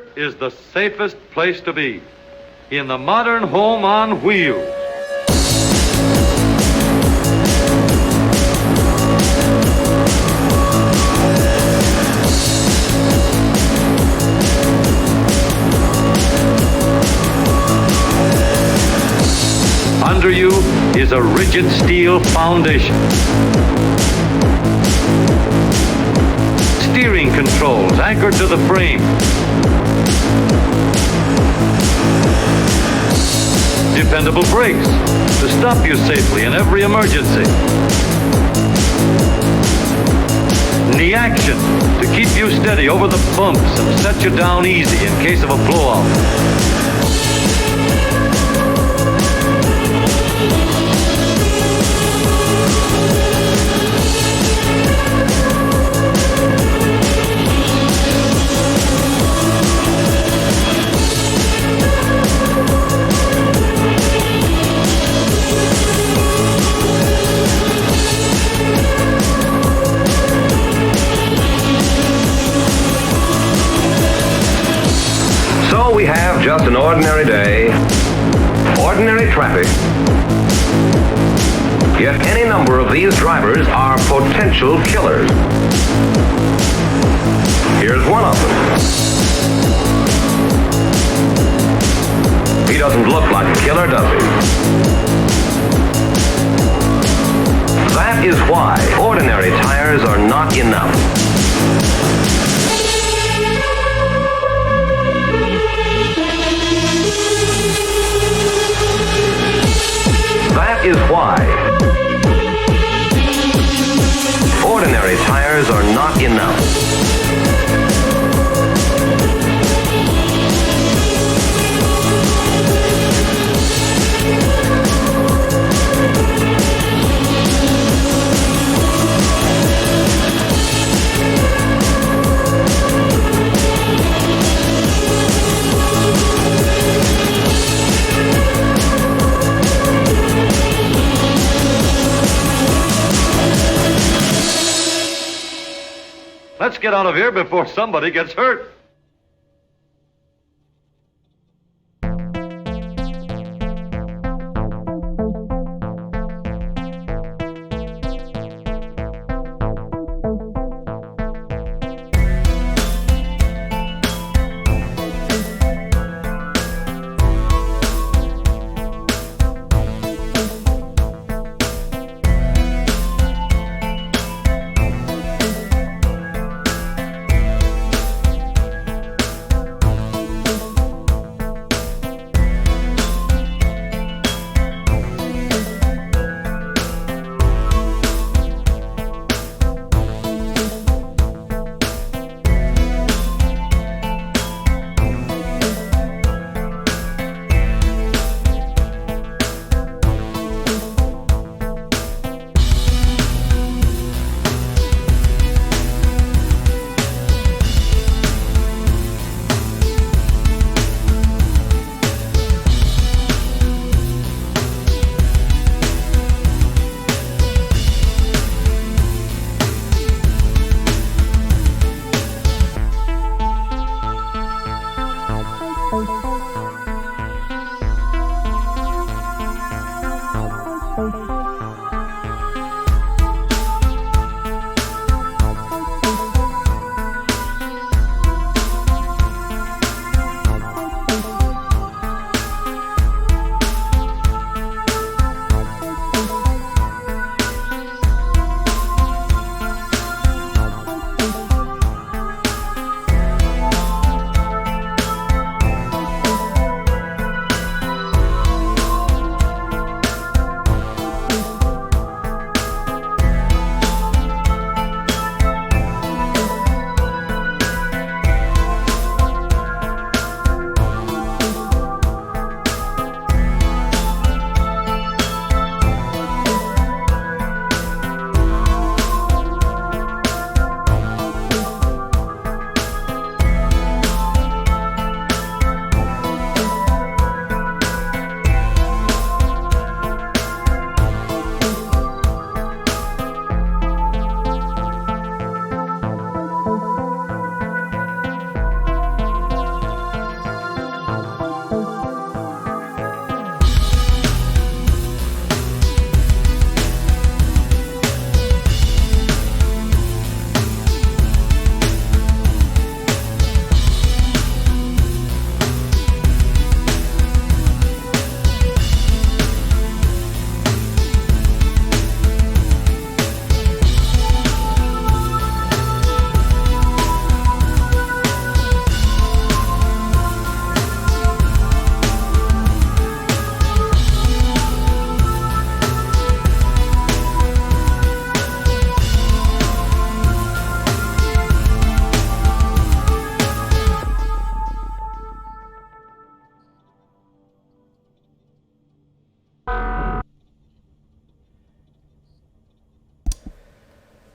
Here is the safest place to be, in the modern home on wheels. Under you is a rigid steel foundation. Steering controls anchored to the frame. Dependable brakes to stop you safely in every emergency. Knee action to keep you steady over the bumps and set you down easy in case of a blowout. We have just an ordinary day, ordinary traffic. Yet any number of these drivers are potential killers. Here's one of them. He doesn't look like a killer, does he? That is why ordinary tires are not enough. That is why ordinary tires are not enough. Let's get out of here before somebody gets hurt.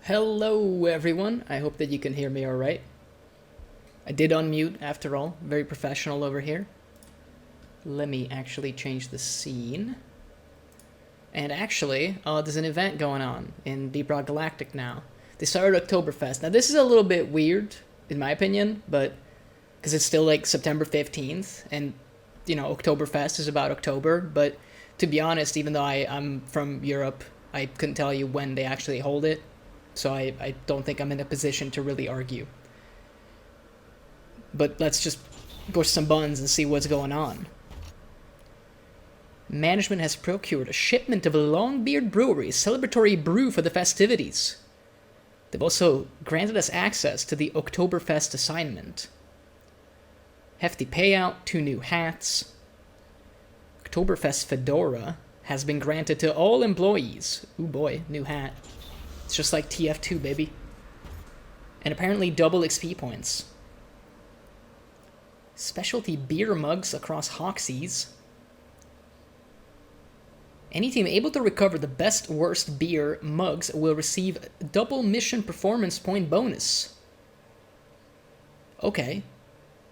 Hello everyone, I hope that you can hear me alright. I did unmute after all, very professional over here. Let me actually change the scene. And actually, there's an event going on in Deep Rock Galactic now. They started Oktoberfest. Now this is a little bit weird, in my opinion, but because it's still like September 15th, and you know, Oktoberfest is about October, but to be honest, even though I'm from Europe, I couldn't tell you when they actually hold it. So I don't think I'm in a position to really argue. But let's just push some buttons and see what's going on. Management has procured a shipment of a Longbeard Brewery's celebratory brew for the festivities. They've also granted us access to the Oktoberfest assignment. Hefty payout, 2 new hats. Oktoberfest fedora has been granted to all employees. Ooh boy, new hat. It's just like TF2, baby. And apparently double XP points. Specialty beer mugs across Hoxies. Any team able to recover the best worst beer mugs will receive double mission performance point bonus. Okay.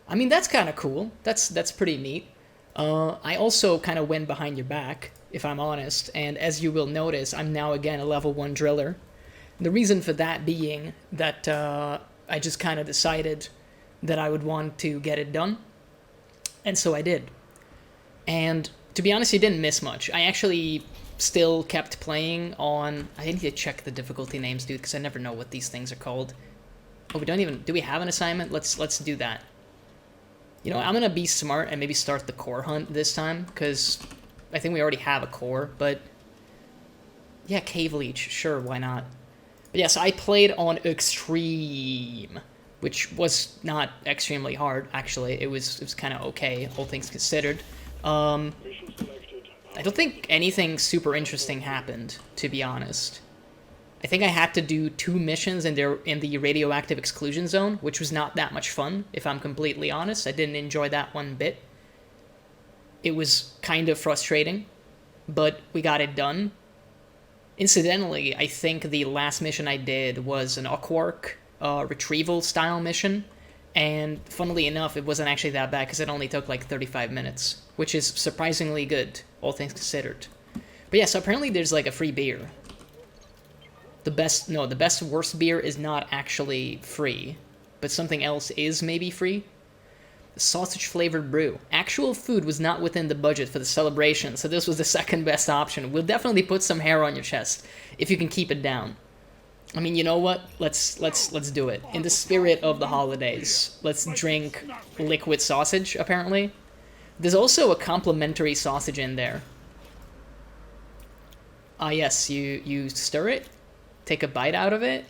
I mean, that's kind of cool. That's pretty neat. I also kind of went behind your back, if I'm honest. And as you will notice, I'm now again a level 1 driller. The reason for that being that I just kind of decided that I would want to get it done. And so I did. And to be honest, you didn't miss much. I actually still kept playing on... I need to check the difficulty names, dude, because I never know what these things are called. Oh, we don't even... Do we have an assignment? Let's do that. You know, I'm going to be smart and maybe start the core hunt this time, because I think we already have a core, but... Yeah, Cave Leech. Sure, why not? But yeah, so I played on Extreme, which was not extremely hard, actually. It was kind of okay, all things considered. I don't think anything super interesting happened, to be honest. I think I had to do 2 missions in the radioactive exclusion zone, which was not that much fun, if I'm completely honest. I didn't enjoy that one bit. It was kind of frustrating, but we got it done. Incidentally, I think the last mission I did was an Aquark retrieval style mission, and funnily enough, it wasn't actually that bad because it only took like 35 minutes, which is surprisingly good, all things considered. But yeah, so apparently there's like a free beer. The best worst beer is not actually free, but something else is maybe free. The sausage-flavored brew. Actual food was not within the budget for the celebration, so this was the second best option. We'll definitely put some hair on your chest, if you can keep it down. I mean, you know what? Let's do it. In the spirit of the holidays, let's drink liquid sausage, apparently. There's also a complimentary sausage in there. Ah yes, you stir it, take a bite out of it,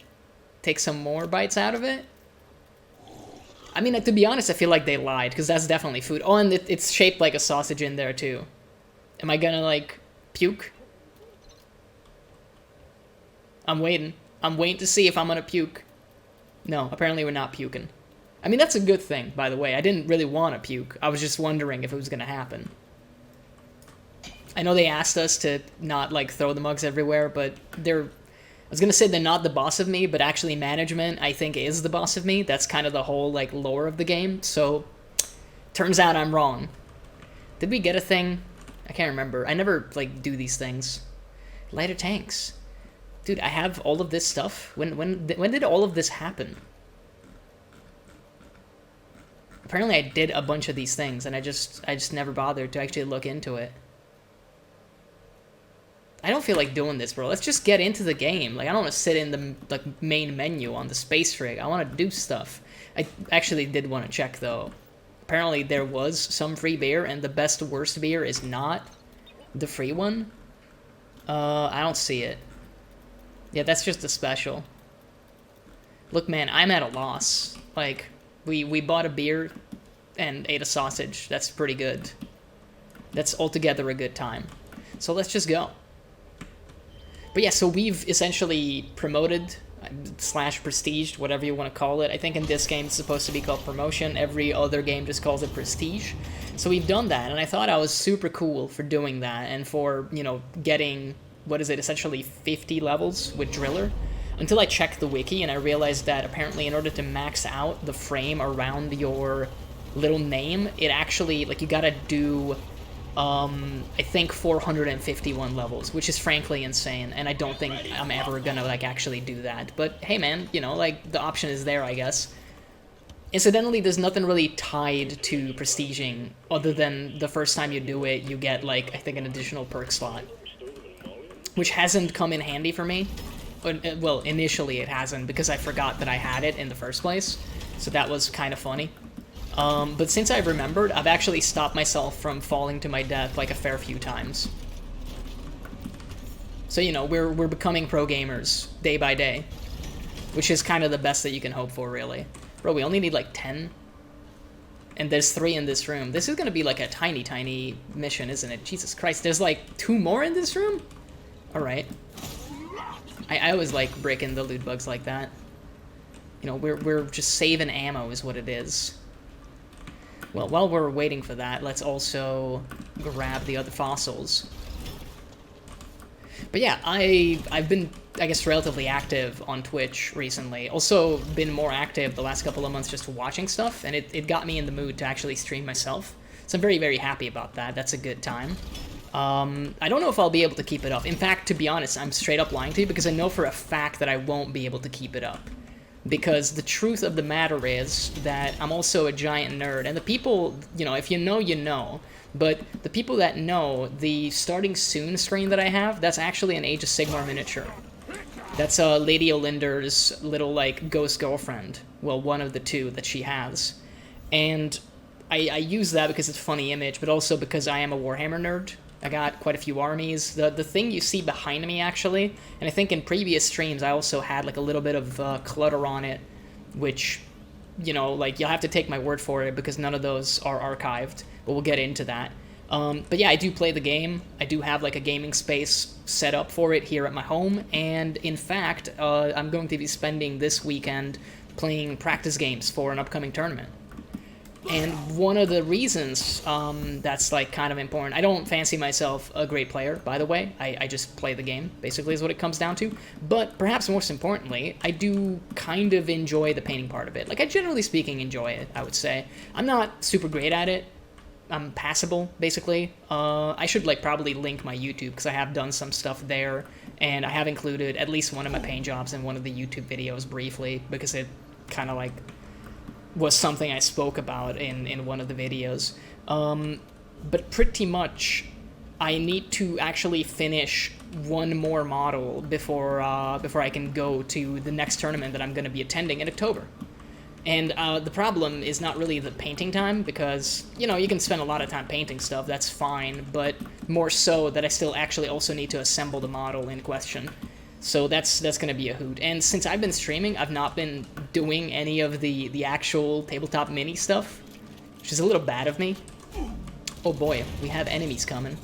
take some more bites out of it. I mean, to be honest, I feel like they lied, because that's definitely food. Oh, and it's shaped like a sausage in there, too. Am I gonna, like, puke? I'm waiting. I'm waiting to see if I'm gonna puke. No, apparently we're not puking. I mean, that's a good thing, by the way. I didn't really want to puke. I was just wondering if it was gonna happen. I know they asked us to not, like, throw the mugs everywhere, but they're... I was gonna say they're not the boss of me, but actually management, I think, is the boss of me. That's kind of the whole, like, lore of the game, so... Turns out I'm wrong. Did we get a thing? I can't remember. I never, like, do these things. Lighter tanks. Dude, I have all of this stuff. When did all of this happen? Apparently I did a bunch of these things, and I just never bothered to actually look into it. I don't feel like doing this, bro. Let's just get into the game. Like, I don't want to sit in the like main menu on the space rig. I want to do stuff. I actually did want to check, though. Apparently there was some free beer, and the best worst beer is not the free one. I don't see it. Yeah, that's just a special. Look, man, I'm at a loss. Like, we bought a beer and ate a sausage. That's pretty good. That's altogether a good time. So let's just go. But yeah, so we've essentially promoted slash prestiged, whatever you want to call it. I think in this game it's supposed to be called promotion. Every other game just calls it prestige. So we've done that, and I thought I was super cool for doing that and for, you know, getting, what is it, essentially 50 levels with Driller. until I checked the wiki and I realized that apparently in order to max out the frame around your little name, it actually, like, you gotta do, I think 451 levels, which is frankly insane, and I don't think I'm ever gonna, like, actually do that. But hey man, you know, like, the option is there, I guess. Incidentally, there's nothing really tied to prestiging, other than the first time you do it, you get, like, I think an additional perk slot, which hasn't come in handy for me. Well, initially it hasn't, because I forgot that I had it in the first place, so that was kind of funny. But since I've remembered, I've actually stopped myself from falling to my death, like, a fair few times. So, you know, we're becoming pro gamers, day by day, which is kind of the best that you can hope for, really. Bro, we only need, like, 10? And there's 3 in this room. This is gonna be, like, a tiny, tiny mission, isn't it? Jesus Christ, there's, like, 2 more in this room? Alright. I always like breaking the loot bugs like that. You know, we're just saving ammo is what it is. Well, while we're waiting for that, let's also grab the other fossils. But yeah, I've been, I guess, relatively active on Twitch recently. Also been more active the last couple of months just watching stuff, and it got me in the mood to actually stream myself. So I'm very, very happy about that. That's a good time. I don't know if I'll be able to keep it up. In fact, to be honest, I'm straight up lying to you because I know for a fact that I won't be able to keep it up. Because the truth of the matter is that I'm also a giant nerd, and the people, you know, if you know, you know, but the people that know, the starting soon screen that I have, that's actually an Age of Sigmar miniature. That's Lady Olinder's little, like, ghost girlfriend. Well, one of the 2 that she has. And I use that because it's a funny image, but also because I am a Warhammer nerd. I got quite a few armies. The thing you see behind me, actually, and I think in previous streams I also had, like, a little bit of clutter on it, which, you know, like, you'll have to take my word for it because none of those are archived, but we'll get into that. But yeah, I do play the game. I do have, like, a gaming space set up for it here at my home, and in fact, I'm going to be spending this weekend playing practice games for an upcoming tournament. And one of the reasons that's, like, kind of important, I don't fancy myself a great player, by the way. I just play the game, basically, is what it comes down to. But perhaps most importantly, I do kind of enjoy the painting part of it. Like, I generally speaking enjoy it, I would say. I'm not super great at it. I'm passable, basically. I should, like, probably link my YouTube, because I have done some stuff there, and I have included at least one of my paint jobs in one of the YouTube videos briefly, because it kind of, like, was something I spoke about in one of the videos. But pretty much, I need to actually finish one more model before I can go to the next tournament that I'm going to be attending in October. And the problem is not really the painting time, because, you know, you can spend a lot of time painting stuff, that's fine, but more so that I still actually also need to assemble the model in question. So that's going to be a hoot. And since I've been streaming, I've not been doing any of the actual tabletop mini stuff, which is a little bad of me. Oh boy, we have enemies coming.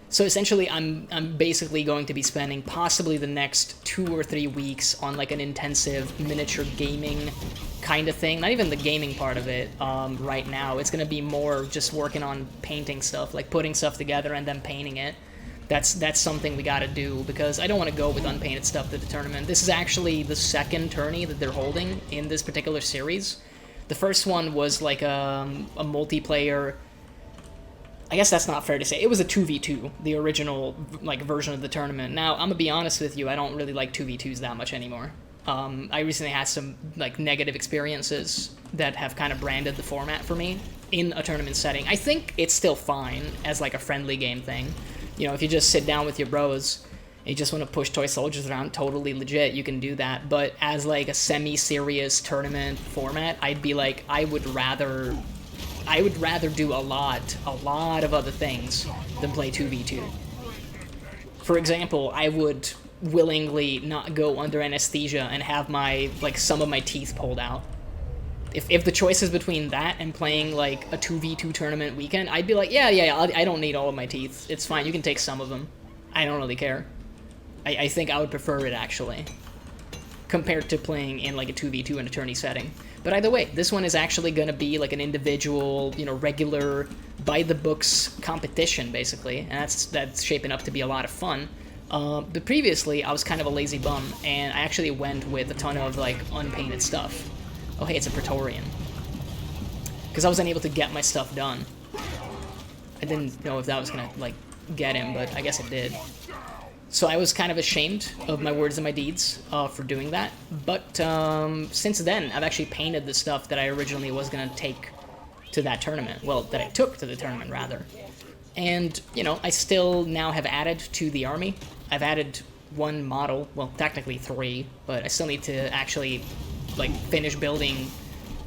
So essentially, I'm basically going to be spending possibly the next 2 or 3 weeks on, like, an intensive miniature gaming kind of thing. Not even the gaming part of it right now. It's going to be more just working on painting stuff, like putting stuff together and then painting it. That's something we gotta do, because I don't want to go with unpainted stuff to the tournament. This is actually the second tourney that they're holding in this particular series. The first one was, like, a multiplayer... I guess that's not fair to say. It was a 2v2, the original, like, version of the tournament. Now, I'm gonna be honest with you, I don't really like 2v2s that much anymore. I recently had some, like, negative experiences that have kind of branded the format for me in a tournament setting. I think it's still fine as, like, a friendly game thing. You know, if you just sit down with your bros and you just want to push toy soldiers around, totally legit, you can do that. But as, like, a semi-serious tournament format, I'd be like, I would rather do a lot of other things than play 2v2. For example, I would willingly not go under anesthesia and have my, like, some of my teeth pulled out. If the choice is between that and playing, like, a 2v2 tournament weekend, I'd be like, yeah, I don't need all of my teeth. It's fine, you can take some of them. I don't really care. I think I would prefer it, actually, compared to playing in, like, a 2v2 in a tourney setting. But either way, this one is actually going to be, like, an individual, you know, regular, by-the-books competition, basically, and that's shaping up to be a lot of fun. But previously, I was kind of a lazy bum, and I actually went with a ton of, like, unpainted stuff. Oh, hey, it's a Praetorian. Because I wasn't able to get my stuff done. I didn't know if that was gonna, like, get him, but I guess it did. So I was kind of ashamed of my words and my deeds for doing that. But since then, I've actually painted the stuff that I originally was gonna take to that tournament. Well, that I took to the tournament, rather. And, you know, I still now have added to the army. I've added one model, well, technically 3, but I still need to actually, like, finish building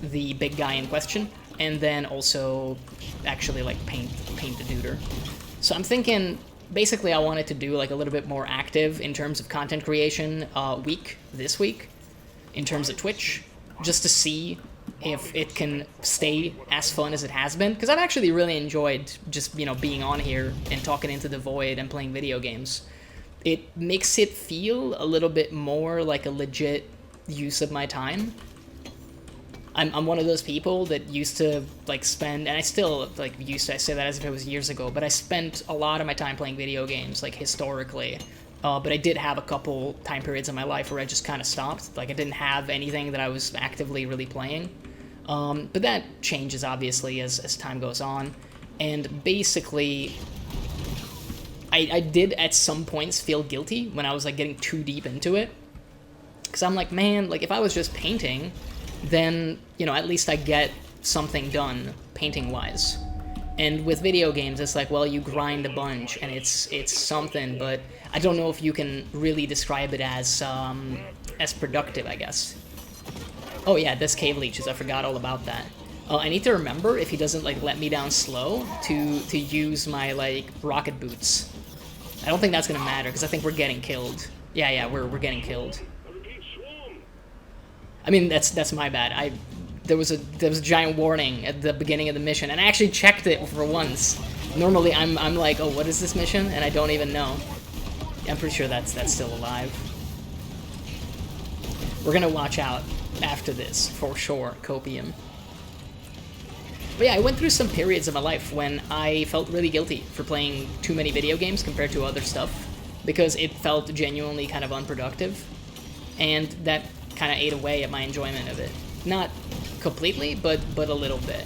the big guy in question, and then also actually, like, paint the duder. So I'm thinking, basically I wanted to do, like, a little bit more active in terms of content creation this week, in terms of Twitch, just to see if it can stay as fun as it has been, because I've actually really enjoyed just, you know, being on here and talking into the void and playing video games. It makes it feel a little bit more like a legit use of my time. I'm one of those people that used to, like, spend, and I still, like, used to, I say that as if it was years ago, but I spent a lot of my time playing video games, like, historically. But I did have a couple time periods in my life where I just kind of stopped. Like, I didn't have anything that I was actively really playing. But that changes, obviously, as time goes on. And basically, I did at some points feel guilty when I was, like, getting too deep into it. Because I'm like, man, like, if I was just painting, then, you know, at least I get something done painting-wise. And with video games, it's like, well, you grind a bunch, and it's something, but I don't know if you can really describe it as productive, I guess. Oh yeah, this cave leeches, I forgot all about that. I need to remember, if he doesn't, like, let me down slow, to use my, like, rocket boots. I don't think that's gonna matter, because I think we're getting killed. Yeah, we're getting killed. I mean, that's my bad. There was a giant warning at the beginning of the mission, and I actually checked it for once. Normally, I'm like, oh, what is this mission? And I don't even know. I'm pretty sure that's still alive. We're gonna watch out after this, for sure, Copium. But yeah, I went through some periods of my life when I felt really guilty for playing too many video games compared to other stuff, because it felt genuinely kind of unproductive, and that kind of ate away at my enjoyment of it. Not completely, but a little bit.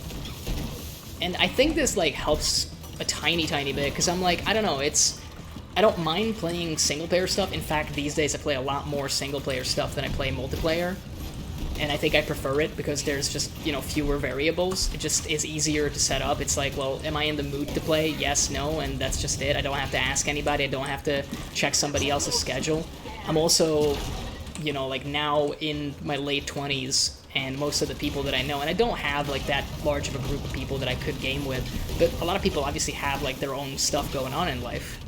And I think this, like, helps a tiny bit, because I'm like, I don't know, I don't mind playing single-player stuff. In fact, these days I play a lot more single-player stuff than I play multiplayer. And I think I prefer it because there's just, you know, fewer variables. It just is easier to set up. It's like, well, am I in the mood to play? Yes, no, and that's just it. I don't have to ask anybody. I don't have to check somebody else's schedule. I'm also, you know, like, now in my late 20s, and most of the people that I know, and I don't have, like, that large of a group of people that I could game with, but a lot of people obviously have, like, their own stuff going on in life.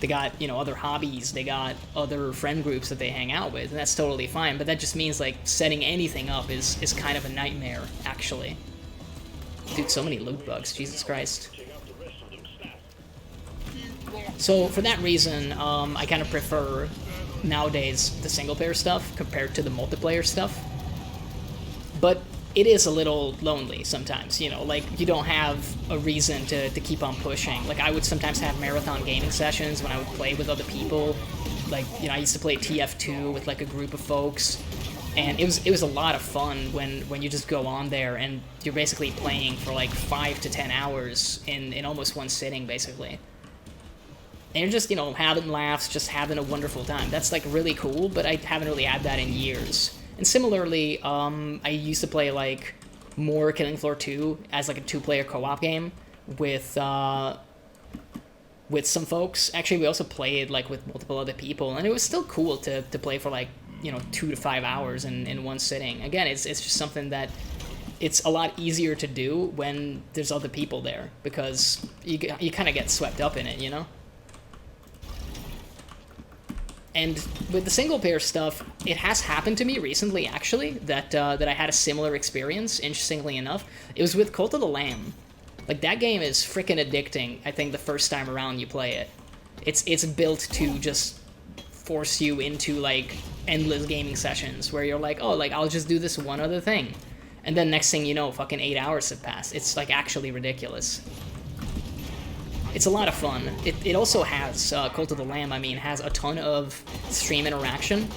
They got, you know, other hobbies, they got other friend groups that they hang out with, and that's totally fine, but that just means, like, setting anything up is kind of a nightmare, actually. Dude, so many loot bugs, Jesus Christ. So, for that reason, I kind of prefer, nowadays, the single-player stuff compared to the multiplayer stuff. But it is a little lonely sometimes, you know, like, you don't have a reason to keep on pushing. Like, I would sometimes have marathon gaming sessions when I would play with other people. Like, you know, I used to play TF2 with, like, a group of folks, and it was a lot of fun when you just go on there and you're basically playing for, like, 5 to 10 hours in almost one sitting, basically. And you're just, you know, having laughs, just having a wonderful time. That's, like, really cool, but I haven't really had that in years. And similarly, I used to play, like, more Killing Floor 2 as, like, a 2-player co-op game with some folks. Actually, we also played, like, with multiple other people, and it was still cool to play for, like, you know, 2 to 5 hours in one sitting. Again, it's just something that it's a lot easier to do when there's other people there, because you kind of get swept up in it, you know? And with the single-player stuff, it has happened to me recently, actually, that I had a similar experience, interestingly enough. It was with Cult of the Lamb. Like, that game is freaking addicting, I think, the first time around you play it. It's built to just force you into, like, endless gaming sessions, where you're like, oh, like, I'll just do this one other thing. And then next thing you know, fucking 8 hours have passed. It's, like, actually ridiculous. It's a lot of fun. It also has, Cult of the Lamb, I mean, has a ton of stream interaction.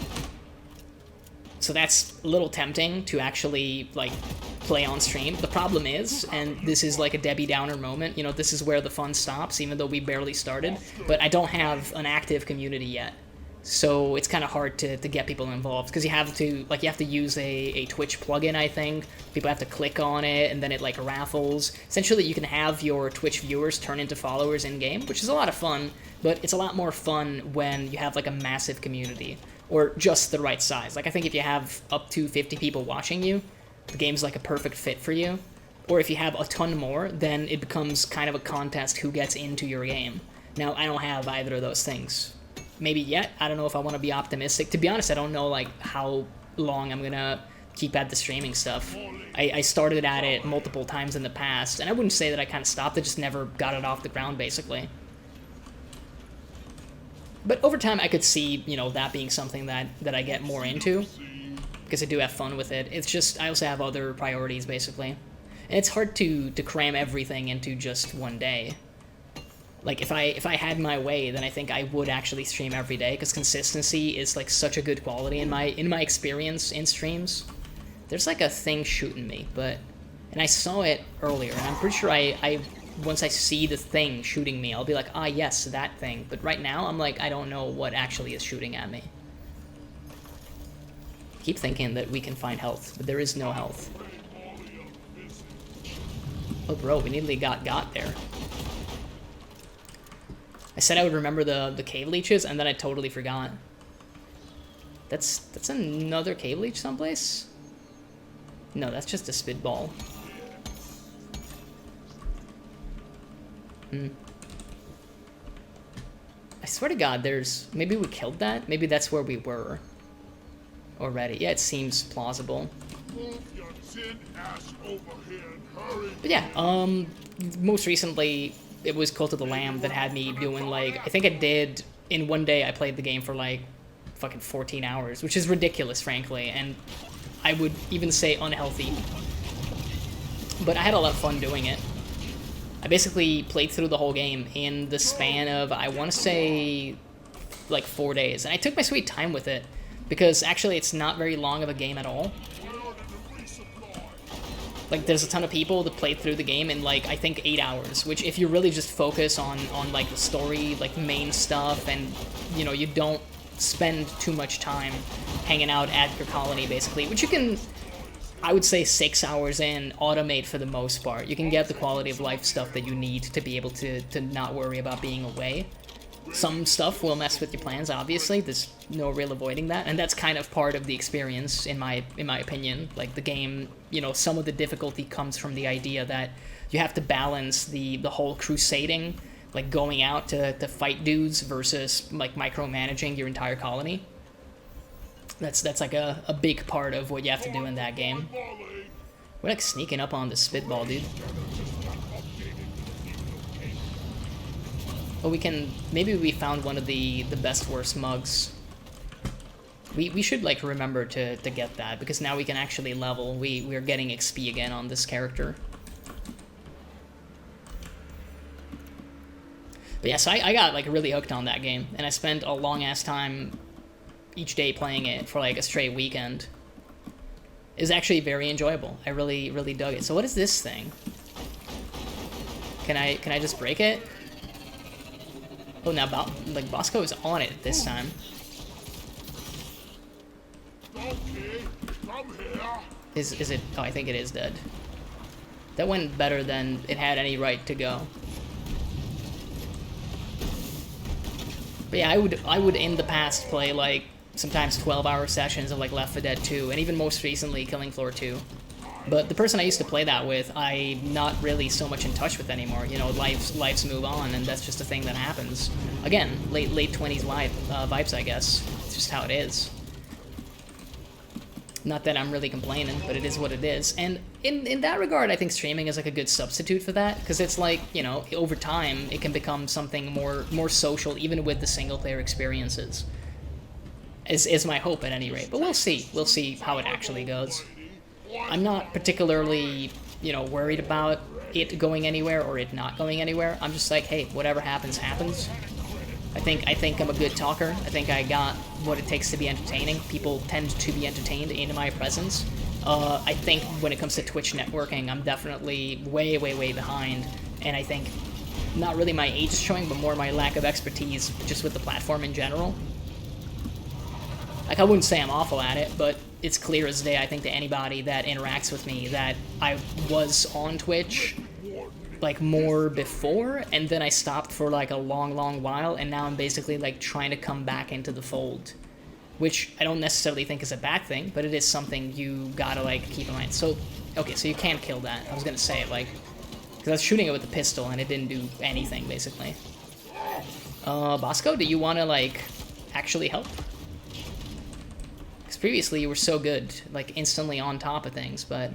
So that's a little tempting to actually, like, play on stream. The problem is, and this is like a Debbie Downer moment, you know, this is where the fun stops, even though we barely started, but I don't have an active community yet. So it's kind of hard to get people involved, because you have to use a Twitch plugin, I think. People have to click on it, and then it, like, raffles. Essentially, you can have your Twitch viewers turn into followers in-game, which is a lot of fun, but it's a lot more fun when you have, like, a massive community, or just the right size. Like, I think if you have up to 50 people watching you, the game's, like, a perfect fit for you. Or if you have a ton more, then it becomes kind of a contest who gets into your game. Now, I don't have either of those things. Maybe yet. I don't know if I want to be optimistic. To be honest, I don't know, like, how long I'm gonna keep at the streaming stuff. I started at it multiple times in the past, and I wouldn't say that I kind of stopped. I just never got it off the ground, basically. But over time, I could see, you know, that being something that I get more into, because I do have fun with it. It's just, I also have other priorities, basically. And it's hard to cram everything into just one day. Like, if I had my way, then I think I would actually stream every day, because consistency is, like, such a good quality in my experience in streams. There's, like, a thing shooting me, and I saw it earlier, and I'm pretty sure once I see the thing shooting me, I'll be like, ah, yes, that thing. But right now, I'm like, I don't know what actually is shooting at me. I keep thinking that we can find health, but there is no health. Oh, bro, we nearly got there. I said I would remember the cave leeches, and then I totally forgot. That's another cave leech someplace? No, that's just a spitball. I swear to God, maybe we killed that? Maybe that's where we were already. Yeah, it seems plausible. But yeah, most recently, it was Cult of the Lamb that had me doing, like, I think I did, in one day, I played the game for, like, fucking 14 hours, which is ridiculous, frankly, and I would even say unhealthy. But I had a lot of fun doing it. I basically played through the whole game in the span of, I want to say, like, 4 days. And I took my sweet time with it, because actually it's not very long of a game at all. Like, there's a ton of people that played through the game in, like, I think 8 hours, which if you really just focus on like, the story, like, main stuff, and, you know, you don't spend too much time hanging out at your colony, basically, which you can, I would say 6 hours in, automate for the most part. You can get the quality of life stuff that you need to be able to not worry about being away. Some stuff will mess with your plans, obviously. There's no real avoiding that, and that's kind of part of the experience, in my opinion. Like, the game, you know, some of the difficulty comes from the idea that you have to balance the whole crusading, like going out to fight dudes versus, like, micromanaging your entire colony. That's like a big part of what you have to do in that game. We're, like, sneaking up on the spitball, dude. Oh, maybe we found one of the best worst mugs. We should, like, remember to get that, because now we can actually level. We're getting XP again on this character. But yeah, so I got, like, really hooked on that game, and I spent a long-ass time each day playing it for, like, a straight weekend. It was actually very enjoyable. I really, really dug it. So what is this thing? Can I just break it? Oh, now, like, Bosco is on it this time. Is it? Oh, I think it is dead. That went better than it had any right to go. But yeah, I would in the past play, like, sometimes 12-hour sessions of, like, Left 4 Dead 2, and even most recently Killing Floor 2. But the person I used to play that with, I'm not really so much in touch with anymore. You know, lives move on, and that's just a thing that happens. Again, late 20s vibes, I guess. It's just how it is. Not that I'm really complaining, but it is what it is. And in that regard, I think streaming is, like, a good substitute for that, because it's like, you know, over time, it can become something more social, even with the single-player experiences. Is my hope, at any rate. But we'll see. We'll see how it actually goes. I'm not particularly, you know, worried about it going anywhere or it not going anywhere. I'm just like, hey, whatever happens, happens. I think I'm a good talker. I think I got what it takes to be entertaining. People tend to be entertained in my presence. I think when it comes to Twitch networking, I'm definitely way, way, way behind. And I think not really my age is showing, but more my lack of expertise just with the platform in general. Like, I wouldn't say I'm awful at it, but it's clear as day, I think, to anybody that interacts with me that I was on Twitch, like, more before, and then I stopped for, like, a long, long while, and now I'm basically, like, trying to come back into the fold. Which I don't necessarily think is a bad thing, but it is something you gotta, like, keep in mind. So, okay, so you can't kill that. I was gonna say, like, because I was shooting it with the pistol, and it didn't do anything, basically. Bosco, do you want to, like, actually help? Because previously you were so good, like, instantly on top of things, but...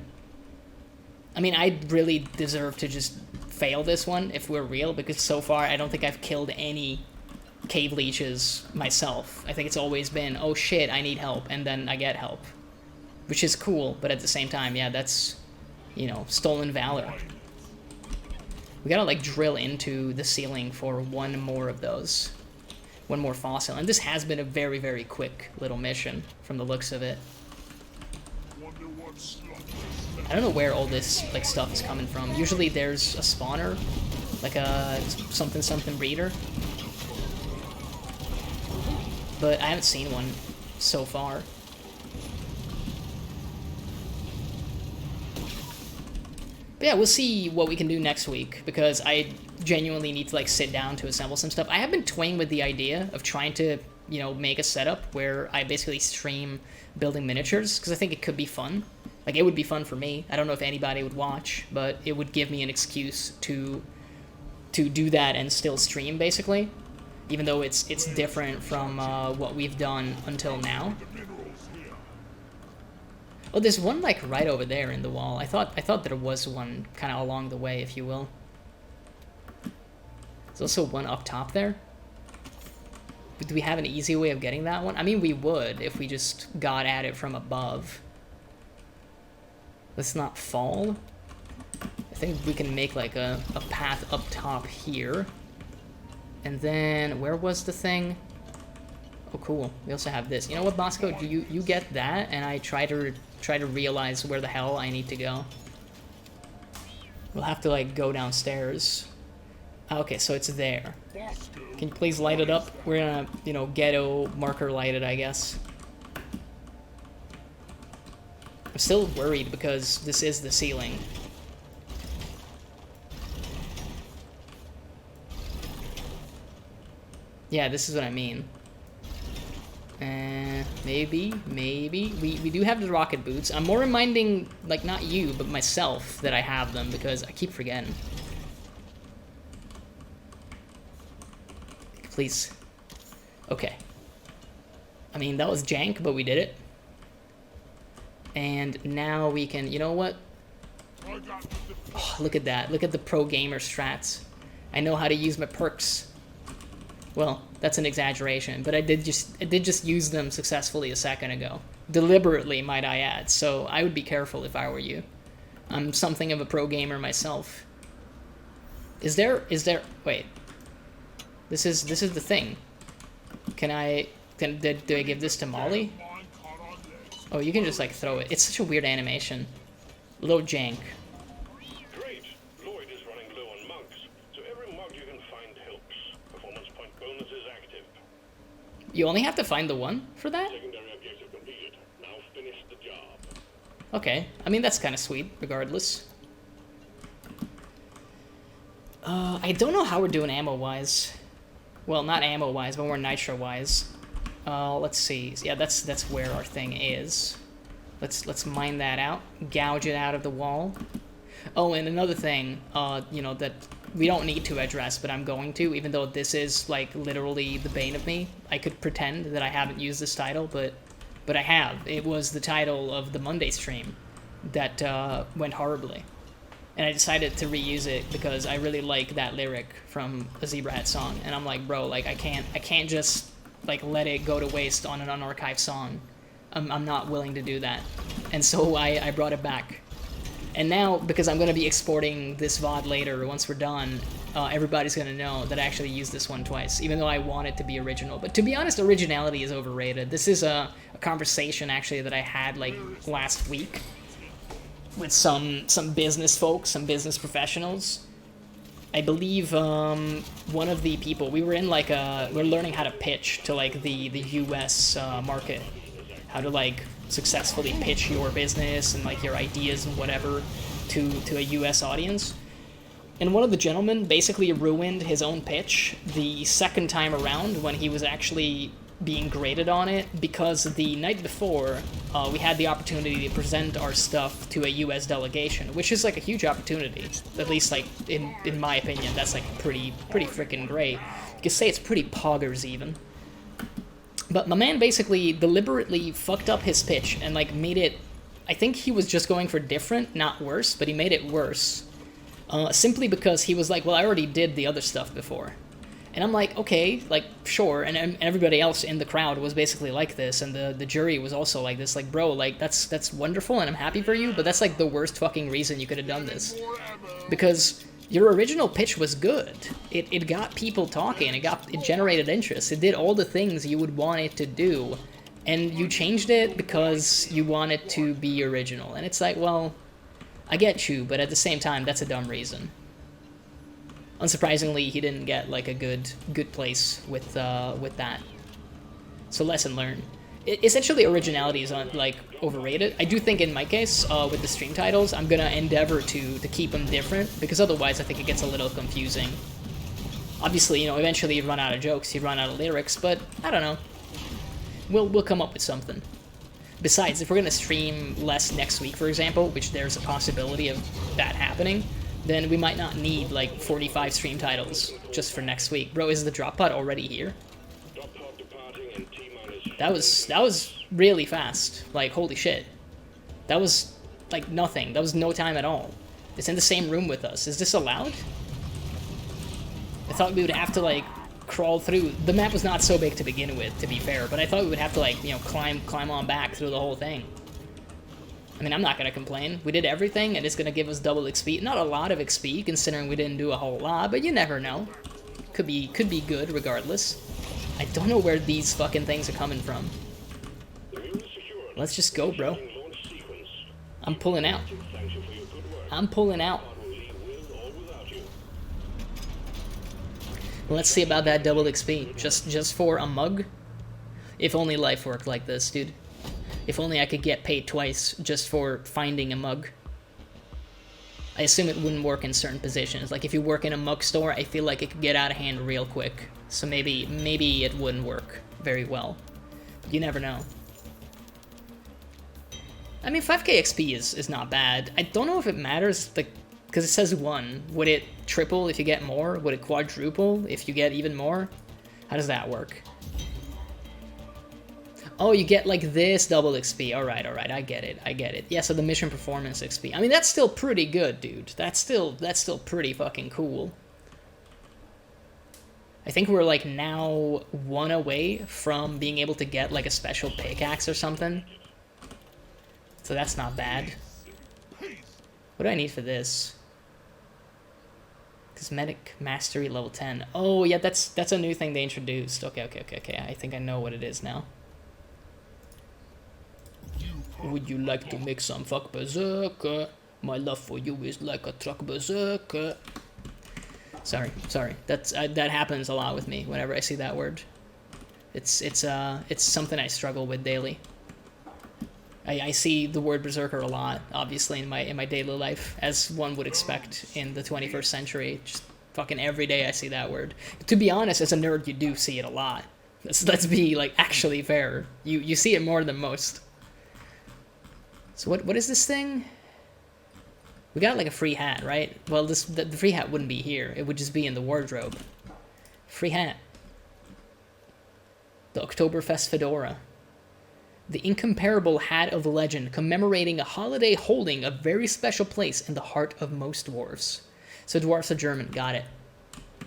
I mean, I really deserve to just fail this one, if we're real, because so far I don't think I've killed any cave leeches myself. I think it's always been, oh shit, I need help, and then I get help. Which is cool, but at the same time, yeah, that's, you know, stolen valor. We gotta, like, drill into the ceiling for one more of those. One more fossil. And this has been a very, very quick little mission, from the looks of it. I don't know where all this, like, stuff is coming from. Usually there's a spawner, like a something breeder. But I haven't seen one so far. But yeah, we'll see what we can do next week, because I genuinely need to, like, sit down to assemble some stuff. I have been toying with the idea of trying to, you know, make a setup where I basically stream building miniatures, because I think it could be fun. Like, it would be fun for me. I don't know if anybody would watch, but it would give me an excuse to do that and still stream, basically. Even though it's different from what we've done until now. Oh, there's one, like, right over there in the wall. I thought there was one kind of along the way, if you will. There's also one up top there. But do we have an easy way of getting that one? I mean, we would if we just got at it from above. Let's not fall. I think we can make, like, a path up top here. And then, where was the thing? Oh, cool. We also have this. You know what, Bosco? Do you get that, and I try to realize where the hell I need to go. We'll have to, like, go downstairs. Okay, so it's there. Can you please light it up? We're gonna, you know, ghetto marker light it, I guess. I'm still worried because this is the ceiling. Yeah, this is what I mean. Maybe. We do have the rocket boots. I'm more reminding, like, not you, but myself that I have them because I keep forgetting. Please. Okay. I mean, that was jank, but we did it. And now we can, you know what? Oh, look at that. Look at the pro gamer strats. I know how to use my perks. Well, that's an exaggeration, but I did just use them successfully a second ago. Deliberately, might I add, so I would be careful if I were you. I'm something of a pro gamer myself. Is there, wait. This is the thing. Do I give this to Molly? Oh, you can just, like, throw it. It's such a weird animation. A little jank. Great. Lloyd is running low on mugs, so every mug you can find helps. Performance point bonus is active. You only have to find the one for that? Secondary objective completed. Now finish the job. Okay. I mean, that's kind of sweet, regardless. I don't know how we're doing ammo-wise. Well, not ammo-wise, but more nitro-wise. Let's see. Yeah, that's where our thing is. Let's mine that out. Gouge it out of the wall. Oh, and another thing, you know, that we don't need to address, but I'm going to, even though this is, like, literally the bane of me. I could pretend that I haven't used this title, but I have. It was the title of the Monday stream that went horribly. And I decided to reuse it because I really like that lyric from a Zebra Hat song. And I'm like, bro, like, I can't just, like, let it go to waste on an unarchived song. I'm not willing to do that. And so I brought it back. And now, because I'm going to be exporting this VOD later, once we're done, everybody's going to know that I actually used this one twice, even though I want it to be original. But to be honest, originality is overrated. This is a conversation, actually, that I had, like, last week with some business folks, some business professionals. I believe one of the people, we were in, like, we're learning how to pitch to, like, the US market. How to, like, successfully pitch your business and like your ideas and whatever to a US audience. And one of the gentlemen basically ruined his own pitch the second time around when he was actually being graded on it, because the night before we had the opportunity to present our stuff to a US delegation, which is like a huge opportunity. At least like in my opinion, that's like pretty freaking great. You could say it's pretty poggers even. But my man basically deliberately fucked up his pitch and, like, made it... I think he was just going for different, not worse, but he made it worse. Simply because he was like, well, I already did the other stuff before. And I'm like, okay, like, sure. And everybody else in the crowd was basically like this, and the jury was also like this. Like, bro, like, that's wonderful, and I'm happy for you, but that's, like, the worst fucking reason you could have done this. Because... your original pitch was good. It got people talking. It generated interest. It did all the things you would want it to do, and you changed it because you want it to be original. And it's like, well, I get you, but at the same time, that's a dumb reason. Unsurprisingly, he didn't get like a good place with that. So lesson learned. Essentially, originality is like overrated. I do think in my case, with the stream titles, I'm gonna endeavor to keep them different, because otherwise I think it gets a little confusing. Obviously, you know, eventually you run out of jokes, you run out of lyrics, but I don't know. We'll come up with something. Besides, if we're gonna stream less next week, for example, which there's a possibility of that happening, then we might not need like 45 stream titles just for next week. Bro, is the drop pod already here? That was really fast. Like, holy shit. That was, like, nothing. That was no time at all. It's in the same room with us. Is this allowed? I thought we would have to, like, crawl through. The map was not so big to begin with, to be fair, but I thought we would have to, like, you know, climb on back through the whole thing. I mean, I'm not gonna complain. We did everything, and it's gonna give us double XP. Not a lot of XP, considering we didn't do a whole lot, but you never know. Could be good regardless. I don't know where these fucking things are coming from. Let's just go, bro. I'm pulling out. I'm pulling out. Let's see about that double XP. Just for a mug? If only life worked like this, dude. If only I could get paid twice just for finding a mug. I assume it wouldn't work in certain positions. Like, if you work in a mug store, I feel like it could get out of hand real quick. So maybe it wouldn't work very well. You never know. I mean, 5k XP is not bad. I don't know if it matters, like, because it says 1. Would it triple if you get more? Would it quadruple if you get even more? How does that work? Oh, you get, like, this double XP. Alright, I get it. Yeah, so the mission performance XP. I mean, that's still pretty good, dude. That's still pretty fucking cool. I think we're, like, now 1 away from being able to get, like, a special pickaxe or something. So that's not bad. What do I need for this? Cosmetic Mastery level 10. Oh, yeah, that's a new thing they introduced. Okay. I think I know what it is now. Would you like to make some fuck berserker? My love for you is like a truck berserker. Sorry. That happens a lot with me whenever I see that word. It's something I struggle with daily. I see the word berserker a lot, obviously, in my daily life, as one would expect in the 21st century. Just fucking every day I see that word. To be honest, as a nerd, you do see it a lot. Let's be, like, actually fair. You see it more than most. So what is this thing? We got, like, a free hat, right? Well, the free hat wouldn't be here. It would just be in the wardrobe. Free hat. The Oktoberfest fedora. The incomparable hat of legend, commemorating a holiday holding a very special place in the heart of most dwarves. So dwarves are German, got it.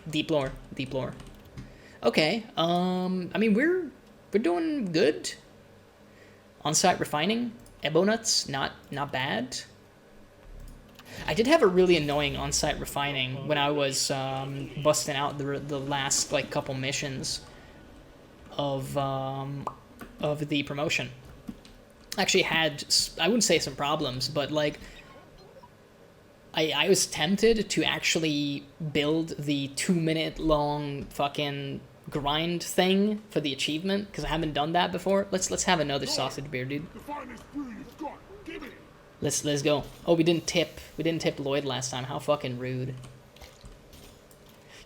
Deep lore. Okay, I mean, we're doing good. On-site refining, ebo nuts, not bad. I did have a really annoying on-site refining when I was busting out the last like couple missions of the promotion. I actually had, I wouldn't say some problems, but like I was tempted to actually build the 2-minute long fucking grind thing for the achievement because I haven't done that before. Let's have another sausage beer, dude. Let's go. Oh, we didn't tip Lloyd last time. How fucking rude.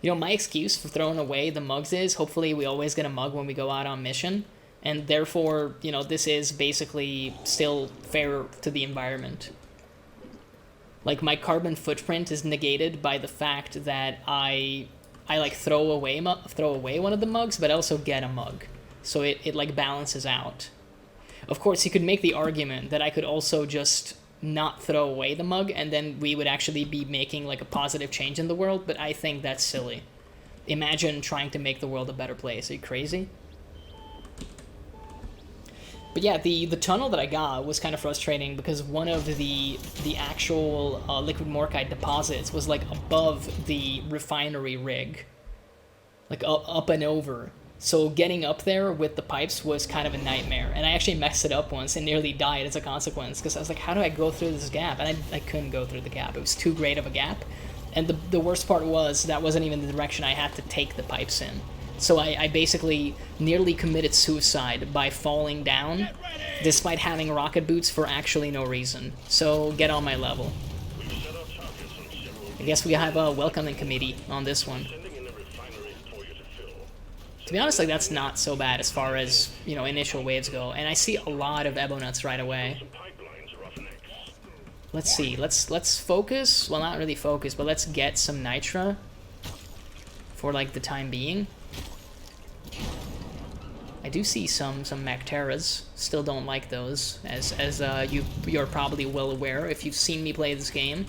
You know, my excuse for throwing away the mugs is hopefully we always get a mug when we go out on mission, and therefore, you know, this is basically still fair to the environment. Like, my carbon footprint is negated by the fact that I like throw away one of the mugs, but I also get a mug. So it like balances out. Of course, you could make the argument that I could also just not throw away the mug, and then we would actually be making like a positive change in the world, but I think that's silly. Imagine trying to make the world a better place. Are you crazy? But yeah, the tunnel that I got was kind of frustrating because one of the actual liquid morkite deposits was like above the refinery rig. Like up and over. So getting up there with the pipes was kind of a nightmare. And I actually messed it up once and nearly died as a consequence because I was like, how do I go through this gap? And I couldn't go through the gap. It was too great of a gap. And the worst part was that wasn't even the direction I had to take the pipes in. So I basically nearly committed suicide by falling down despite having rocket boots for actually no reason. So get on my level. I guess we have a welcoming committee on this one. To be honest, like, that's not so bad as far as, you know, initial waves go. And I see a lot of ebonuts right away. Let's see. Let's focus. Well, not really focus, but let's get some nitra for, like, the time being. I do see some Macteras. Still don't like those, as you're probably well aware if you've seen me play this game.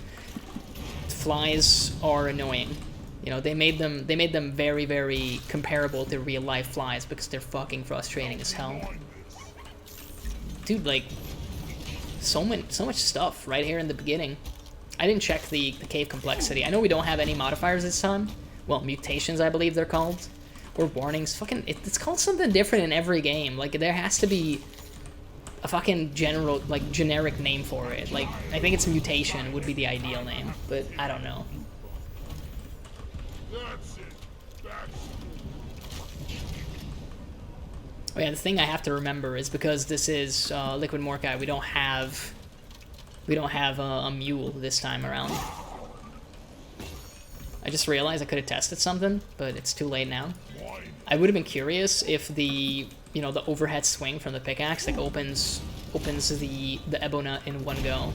Flies are annoying. You know, they made them very, very comparable to real life flies because they're fucking frustrating as hell. Dude, like, so much stuff right here in the beginning. I didn't check the cave complexity. I know we don't have any modifiers this time. Well, mutations, I believe they're called. Or warnings. Fucking, it's called something different in every game. Like, there has to be a fucking generic name for it. Like, I think it's mutation would be the ideal name, but I don't know. Oh yeah, the thing I have to remember is because this is liquid morkite, we don't have a mule this time around. I just realized I could have tested something, but it's too late now. I would have been curious if the the overhead swing from the pickaxe like opens the ebonut in one go.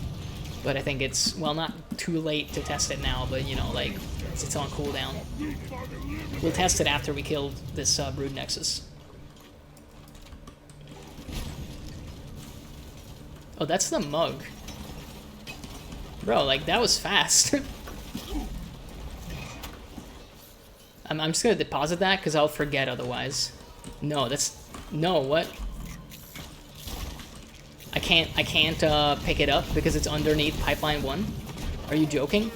But I think it's, well, not too late to test it now, but, you know, like, it's on cooldown. We'll test it after we kill this Brood Nexus. Oh, that's the mug. Bro, like, that was fast. I'm just gonna deposit that, because I'll forget otherwise. No, no, what? I can't pick it up because it's underneath Pipeline 1? Are you joking?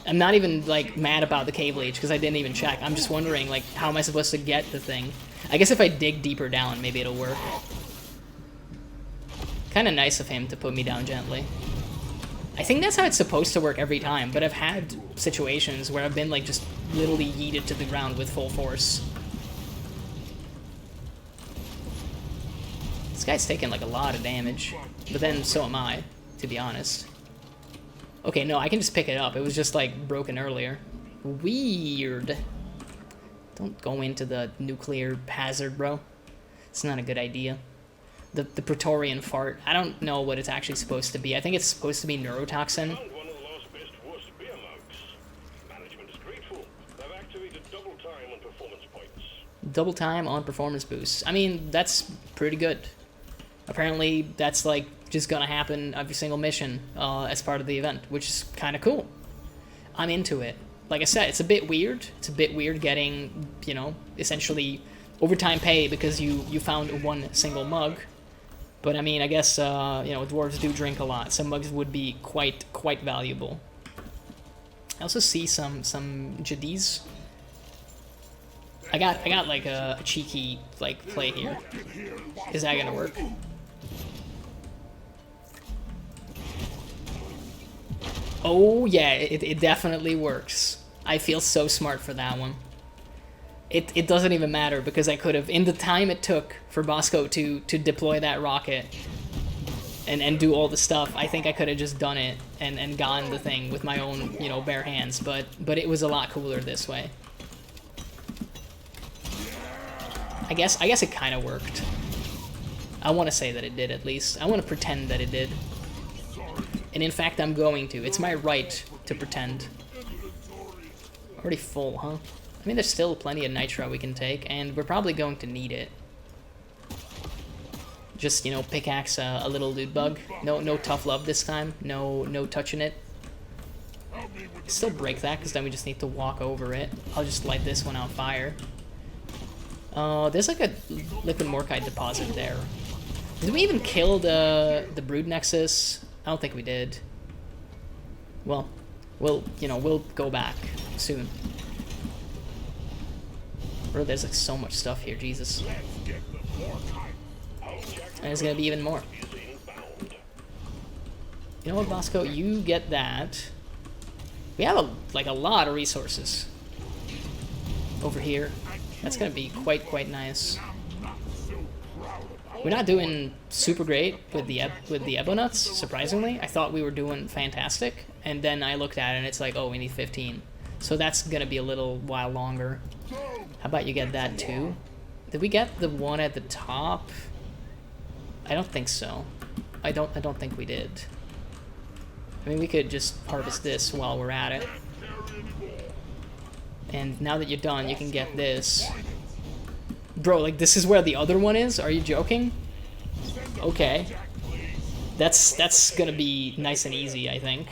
I'm not even, like, mad about the cave leech because I didn't even check. I'm just wondering, like, how am I supposed to get the thing? I guess if I dig deeper down, maybe it'll work. Kind of nice of him to put me down gently. I think that's how it's supposed to work every time, but I've had situations where I've been, like, just literally yeeted to the ground with full force. This guy's taking, like, a lot of damage, but then so am I, to be honest. Okay, no, I can just pick it up. It was just, like, broken earlier. Weird. Don't go into the nuclear hazard, bro. It's not a good idea. The Praetorian fart. I don't know what it's actually supposed to be. I think it's supposed to be neurotoxin. Found one of the last best worst beer mugs. Management is grateful. They've activated double time on performance points. Double time on performance boosts. I mean, that's pretty good. Apparently, that's, like, just gonna happen every single mission as part of the event, which is kind of cool. I'm into it. Like I said, it's a bit weird. It's a bit weird getting, you know, essentially overtime pay because you found one single mug. But I mean, I guess, you know, dwarves do drink a lot. Some mugs would be quite valuable. I also see some Jadis. I got like a cheeky like play here. Is that gonna work? Oh yeah, it definitely works. I feel so smart for that one. It doesn't even matter because I could have, in the time it took for Bosco to deploy that rocket and do all the stuff, I think I could have just done it and gotten the thing with my own, you know, bare hands, but it was a lot cooler this way. I guess it kind of worked. I want to say that it did, at least. I want to pretend that it did. And in fact, I'm going to. It's my right to pretend. Already full, huh? I mean, there's still plenty of nitro we can take, and we're probably going to need it. Just, you know, pickaxe a little loot bug. No tough love this time. No touching it. Still break that, because then we just need to walk over it. I'll just light this one on fire. There's like a liquid morkite deposit there. Did we even kill the brood nexus? I don't think we did. Well, we'll go back soon. Bro, there's like so much stuff here, Jesus. And there's gonna be even more. You know what, Bosco? You get that. We have a lot of resources over here. That's gonna be quite nice. We're not doing super great with the Ebonuts, surprisingly. I thought we were doing fantastic, and then I looked at it and it's like, oh, we need 15. So that's gonna be a little while longer. How about you get that too? Did we get the one at the top? I don't think so. I don't think we did. I mean, we could just harvest this while we're at it. And now that you're done, you can get this. Bro, like, this is where the other one is? Are you joking? Okay. That's gonna be nice and easy, I think.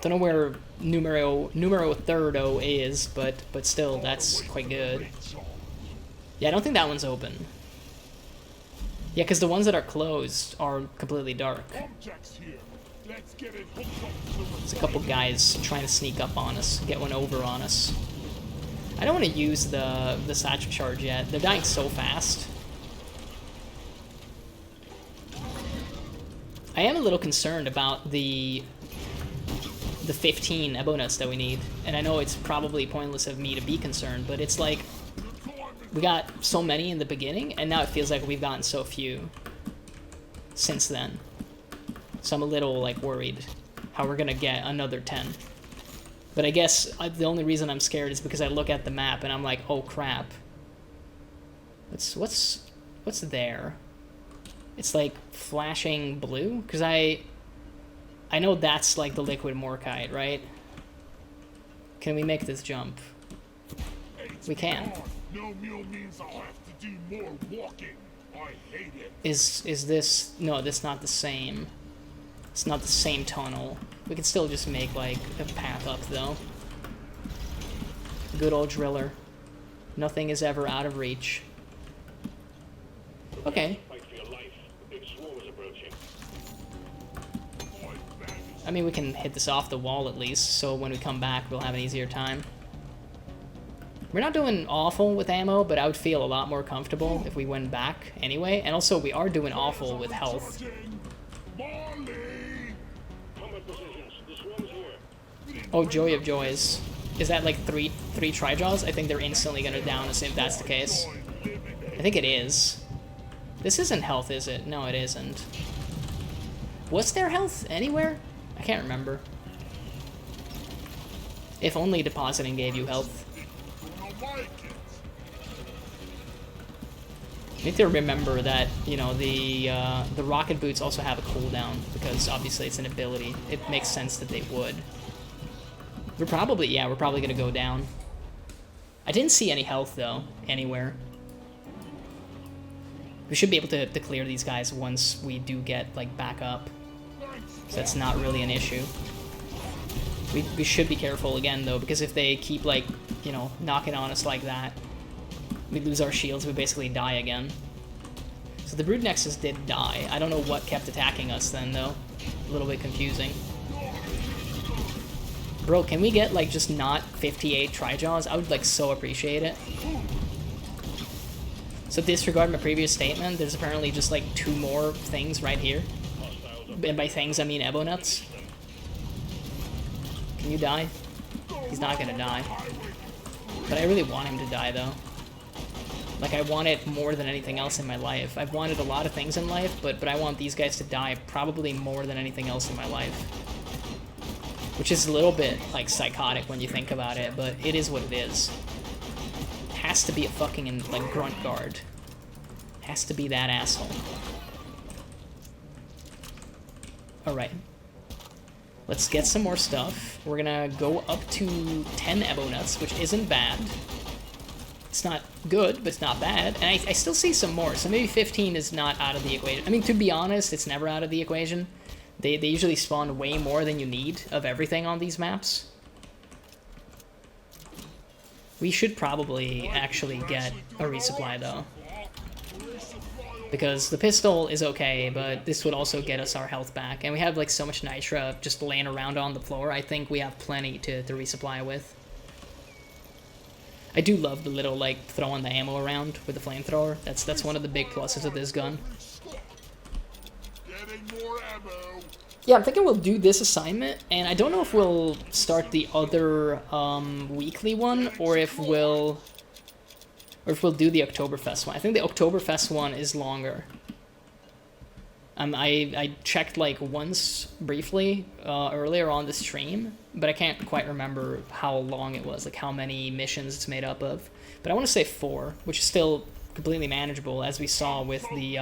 Don't know where numero thirdo is, but still, that's quite good. Yeah, I don't think that one's open. Yeah, because the ones that are closed are completely dark. There's a couple guys trying to sneak up on us, get one over on us. I don't want to use the satchel charge yet. They're dying so fast. I am a little concerned about the 15 Ebonuts that we need. And I know it's probably pointless of me to be concerned, but it's like we got so many in the beginning, and now it feels like we've gotten so few since then. So I'm a little like worried how we're gonna get another 10. But I guess the only reason I'm scared is because I look at the map and I'm like, oh crap. What's there? It's like flashing blue? Because I know that's like the liquid morkite, right? Can we make this jump? We can. No mule means I'll have to do more walking. I hate it. Is this... No, that's not the same. It's not the same tunnel. We can still just make, like, a path up, though. Good old driller. Nothing is ever out of reach. Okay. I mean, we can hit this off the wall, at least, so when we come back, we'll have an easier time. We're not doing awful with ammo, but I would feel a lot more comfortable if we went back anyway. And also, we are doing awful with health. Oh, joy of joys. Is that like three Trijaws? I think they're instantly gonna down us if that's the case. I think it is. This isn't health, is it? No, it isn't. Was there health anywhere? I can't remember. If only depositing gave you health. You need to remember that, you know, the rocket boots also have a cooldown, because obviously it's an ability. It makes sense that they would. We're probably gonna go down. I didn't see any health, though, anywhere. We should be able to clear these guys once we do get, like, back up. So that's not really an issue. We should be careful again, though, because if they keep, like, you know, knocking on us like that, we lose our shields, we basically die again. So the Brood Nexus did die. I don't know what kept attacking us then, though. A little bit confusing. Bro, can we get, like, just not 58 Trijaws? I would, like, so appreciate it. So disregard my previous statement. There's apparently just, like, 2 more things right here. And by things, I mean Ebonuts. Can you die? He's not gonna die. But I really want him to die, though. Like, I want it more than anything else in my life. I've wanted a lot of things in life, but I want these guys to die probably more than anything else in my life. Which is a little bit, like, psychotic when you think about it, but it is what it is. It has to be a fucking, like, grunt guard. Has to be that asshole. Alright. Let's get some more stuff. We're gonna go up to 10 Ebonuts, which isn't bad. It's not good, but it's not bad. And I still see some more, so maybe 15 is not out of the equation. I mean, to be honest, it's never out of the equation. They usually spawn way more than you need of everything on these maps. We should probably actually get a resupply, though. Because the pistol is okay, but this would also get us our health back. And we have, like, so much nitra just laying around on the floor. I think we have plenty to resupply with. I do love the little, like, throwing the ammo around with the flamethrower. That's one of the big pluses of this gun. Yeah, I'm thinking we'll do this assignment, and I don't know if we'll start the other weekly one, or if we'll do the Oktoberfest one. I think the Oktoberfest one is longer. I checked, like, once briefly earlier on the stream, but I can't quite remember how long it was, like how many missions it's made up of. But I want to say 4, which is still completely manageable, as we saw with the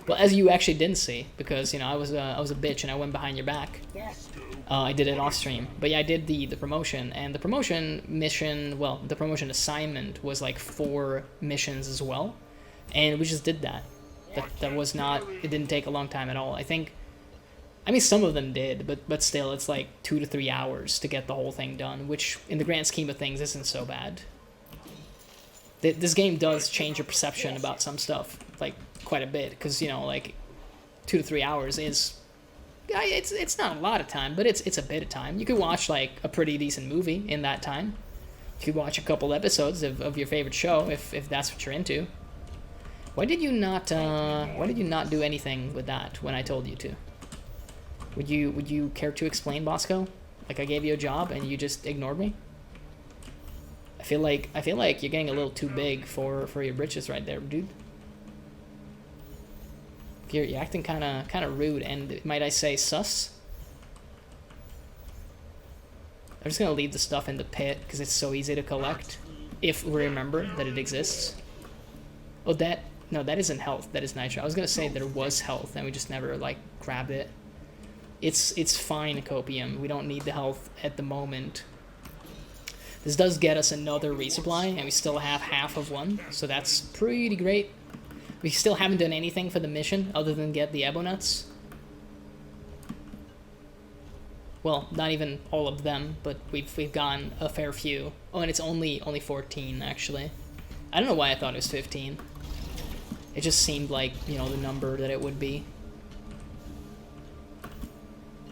well, as you actually didn't see, because, you know, I was a bitch and I went behind your back. I did it off stream, but yeah, I did the promotion, and the promotion mission, well, the promotion assignment was like 4 missions as well, and we just did that. That was not, it didn't take a long time at all. I think, I mean, some of them did, but still, it's like 2 to 3 hours to get the whole thing done, which in the grand scheme of things isn't so bad. This game does change your perception about some stuff, like, quite a bit, because, you know, like, 2 to 3 hours is, it's not a lot of time, but it's a bit of time. You could watch, like, a pretty decent movie in that time. You could watch a couple episodes of your favorite show, if that's what you're into. Why did you not do anything with that when I told you to? Would you care to explain, Bosco? Like, I gave you a job and you just ignored me? I feel like you're getting a little too big for your britches right there, dude. You're acting kind of rude, and might I say sus? I'm just gonna leave the stuff in the pit because it's so easy to collect, if we remember that it exists. Oh, no, that isn't health. That is nitro. I was gonna say there was health, and we just never, like, grabbed it. It's fine, Copium. We don't need the health at the moment. This does get us another resupply, and we still have half of one, so that's pretty great. We still haven't done anything for the mission other than get the Ebonuts. Well, not even all of them, but we've gotten a fair few. Oh, and it's only 14, actually. I don't know why I thought it was 15. It just seemed like, you know, the number that it would be.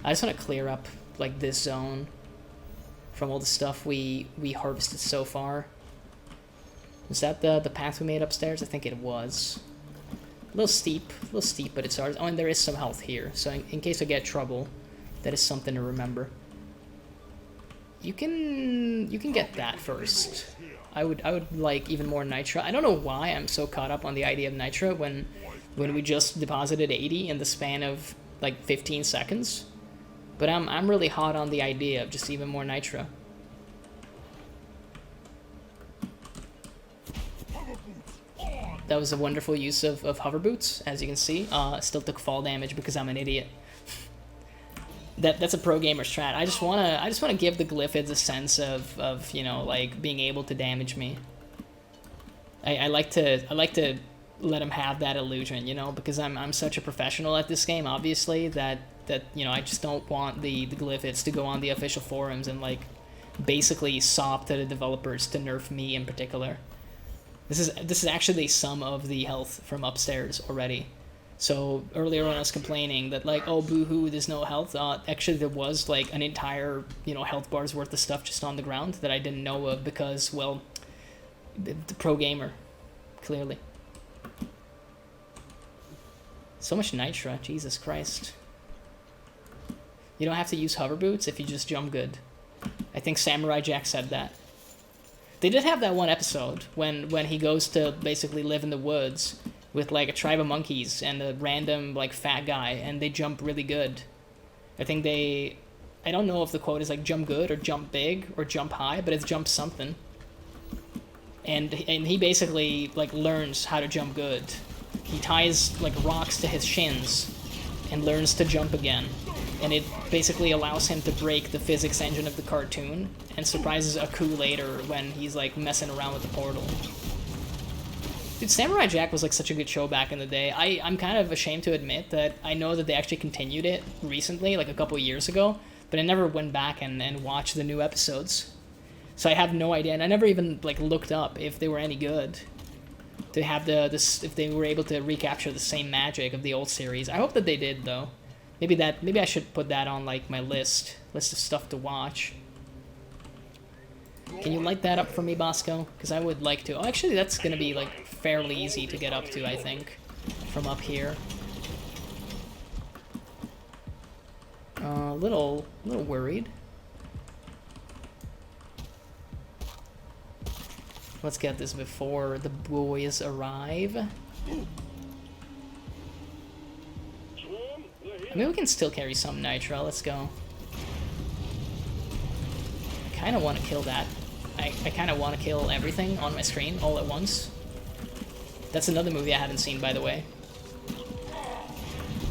I just want to clear up, like, this zone from all the stuff we harvested so far. Was that the path we made upstairs? I think it was. A little steep, but it's ours. Oh, and there is some health here, so in case I get trouble, that is something to remember. You can get that first. I would like even more nitra. I don't know why I'm so caught up on the idea of nitra when we just deposited 80 in the span of like 15 seconds. But I'm really hot on the idea of just even more nitra. That was a wonderful use of hover boots, as you can see. Still took fall damage because I'm an idiot. That's a pro gamer strat. I just wanna give the Glyphids a sense of you know, like, being able to damage me. I like to let them have that illusion, you know, because I'm such a professional at this game, obviously, that you know, I just don't want the Glyphids to go on the official forums and, like, basically sop to the developers to nerf me in particular. This is actually some of the health from upstairs already. So earlier when I was complaining that like, oh boo-hoo, there's no health, actually there was like an entire, you know, health bar's worth of stuff just on the ground that I didn't know of because, well, the pro gamer, clearly. So much nitra, Jesus Christ. You don't have to use hover boots if you just jump good. I think Samurai Jack said that. They did have that one episode when he goes to basically live in the woods with like a tribe of monkeys and a random like fat guy, and they jump really good. I think they, I don't know if the quote is like jump good or jump big or jump high, but it's jump something. And he basically like learns how to jump good. He ties like rocks to his shins and learns to jump again. And it basically allows him to break the physics engine of the cartoon and surprises Aku later when he's like messing around with the portal. Dude, Samurai Jack was like such a good show back in the day. I'm kind of ashamed to admit that I know that they actually continued it recently, like a couple of years ago, but I never went back and watched the new episodes. So I have no idea, and I never even like looked up if they were any good. To have if they were able to recapture the same magic of the old series. I hope that they did though. Maybe I should put that on like my list of stuff to watch. Can you light that up for me, Bosco? Because I would like to. Oh, actually, that's gonna be like fairly easy to get up to, I think, from up here. A little worried. Let's get this before the boys arrive. I mean, we can still carry some nitro. Let's go. I kind of want to kill that. I kind of want to kill everything on my screen all at once. That's another movie I haven't seen, by the way.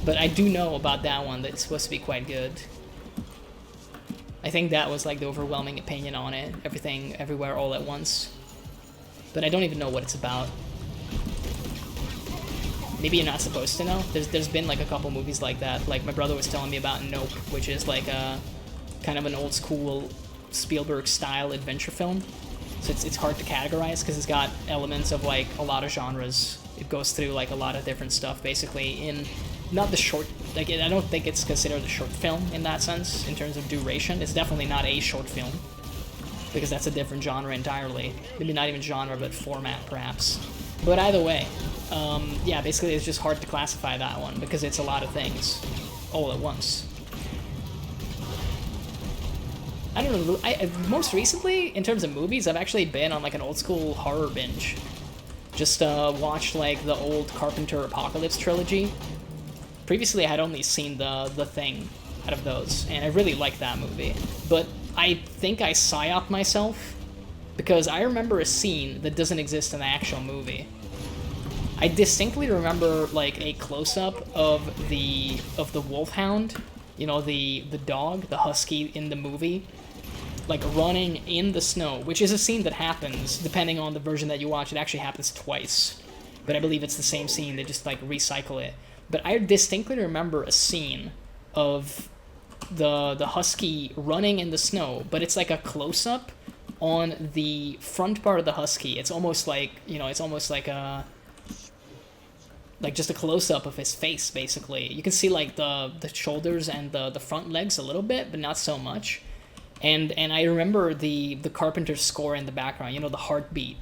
But I do know about that one that it's supposed to be quite good. I think that was like the overwhelming opinion on it. Everything, everywhere, all at once. But I don't even know what it's about. Maybe you're not supposed to know. There's been like a couple movies like that. Like my brother was telling me about Nope, which is like a kind of an old school Spielberg style adventure film. So it's hard to categorize because it's got elements of like a lot of genres. It goes through like a lot of different stuff basically in not the short, like I don't think it's considered a short film in that sense in terms of duration. It's definitely not a short film because that's a different genre entirely. Maybe not even genre but format perhaps. But either way, yeah, basically it's just hard to classify that one because it's a lot of things all at once. I don't know, most recently, in terms of movies, I've actually been on like an old school horror binge. Just watched like the old Carpenter Apocalypse trilogy. Previously I had only seen the Thing out of those, and I really liked that movie. But I think I psyoped myself because I remember a scene that doesn't exist in the actual movie. I distinctly remember like a close-up of the wolfhound, you know, the dog, the husky in the movie, like running in the snow, which is a scene that happens, depending on the version that you watch, it actually happens twice. But I believe it's the same scene, they just like recycle it. But I distinctly remember a scene of the husky running in the snow, but it's like a close-up on the front part of the husky. It's almost like, you know, it's almost like a... like just a close-up of his face, basically. You can see like the shoulders and the front legs a little bit, but not so much. And I remember the Carpenter score in the background, you know, the heartbeat.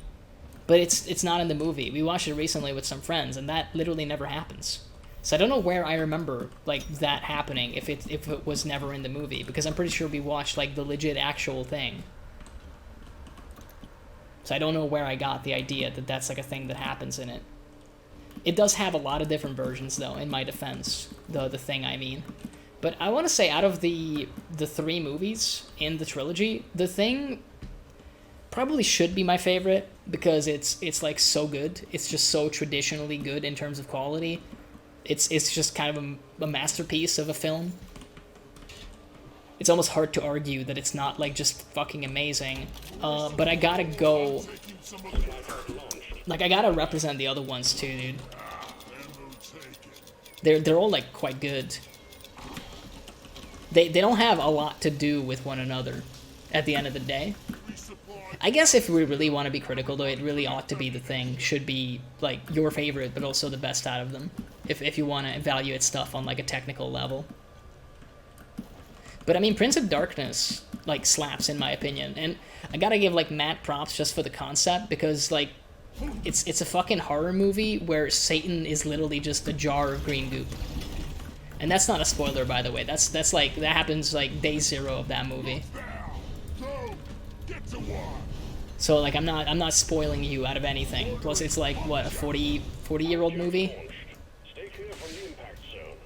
But it's not in the movie. We watched it recently with some friends, and that literally never happens. So I don't know where I remember like that happening if it was never in the movie, because I'm pretty sure we watched like the legit actual thing. So I don't know where I got the idea that that's like a thing that happens in it. It does have a lot of different versions, though, in my defense. The Thing, I mean. But I want to say, out of the 3 movies in the trilogy, The Thing probably should be my favorite, because it's like, so good. It's just so traditionally good in terms of quality. It's just kind of a masterpiece of a film. It's almost hard to argue that it's not, like, just fucking amazing. But I gotta go... like, I gotta represent the other ones too, dude. They're all, like, quite good. They don't have a lot to do with one another. at the end of the day. I guess if we really want to be critical, though, it really ought to be the thing should be, like, your favorite, but also the best out of them, if you want to evaluate stuff on, like, a technical level. But, I mean, Prince of Darkness, like, slaps, in my opinion, and I gotta give, like, Matt props just for the concept, because, like, it's a fucking horror movie where Satan is literally just a jar of green goop. And that's not a spoiler, by the way. That's like, that happens, like, day 0 of that movie. So, like, I'm not spoiling you out of anything. Plus, it's like, what, a 40-year-old movie? Stay clear from the impact zone.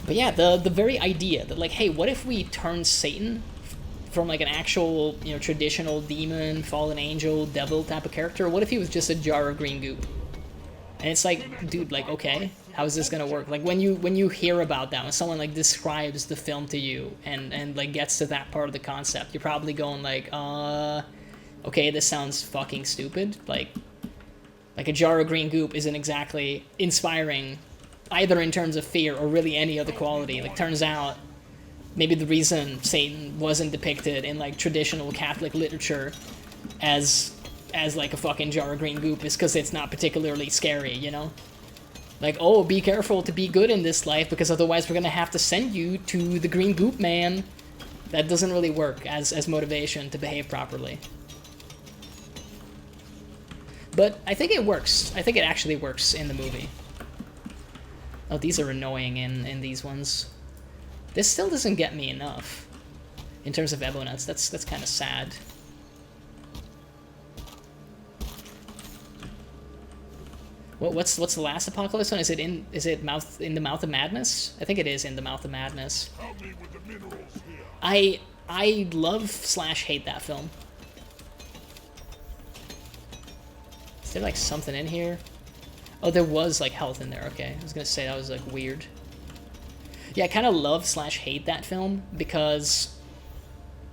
But yeah, the very idea that, like, hey, what if we turn Satan from, like, an actual, you know, traditional demon, fallen angel, devil type of character? What if he was just a jar of green goop? And it's like, dude, like, okay, how is this gonna work? Like, when you hear about that, when someone, like, describes the film to you and like, gets to that part of the concept, you're probably going, like, okay, this sounds fucking stupid. Like a jar of green goop isn't exactly inspiring, either in terms of fear or really any other quality. Like, turns out, maybe the reason Satan wasn't depicted in, like, traditional Catholic literature as like a fucking jar of green goop is because it's not particularly scary, you know? Like, oh, be careful to be good in this life because otherwise we're gonna have to send you to the green goop man. That doesn't really work as motivation to behave properly. But I think it works. I think it actually works in the movie. Oh, these are annoying in these ones. This still doesn't get me enough in terms of Ebonuts. That's kind of sad. What's the last apocalypse one? Is it in the Mouth of Madness? I think it is in the Mouth of Madness. Help me with the minerals here. I love/hate that film. Is there, like, something in here? Oh, there was, like, health in there. Okay, I was gonna say that was, like, weird. Yeah, I kind of love/hate that film because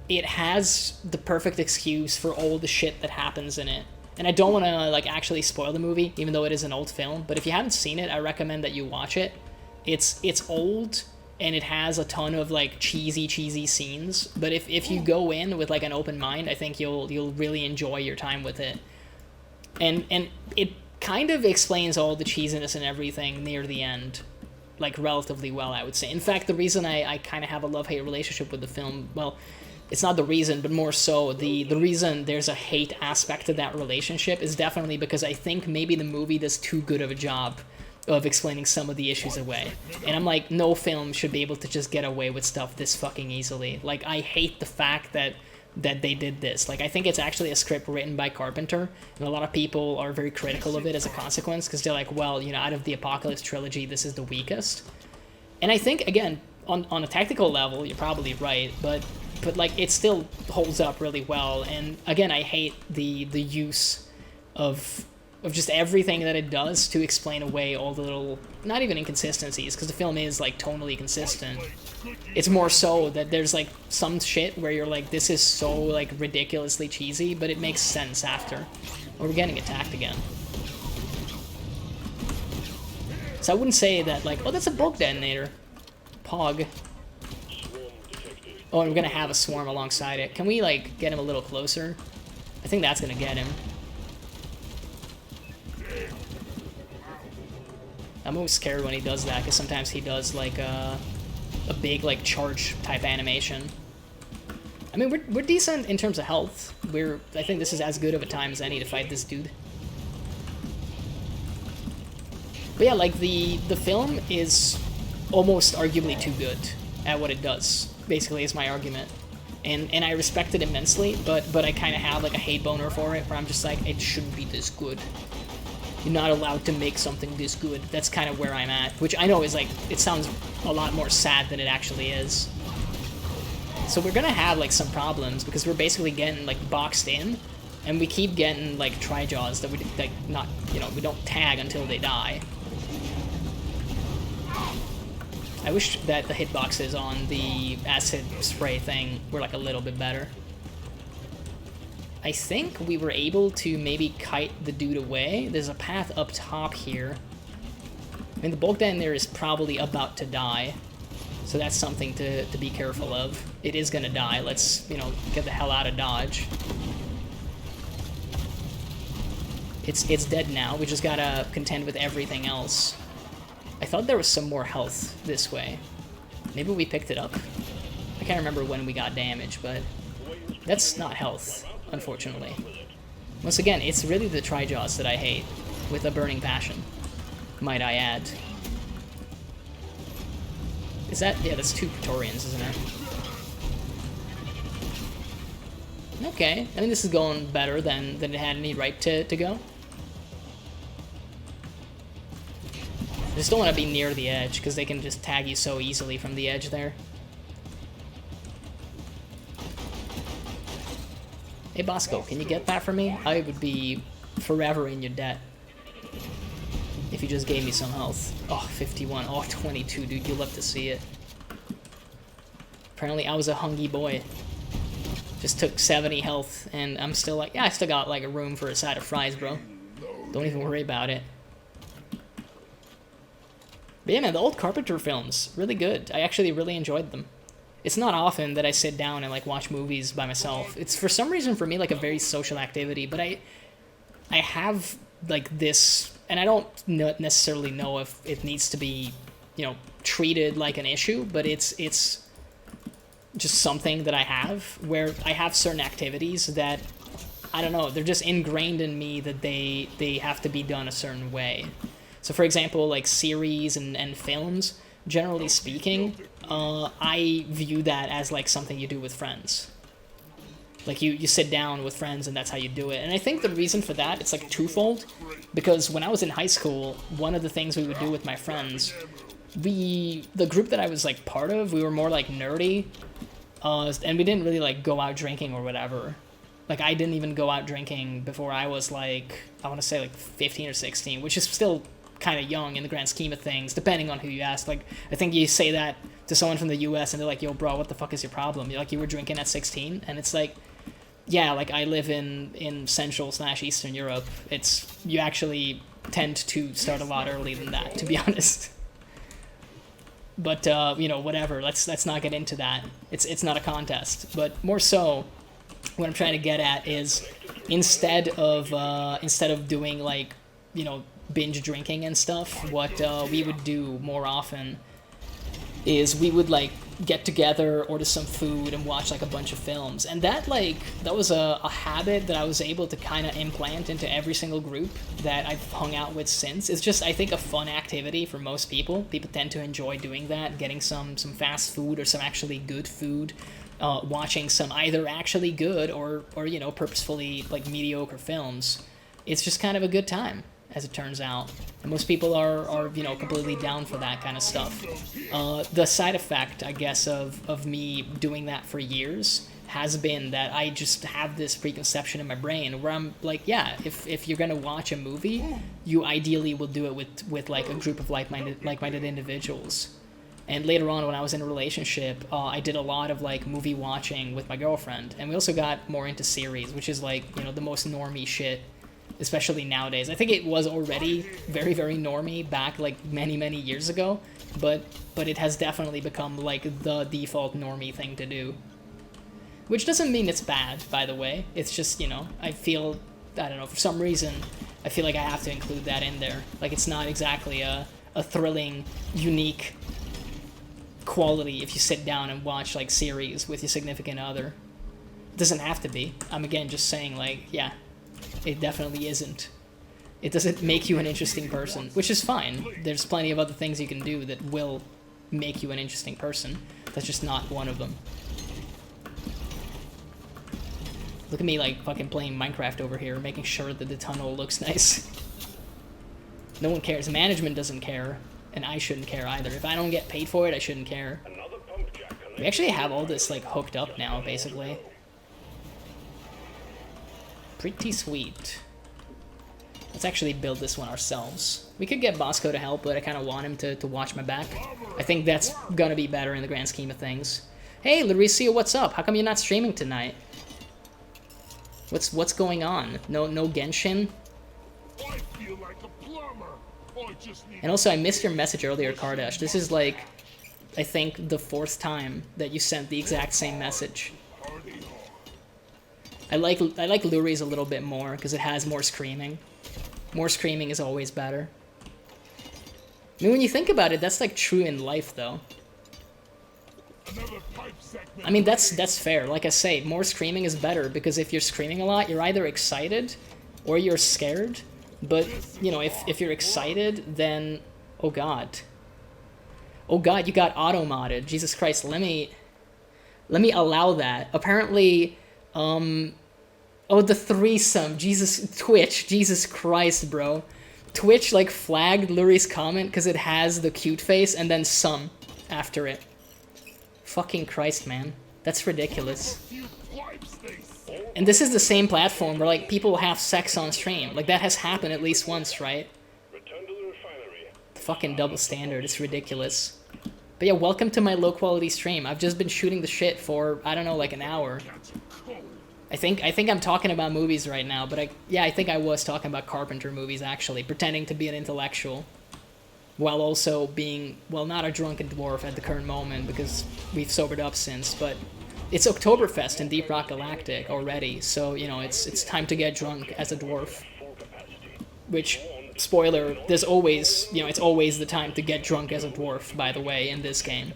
it has the perfect excuse for all the shit that happens in it. And I don't want to, like, actually spoil the movie, even though it is an old film. But if you haven't seen it, I recommend that you watch it. It's old, and it has a ton of, like, cheesy scenes. But if you go in with, like, an open mind, I think you'll really enjoy your time with it. And it kind of explains all the cheesiness and everything near the end, like, relatively well, I would say. In fact, the reason I kind of have a love-hate relationship with the film, well, it's not the reason, but more so the reason there's a hate aspect to that relationship is definitely because I think maybe the movie does too good of a job of explaining some of the issues away. And I'm like, no film should be able to just get away with stuff this fucking easily. Like, I hate the fact that they did this. Like, I think it's actually a script written by Carpenter, and a lot of people are very critical of it as a consequence, because they're like, well, you know, out of the Apocalypse trilogy, this is the weakest. And I think, again, on a technical level, you're probably right, but like, it still holds up really well. And again, I hate the use of just everything that it does to explain away all the little, not even inconsistencies, because the film is, like, tonally consistent. It's more so that there's, like, some shit where you're like, this is so, like, ridiculously cheesy, but it makes sense after. Or we're getting attacked again. So I wouldn't say that, like, oh, that's a bulk detonator. Pog. Oh, and we're gonna have a swarm alongside it. Can we, like, get him a little closer? I think that's gonna get him. I'm always scared when he does that, because sometimes he does, like, a big, like, charge type animation. I mean, we're decent in terms of health. I think this is as good of a time as any to fight this dude. But yeah, like, the film is almost arguably too good at what it does, basically, is my argument. And I respect it immensely, but I kind of have, like, a hate boner for it, where I'm just like, it shouldn't be this good. You're not allowed to make something this good. That's kind of where I'm at, which I know is, like, it sounds a lot more sad than it actually is. So we're gonna have, like, some problems, because we're basically getting, like, boxed in, and we keep getting, like, Tri-Jaws that we, like, not, you know, we don't tag until they die. I wish that the hitboxes on the acid spray thing were, like, a little bit better. I think we were able to maybe kite the dude away. There's a path up top here. I mean, the bulk down there is probably about to die. So that's something to be careful of. It is gonna die. Let's, you know, get the hell out of dodge. It's dead now. We just gotta contend with everything else. I thought there was some more health this way. Maybe we picked it up? I can't remember when we got damaged, but that's not health, unfortunately. Once again, it's really the Trijaws that I hate, with a burning passion, might I add. Is that... yeah, that's 2 Praetorians, isn't it? Okay, I think this is going better than it had any right to go. I just don't want to be near the edge, because they can just tag you so easily from the edge there. Hey Bosco, can you get that for me? I would be forever in your debt if you just gave me some health. Oh, 51. Oh, 22, dude. You'll love to see it. Apparently, I was a hungry boy. Just took 70 health, and I'm still like, yeah, I still got like a room for a side of fries, bro. Don't even worry about it. But yeah, man, the old Carpenter films, really good. I actually really enjoyed them. It's not often that I sit down and like watch movies by myself. It's for some reason for me like a very social activity, but I have like this, and I don't necessarily know if it needs to be, you know, treated like an issue, but it's just something that I have where I have certain activities that, I don't know, they're just ingrained in me that they have to be done a certain way. So for example, like series and films, generally speaking, I view that as like something you do with friends. Like you sit down with friends and that's how you do it. And I think the reason for that, it's like twofold. Because when I was in high school, one of the things we would do with my friends, the group that I was like part of, we were more like nerdy. And we didn't really like go out drinking or whatever. Like I didn't even go out drinking before I was like, I want to say like 15 or 16, which is still kind of young in the grand scheme of things, depending on who you ask. Like, I think you say that to someone from the US and they're like, yo, bro, what the fuck is your problem? You're like, you were drinking at 16? And it's like, yeah, like, I live in Central/Eastern Europe. You actually tend to start a lot earlier than that, to be honest. But, you know, whatever, let's not get into that. It's not a contest. But more so, what I'm trying to get at is, instead of doing, like, you know, binge drinking and stuff, what we would do more often is we would like get together, order some food, and watch like a bunch of films. And that was a habit that I was able to kind of implant into every single group that I've hung out with since. It's just, I think, a fun activity for most people. People tend to enjoy doing that, getting some fast food or some actually good food, watching some either actually good or you know, purposefully like mediocre films. It's just kind of a good time, as it turns out. And most people are you know, completely down for that kind of stuff. The side effect, I guess, of me doing that for years has been that I just have this preconception in my brain where I'm like, yeah, if you're gonna watch a movie, you ideally will do it with like a group of like-minded individuals. And later on, when I was in a relationship, I did a lot of like movie watching with my girlfriend, and we also got more into series, which is like, you know, the most normie shit, especially nowadays. I think it was already very, very normie back like many years ago, but it has definitely become like the default normie thing to do. Which doesn't mean it's bad, by the way. It's just, you know, I don't know, for some reason, I feel like I have to include that in there. Like, it's not exactly a thrilling, unique quality if you sit down and watch like series with your significant other. It doesn't have to be. I'm again just saying, like, yeah, it definitely isn't. It doesn't make you an interesting person, which is fine. There's plenty of other things you can do that will make you an interesting person. That's just not one of them. Look at me like fucking playing Minecraft over here, making sure that the tunnel looks nice. No one cares. Management doesn't care, and I shouldn't care either. If I don't get paid for it, I shouldn't care. We actually have all this like hooked up now, basically. Pretty sweet. Let's actually build this one ourselves. We could get Bosco to help, but I kind of want him to watch my back. I think that's gonna be better in the grand scheme of things. Hey, Lauricia, what's up? How come you're not streaming tonight? What's going on? No Genshin? I feel like a plumber. I just need And also, I missed your message earlier, Kardash. This is like I think, the 4th time that you sent the exact same message. I like Luri's a little bit more because it has more screaming. More screaming is always better. I mean, when you think about it, that's like true in life, though. I mean, that's fair. Like I say, more screaming is better because if you're screaming a lot, you're either excited or you're scared. But, you know, if you're excited, then... Oh, God. Oh, God, you got auto-modded. Jesus Christ, let me allow that. Apparently, oh, the threesome. Twitch. Jesus Christ, bro. Twitch, like, flagged Luri's comment because it has the cute face and then some after it. Fucking Christ, man. That's ridiculous. And this is the same platform where, like, people have sex on stream. Like, that has happened at least once, right? The fucking double standard. It's ridiculous. But yeah, welcome to my low-quality stream. I've just been shooting the shit for, I don't know, like an hour. I think I'm talking about movies right now, but I think I was talking about Carpenter movies, actually, pretending to be an intellectual. While also being, well, not a drunken dwarf at the current moment, because we've sobered up since, but it's Oktoberfest in Deep Rock Galactic already, so, you know, it's time to get drunk as a dwarf. Which, spoiler, there's always, you know, it's always the time to get drunk as a dwarf, by the way, in this game.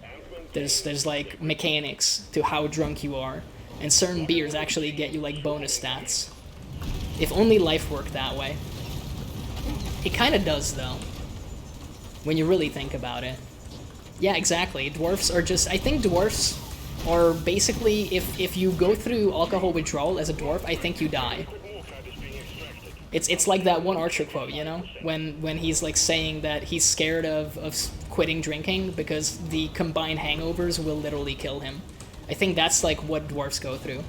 There's like, mechanics to how drunk you are, and certain beers actually get you, like, bonus stats. If only life worked that way. It kinda does, though. When you really think about it. Yeah, exactly. Dwarfs are just... I think dwarfs are basically... If you go through alcohol withdrawal as a dwarf, I think you die. It's like that one Archer quote, you know? When he's, like, saying that he's scared of quitting drinking because the combined hangovers will literally kill him. I think that's, like, what dwarfs go through.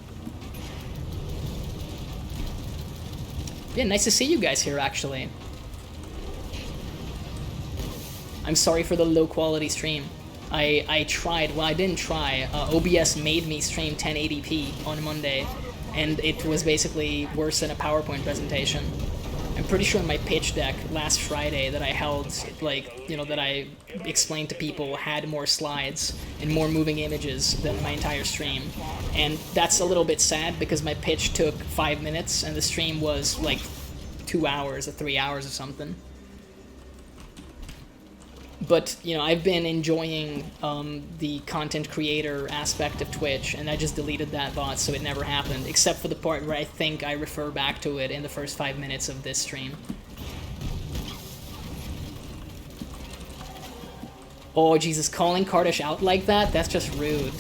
Yeah, nice to see you guys here, actually. I'm sorry for the low-quality stream. I tried, well, I didn't try. OBS made me stream 1080p on Monday, and it was basically worse than a PowerPoint presentation. I'm pretty sure my pitch deck last Friday that I held, like, you know, that I explained to people had more slides and more moving images than my entire stream. And that's a little bit sad because my pitch took 5 minutes and the stream was, like, 2 hours or 3 hours or something. But, you know, I've been enjoying the content creator aspect of Twitch, and I just deleted that bot, so it never happened, except for the part where I think I refer back to it in the first 5 minutes of this stream. Oh, Jesus, calling Kardash out like that? That's just rude.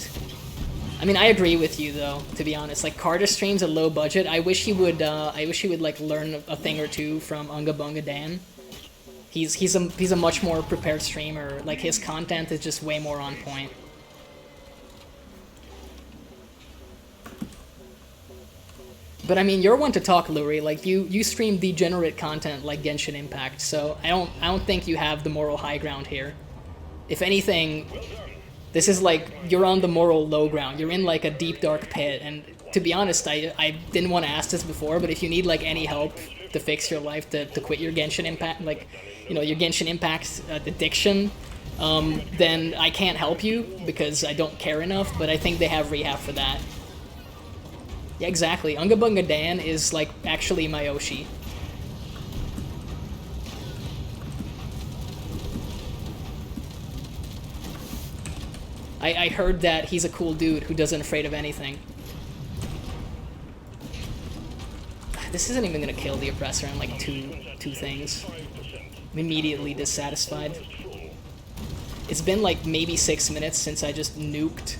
I mean, I agree with you, though, to be honest. Like, Kardash streams a low budget. I wish he would, like, learn a thing or two from Unga Bunga Dan. He's a much more prepared streamer. Like, his content is just way more on point. But I mean, you're one to talk, Luri. Like, you stream degenerate content like Genshin Impact, so I don't think you have the moral high ground here. If anything, this is like you're on the moral low ground. You're in like a deep dark pit, and to be honest, I didn't want to ask this before, but if you need like any help to fix your life, to quit your Genshin Impact, like, you know, your Genshin Impact addiction, then I can't help you because I don't care enough, but I think they have rehab for that. Yeah, exactly. Unga Bunga Dan is, like, actually my Oshi. I heard that he's a cool dude who doesn't afraid of anything. This isn't even gonna kill the oppressor in, like, two things. I'm immediately dissatisfied. It's been, like, maybe 6 minutes since I just nuked.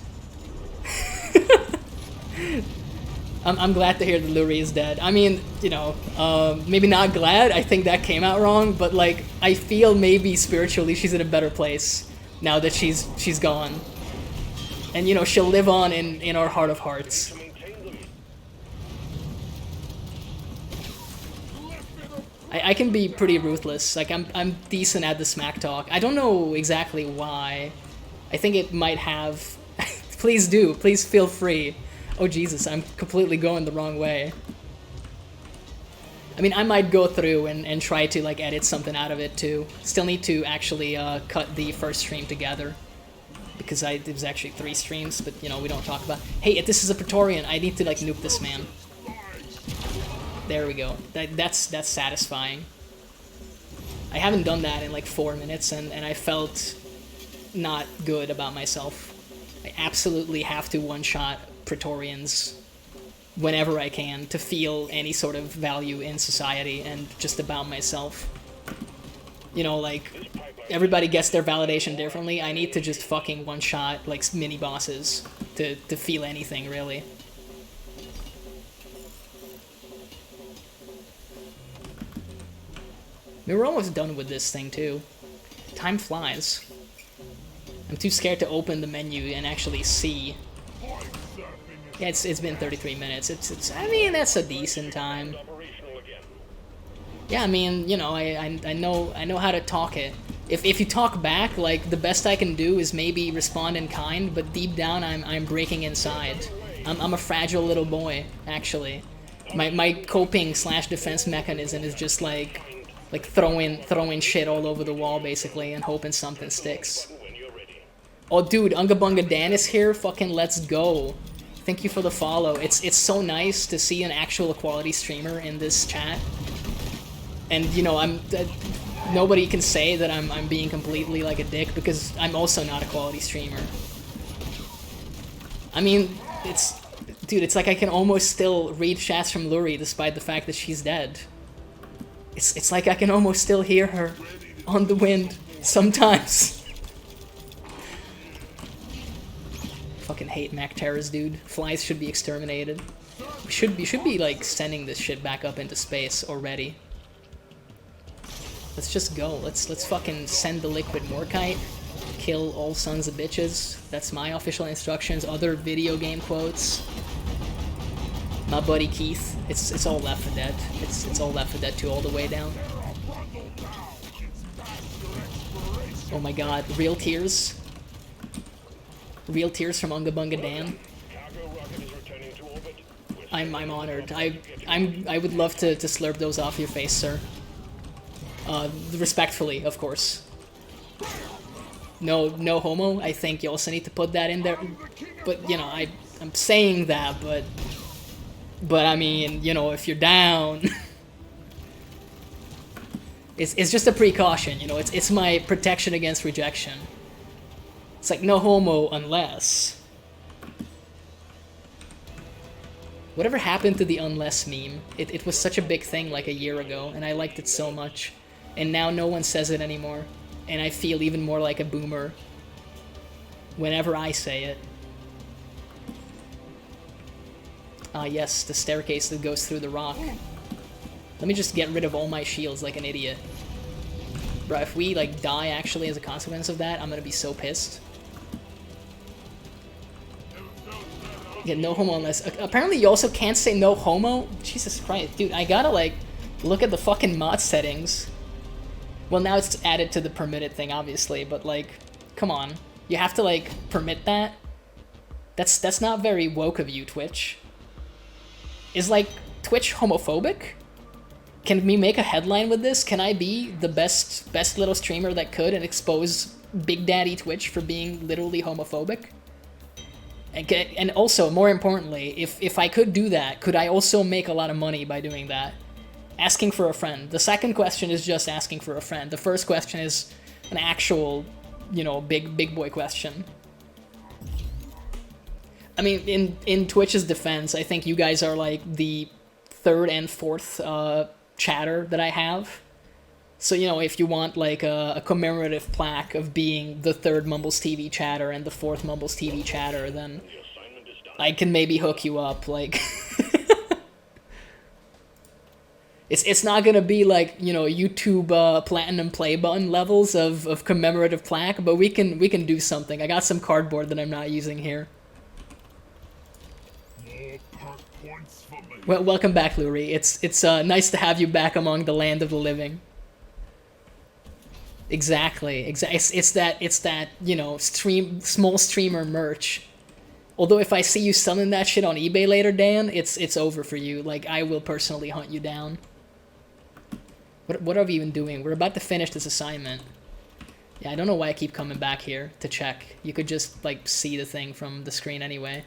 I'm glad to hear that Luri is dead. I mean, you know, maybe not glad. I think that came out wrong, but, like, I feel maybe spiritually she's in a better place now that she's gone. And, you know, she'll live on in our heart of hearts. I can be pretty ruthless. Like, I'm decent at the smack talk. I don't know exactly why. I think it might have... Please do. Please feel free. Oh, Jesus, I'm completely going the wrong way. I mean, I might go through and try to, like, edit something out of it, too. Still need to actually cut the first stream together. because it was actually 3 streams, but you know, we don't talk about. Hey, if this is a Praetorian, I need to like nuke this man. There we go. That's satisfying. I haven't done that in like 4 minutes, and I felt not good about myself. I absolutely have to one-shot Praetorians whenever I can to feel any sort of value in society and just about myself. You know, like, everybody gets their validation differently. I need to just fucking one-shot, like, mini-bosses to feel anything, really. I mean, we're almost done with this thing, too. Time flies. I'm too scared to open the menu and actually see. Yeah, it's been 33 minutes. I mean, that's a decent time. Yeah, I mean, you know, I know how to talk it. If you talk back, like, the best I can do is maybe respond in kind, but deep down I'm breaking inside. I'm a fragile little boy, actually. My coping / defense mechanism is just like throwing shit all over the wall, basically, and hoping something sticks. Oh, dude, Unga Bunga Dan is here. Fucking let's go. Thank you for the follow. It's so nice to see an actual quality streamer in this chat. And, you know, nobody can say that I'm being completely like a dick, because I'm also not a quality streamer. I mean, dude, it's like I can almost still read chats from Luri despite the fact that she's dead. It's like I can almost still hear her on the wind sometimes. Fucking hate Mac Terrors, dude. Flies should be exterminated. We should be like sending this shit back up into space already. Let's just go. Let's fucking send the liquid Morkite. Kill all sons of bitches. That's my official instructions. Other video game quotes. My buddy Keith. It's all Left 4 Dead. It's all Left 4 Dead 2 all the way down. Oh my god, real tears. Real tears from Unga Bunga Dan. I'm honored. I would love to slurp those off your face, sir. Respectfully, of course. No homo. I think you also need to put that in there. But you know, I'm saying that, but I mean, you know, if you're down, it's just a precaution. You know, it's my protection against rejection. It's like no homo unless. Whatever happened to the unless meme? It was such a big thing like a year ago, and I liked it so much. And now no one says it anymore. And I feel even more like a boomer whenever I say it. Ah yes, the staircase that goes through the rock. Let me just get rid of all my shields like an idiot. Bro, if we like die actually as a consequence of that, I'm gonna be so pissed. Yeah, no homo unless... apparently you also can't say no homo? Jesus Christ, dude, I gotta, like, look at the fucking mod settings. Well, now it's added to the permitted thing, obviously, but, like, come on. You have to, like, permit that? That's not very woke of you, Twitch. Is, like, Twitch homophobic? Can we make a headline with this? Can I be the best little streamer that could and expose Big Daddy Twitch for being literally homophobic? And also, more importantly, if I could do that, could I also make a lot of money by doing that? Asking for a friend. The second question is just asking for a friend. The first question is an actual, you know, big boy question. I mean, in Twitch's defense, I think you guys are like the 3rd and 4th chatter that I have. So, you know, if you want like a commemorative plaque of being the 3rd MumblezTV chatter and the 4th MumblezTV chatter, then I can maybe hook you up, like... It's not gonna be like, you know, YouTube platinum play button levels of commemorative plaque, but we can do something. I got some cardboard that I'm not using here. Well, welcome back, Luri. It's nice to have you back among the land of the living. Exactly. It's that you know, small streamer merch. Although if I see you selling that shit on eBay later, Dan, it's over for you. Like, I will personally hunt you down. What are we even doing? We're about to finish this assignment. Yeah, I don't know why I keep coming back here to check. You could just, like, see the thing from the screen anyway.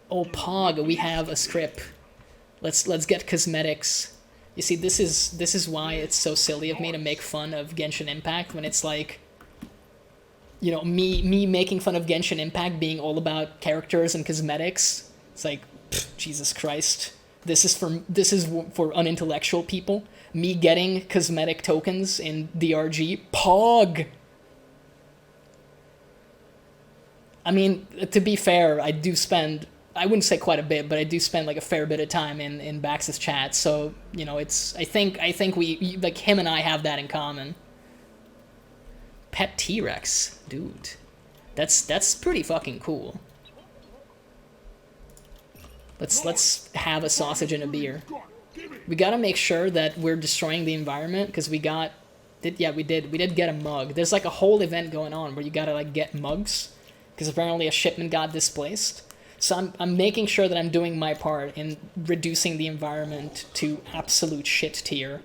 Oh, Pog, we have a script. Let's get cosmetics. You see, this is why it's so silly of me to make fun of Genshin Impact when it's like, you know, me making fun of Genshin Impact being all about characters and cosmetics. It's like, pff, Jesus Christ. This is for unintellectual people. Me getting cosmetic tokens in DRG. Pog! I mean, to be fair, I do spend, I wouldn't say quite a bit, but I do spend like a fair bit of time in Bax's chat. So, you know, it's, I think we, like, him and I have that in common. Pet T-Rex, dude. That's pretty fucking cool. Let's have a sausage and a beer. We gotta make sure that we're destroying the environment, because we did get a mug. There's like a whole event going on where you gotta like get mugs, because apparently a shipment got displaced. So I'm making sure that I'm doing my part in reducing the environment to absolute shit tier,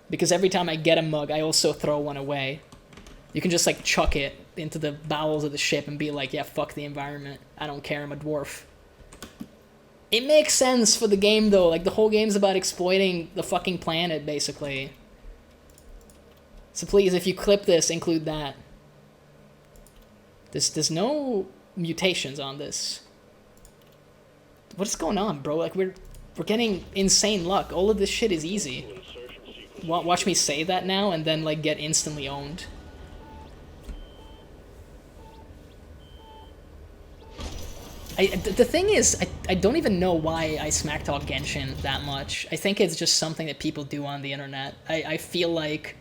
because every time I get a mug, I also throw one away. You can just like chuck it into the bowels of the ship and be like, yeah, fuck the environment. I don't care, I'm a dwarf. It makes sense for the game, though. Like, the whole game's about exploiting the fucking planet, basically. So please, if you clip this, include that. There's no mutations on this. What is going on, bro? Like, we're getting insane luck. All of this shit is easy. Watch me say that now and then, like, get instantly owned. The thing is, I don't even know why I smack talk Genshin that much. I think it's just something that people do on the internet. I feel like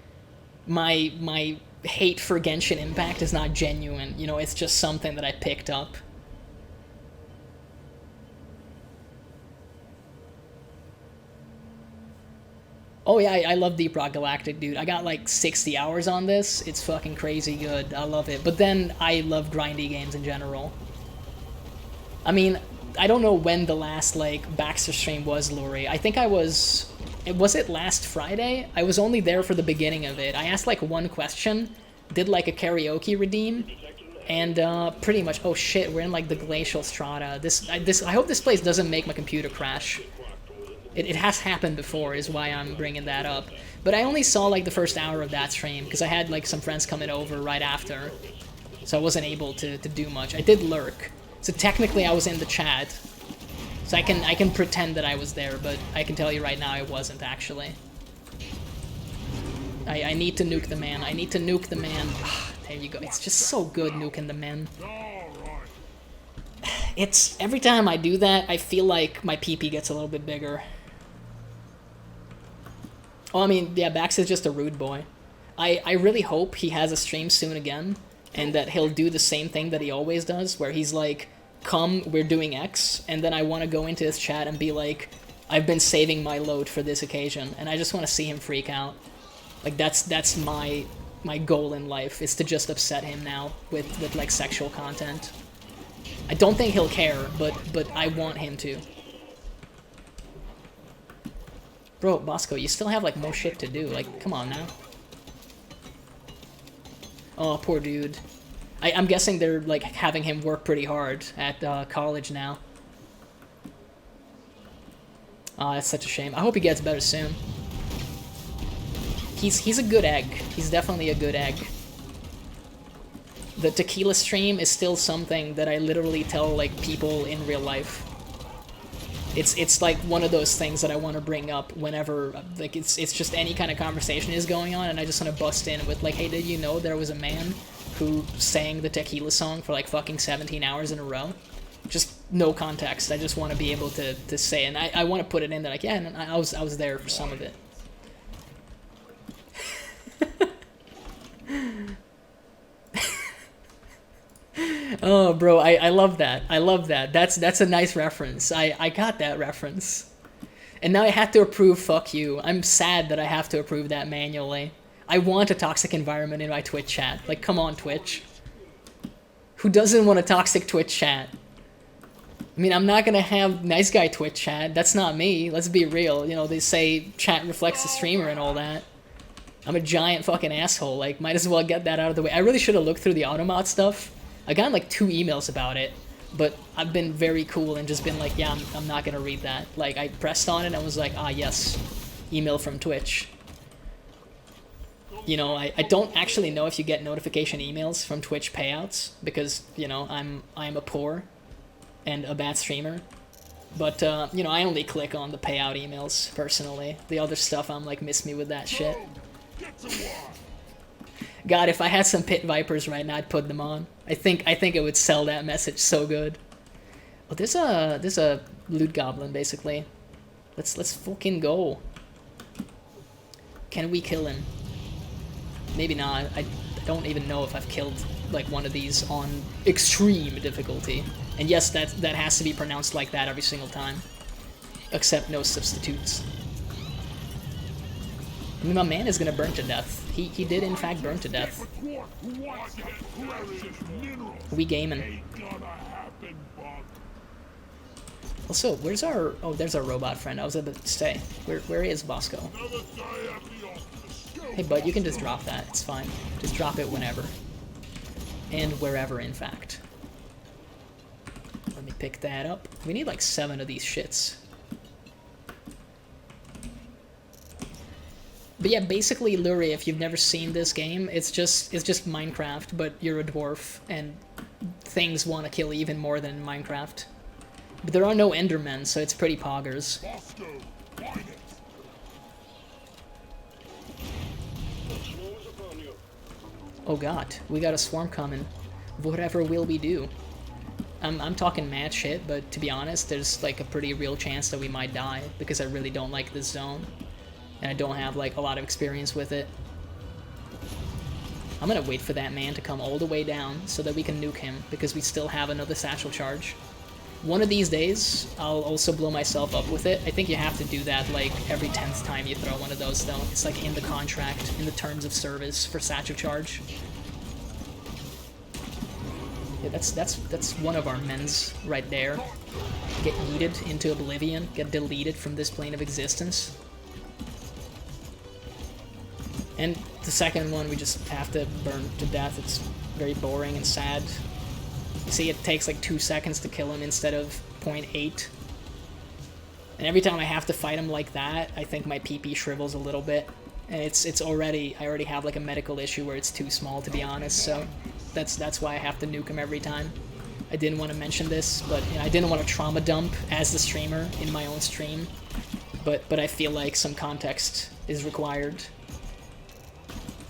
my hate for Genshin Impact is not genuine. You know, it's just something that I picked up. Oh yeah, I love Deep Rock Galactic, dude. I got like 60 hours on this. It's fucking crazy good. I love it. But then I love grindy games in general. I mean, I don't know when the last, like, Baxter stream was, Lori. I think I was it last Friday? I was only there for the beginning of it. I asked, like, one question, did, like, a karaoke redeem, and, pretty much, oh shit, we're in, like, the glacial strata. I hope this place doesn't make my computer crash. It has happened before, is why I'm bringing that up. But I only saw, like, the first hour of that stream, because I had, like, some friends coming over right after, so I wasn't able to do much. I did lurk. So technically I was in the chat, so I can pretend that I was there, but I can tell you right now I wasn't actually. I need to nuke the man. I need to nuke the man. There you go. It's just so good nuking the man. It's every time I do that, I feel like my PP gets a little bit bigger. Oh, I mean, yeah, Bax is just a rude boy. I really hope he has a stream soon again, and that he'll do the same thing that he always does, where he's like, come, we're doing X, and then I want to go into his chat and be like, I've been saving my load for this occasion, and I just want to see him freak out. Like, that's my goal in life, is to just upset him now with like, sexual content. I don't think he'll care, but I want him to. Bro, Bosco, you still have, like, more shit to do. Like, come on now. Oh, poor dude. I'm guessing they're, like, having him work pretty hard at college now. Oh, that's such a shame. I hope he gets better soon. He's a good egg. He's definitely a good egg. The tequila stream is still something that I literally tell, like, people in real life. It's like one of those things that I want to bring up whenever, like, it's just any kind of conversation is going on, and I just want to bust in with, like, hey, did you know there was a man who sang the tequila song for, like, fucking 17 hours in a row? Just no context. I just want to be able to say, and I want to put it in there, like, yeah, and I was there for some of it. Oh, bro, I love that. I love that. That's a nice reference. I got that reference. And now I have to approve fuck you. I'm sad that I have to approve that manually. I want a toxic environment in my Twitch chat. Like, come on, Twitch. Who doesn't want a toxic Twitch chat? I mean, I'm not gonna have nice guy Twitch chat. That's not me. Let's be real. You know, they say chat reflects the streamer and all that. I'm a giant fucking asshole. Like, might as well get that out of the way. I really should have looked through the Automat stuff. I got like 2 emails about it, but I've been very cool and just been like, yeah, I'm not gonna read that. Like, I pressed on it and I was like, ah, yes, email from Twitch. You know, I don't actually know if you get notification emails from Twitch payouts because, you know, I'm a poor and a bad streamer. But, you know, I only click on the payout emails, personally. The other stuff, I'm like, miss me with that shit. God, if I had some Pit Vipers right now, I'd put them on. I think it would sell that message so good. Oh, there's a loot goblin, basically. Let's fucking go. Can we kill him? Maybe not. I don't even know if I've killed like one of these on extreme difficulty. And yes, that has to be pronounced like that every single time. Except no substitutes. I mean, my man is gonna burn to death. He did in fact burn to death. We gaming. Also, where's our... Oh, there's our robot friend. I was about to say. Where is Bosco? Hey, bud, you can just drop that. It's fine. Just drop it whenever. And wherever, in fact. Let me pick that up. We need like 7 of these shits. But yeah, basically, Lurie, if you've never seen this game, it's just Minecraft, but you're a dwarf, and things want to kill even more than Minecraft. But there are no Endermen, so it's pretty poggers. Oh god, we got a swarm coming. Whatever will we do? I'm talking mad shit, but to be honest, there's like a pretty real chance that we might die, because I really don't like this zone. And I don't have like a lot of experience with it. I'm gonna wait for that man to come all the way down so that we can nuke him, because we still have another satchel charge. One of these days, I'll also blow myself up with it. I think you have to do that like every 10th time you throw one of those though. It's like in the contract, in the terms of service for satchel charge. Yeah, that's one of our men's right there. Get yeeted into oblivion, get deleted from this plane of existence. And the second one, we just have to burn to death. It's very boring and sad. You see, it takes like 2 seconds to kill him instead of 0.8. And every time I have to fight him like that, I think my PP shrivels a little bit. And I already have like a medical issue where it's too small, to be honest, so that's why I have to nuke him every time. I didn't want to mention this, but you know, I didn't want to trauma dump as the streamer in my own stream. But I feel like some context is required.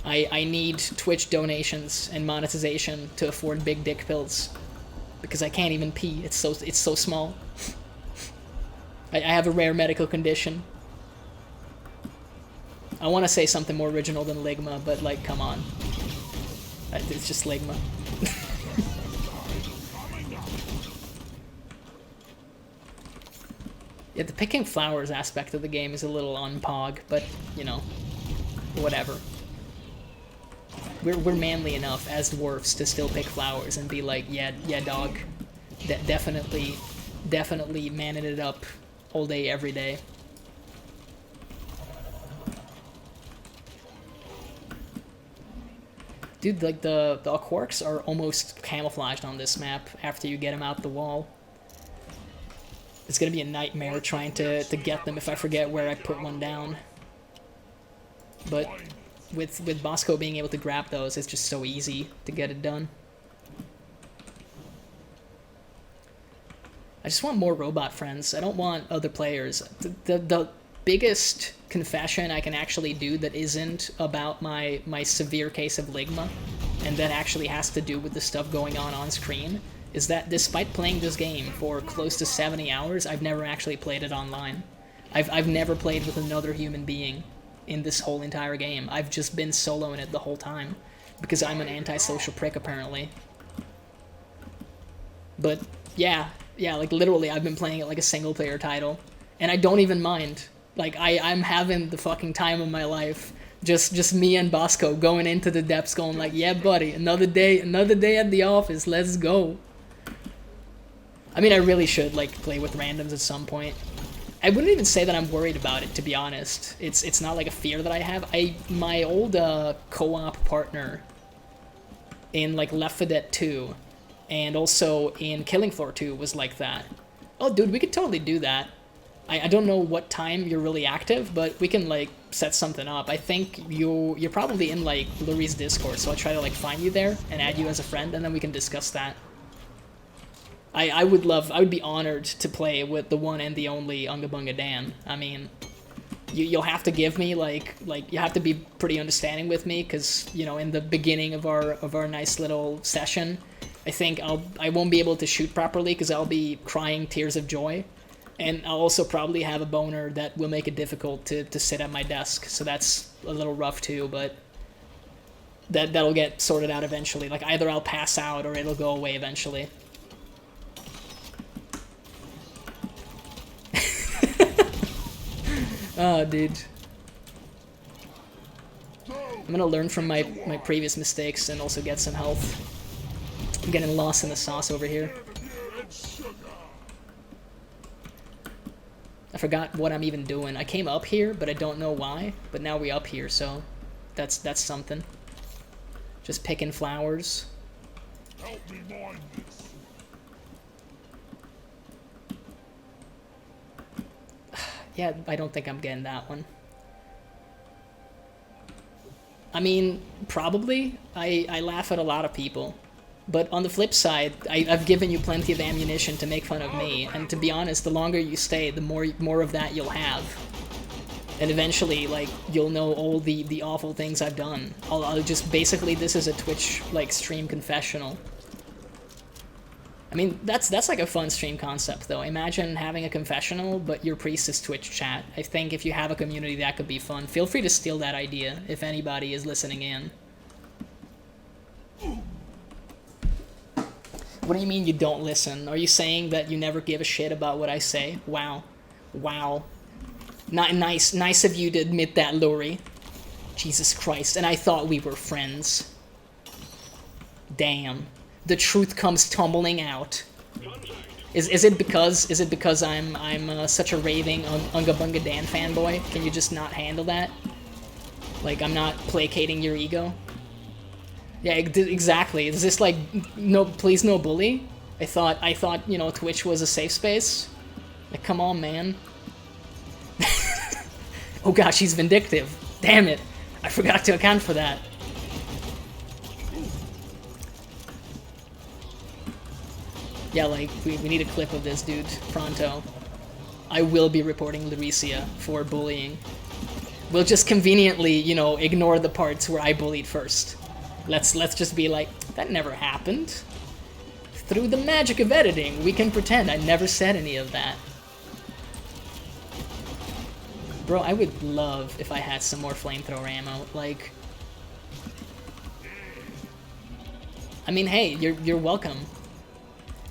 I need Twitch donations and monetization to afford big dick pills, because I can't even pee. It's so small. I have a rare medical condition. I want to say something more original than Ligma, but like, come on. It's just Ligma. Yeah, the picking flowers aspect of the game is a little unpog, but you know, whatever. We're manly enough as dwarfs to still pick flowers and be like, yeah, dog. Definitely manning it up all day, every day. Dude, like the quarks are almost camouflaged on this map after you get them out the wall. It's gonna be a nightmare trying to get them if I forget where I put one down. But with Bosco being able to grab those, it's just so easy to get it done. I just want more robot friends. I don't want other players. The biggest confession I can actually do that isn't about my severe case of Ligma, and that actually has to do with the stuff going on screen, is that despite playing this game for close to 70 hours, I've never actually played it online. I've never played with another human being in this whole entire game. I've just been soloing it the whole time, because I'm an antisocial prick, apparently. But yeah, like literally I've been playing it like a single player title, and I don't even mind. Like I'm having the fucking time of my life. Just me and Bosco going into the depths going like, yeah buddy, another day at the office, let's go. I mean, I really should like play with randoms at some point, I wouldn't even say that I'm worried about it, to be honest. It's not like a fear that I have. My old co-op partner in like Left 4 Dead 2 and also in Killing Floor 2 was like that. Oh, dude, we could totally do that. I don't know what time you're really active, but we can like set something up. I think you're probably in like Lurie's Discord, so I'll try to like find you there and add you as a friend, and then we can discuss that. I would be honored to play with the one and the only Unga Bunga Dan. I mean, you'll have to give me like you have to be pretty understanding with me, because you know, in the beginning of our nice little session, I think I won't be able to shoot properly because I'll be crying tears of joy, and I'll also probably have a boner that will make it difficult to sit at my desk. So that's a little rough too, but that'll get sorted out eventually. Like either I'll pass out or it'll go away eventually. Oh, dude. I'm gonna learn from my previous mistakes and also get some health. I'm getting lost in the sauce over here. I forgot what I'm even doing. I came up here, but I don't know why. But now we're up here, so that's something. Just picking flowers. Help me mind this. Yeah, I don't think I'm getting that one. I mean, probably. I laugh at a lot of people. But on the flip side, I've given you plenty of ammunition to make fun of me. And to be honest, the longer you stay, the more of that you'll have. And eventually, like, you'll know all the awful things I've done. I'll just, basically, this is a Twitch, like, stream confessional. I mean, that's like a fun stream concept, though. Imagine having a confessional, but your priest is Twitch chat. I think if you have a community, that could be fun. Feel free to steal that idea, if anybody is listening in. What do you mean you don't listen? Are you saying that you never give a shit about what I say? Wow. Wow. Not nice of you to admit that, Lurie. Jesus Christ, and I thought we were friends. Damn. The truth comes tumbling out. Is it because I'm such a raving Unga Bunga Dan fanboy? Can you just not handle that? Like, I'm not placating your ego? Yeah, exactly. Is this like no, please no bully? I thought you know, Twitch was a safe space. Like, come on, man. Oh gosh, he's vindictive. Damn it, I forgot to account for that. Yeah, like, we need a clip of this dude, pronto. I will be reporting Lauricia for bullying. We'll just conveniently, you know, ignore the parts where I bullied first. Let's just be like, that never happened. Through the magic of editing, we can pretend I never said any of that. Bro, I would love if I had some more flamethrower ammo, like... I mean, hey, you're welcome.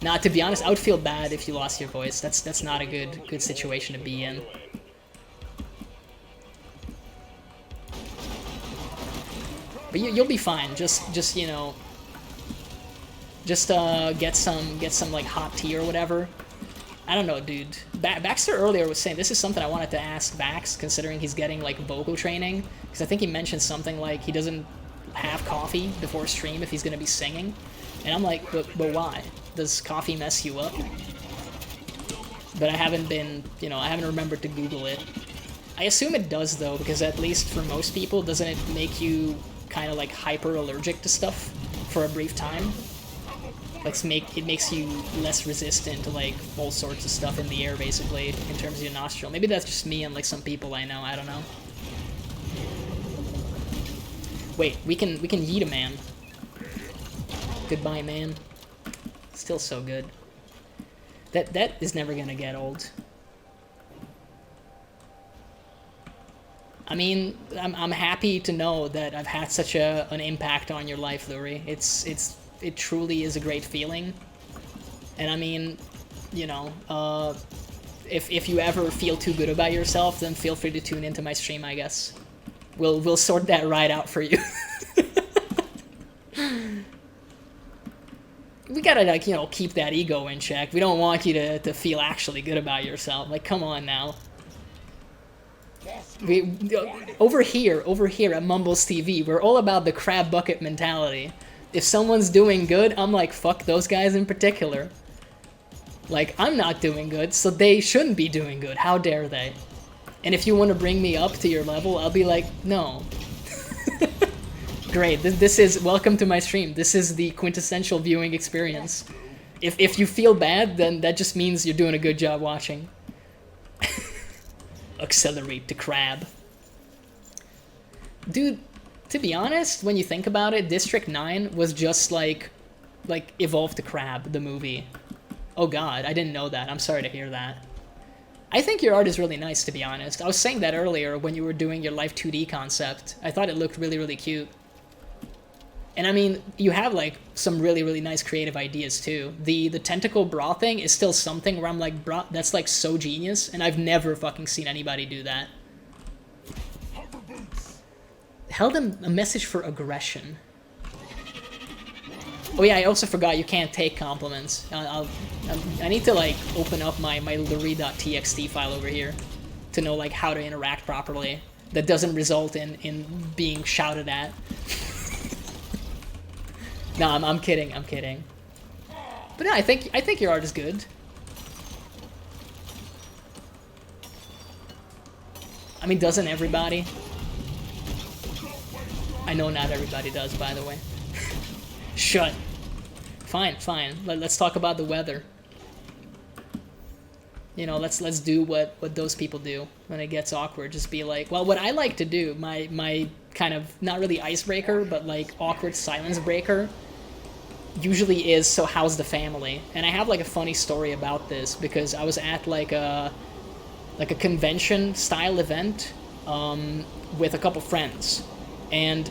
Nah, to be honest, I would feel bad if you lost your voice. That's not a good situation to be in. But you'll be fine. Just you know, just get some like hot tea or whatever. I don't know, dude. Baxter earlier was saying, this is something I wanted to ask Bax, considering he's getting like vocal training, because I think he mentioned something like he doesn't have coffee before stream if he's gonna be singing, and I'm like, but why? Does coffee mess you up? But I haven't been, you know, I haven't remembered to Google it. I assume it does though, because at least for most people, doesn't it make you kind of like hyper allergic to stuff for a brief time? Like, it makes you less resistant to like all sorts of stuff in the air, basically, in terms of your nostril. Maybe that's just me and like some people I know. I don't know. Wait, we can yeet a man. Goodbye, man. Still so good. That is never gonna get old. I mean, I'm happy to know that I've had such an impact on your life, Lurie. It truly is a great feeling. And I mean, you know, if you ever feel too good about yourself, then feel free to tune into my stream, I guess. We'll sort that right out for you. gotta, like, you know, keep that ego in check. We don't want you to feel actually good about yourself. Like, come on now. Over here at MumblezTV, we're all about the crab bucket mentality. If someone's doing good, I'm like, fuck those guys in particular. Like, I'm not doing good, so they shouldn't be doing good. How dare they? And if you want to bring me up to your level, I'll be like, no. Great, this is, welcome to my stream. This is the quintessential viewing experience. If you feel bad, then that just means you're doing a good job watching. Accelerate the crab. Dude, to be honest, when you think about it, District 9 was just like Evolve the Crab, the movie. Oh god, I didn't know that. I'm sorry to hear that. I think your art is really nice, to be honest. I was saying that earlier when you were doing your Life 2D concept. I thought it looked really, really cute. And I mean, you have like some really, really nice creative ideas too. The tentacle bra thing is still something where I'm like, bro, that's like so genius, and I've never fucking seen anybody do that. Held a message for aggression. Oh yeah, I also forgot you can't take compliments. I need to like open up my luri.txt file over here to know like how to interact properly. That doesn't result in being shouted at. No, I'm kidding. I'm kidding. But no, I think your art is good. I mean, doesn't everybody? I know not everybody does, by the way. Shut. Fine, fine. Let's talk about the weather. You know, let's do what those people do when it gets awkward. Just be like, well, what I like to do, my kind of not really icebreaker, but like awkward silence breaker, usually is, so how's the family? And I have like a funny story about this because I was at like a convention style event with a couple friends, and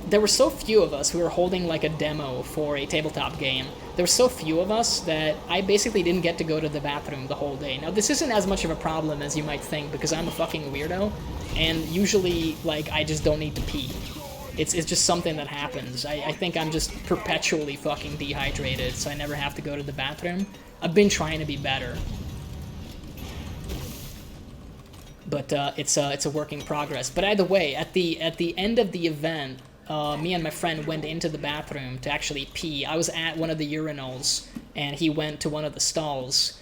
there were so few of us who were holding like a demo for a tabletop game. There were so few of us that I basically didn't get to go to the bathroom the whole day. Now this isn't as much of a problem as you might think because I'm a fucking weirdo, and usually like I just don't need to pee. It's just something that happens. I think I'm just perpetually fucking dehydrated, so I never have to go to the bathroom. I've been trying to be better. But it's a work in progress. But either way, at the end of the event, me and my friend went into the bathroom to actually pee. I was at one of the urinals, and he went to one of the stalls.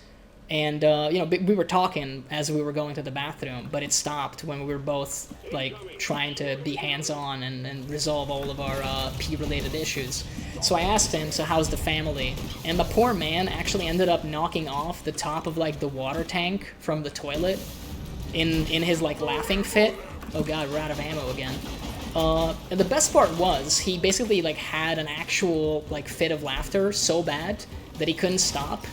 And, you know, we were talking as we were going to the bathroom, but it stopped when we were both, like, trying to be hands-on and resolve all of our pee-related issues. So I asked him, so how's the family? And the poor man actually ended up knocking off the top of, like, the water tank from the toilet in his, like, laughing fit. Oh god, we're out of ammo again. And the best part was, he basically, like, had an actual, like, fit of laughter so bad that he couldn't stop.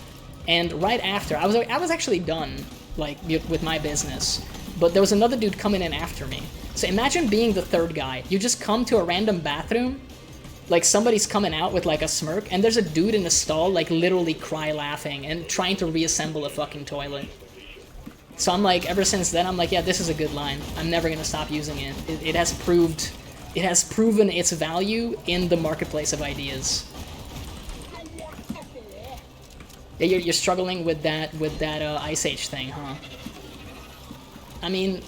And right after, I was actually done, like, with my business, but there was another dude coming in after me. So imagine being the third guy. You just come to a random bathroom, like somebody's coming out with like a smirk, and there's a dude in the stall, like, literally cry laughing and trying to reassemble a fucking toilet. So I'm like, ever since then, I'm like, yeah, this is a good line. I'm never gonna stop using it. It has proven its value in the marketplace of ideas. Yeah, you're struggling with that Ice Age thing, huh? I mean,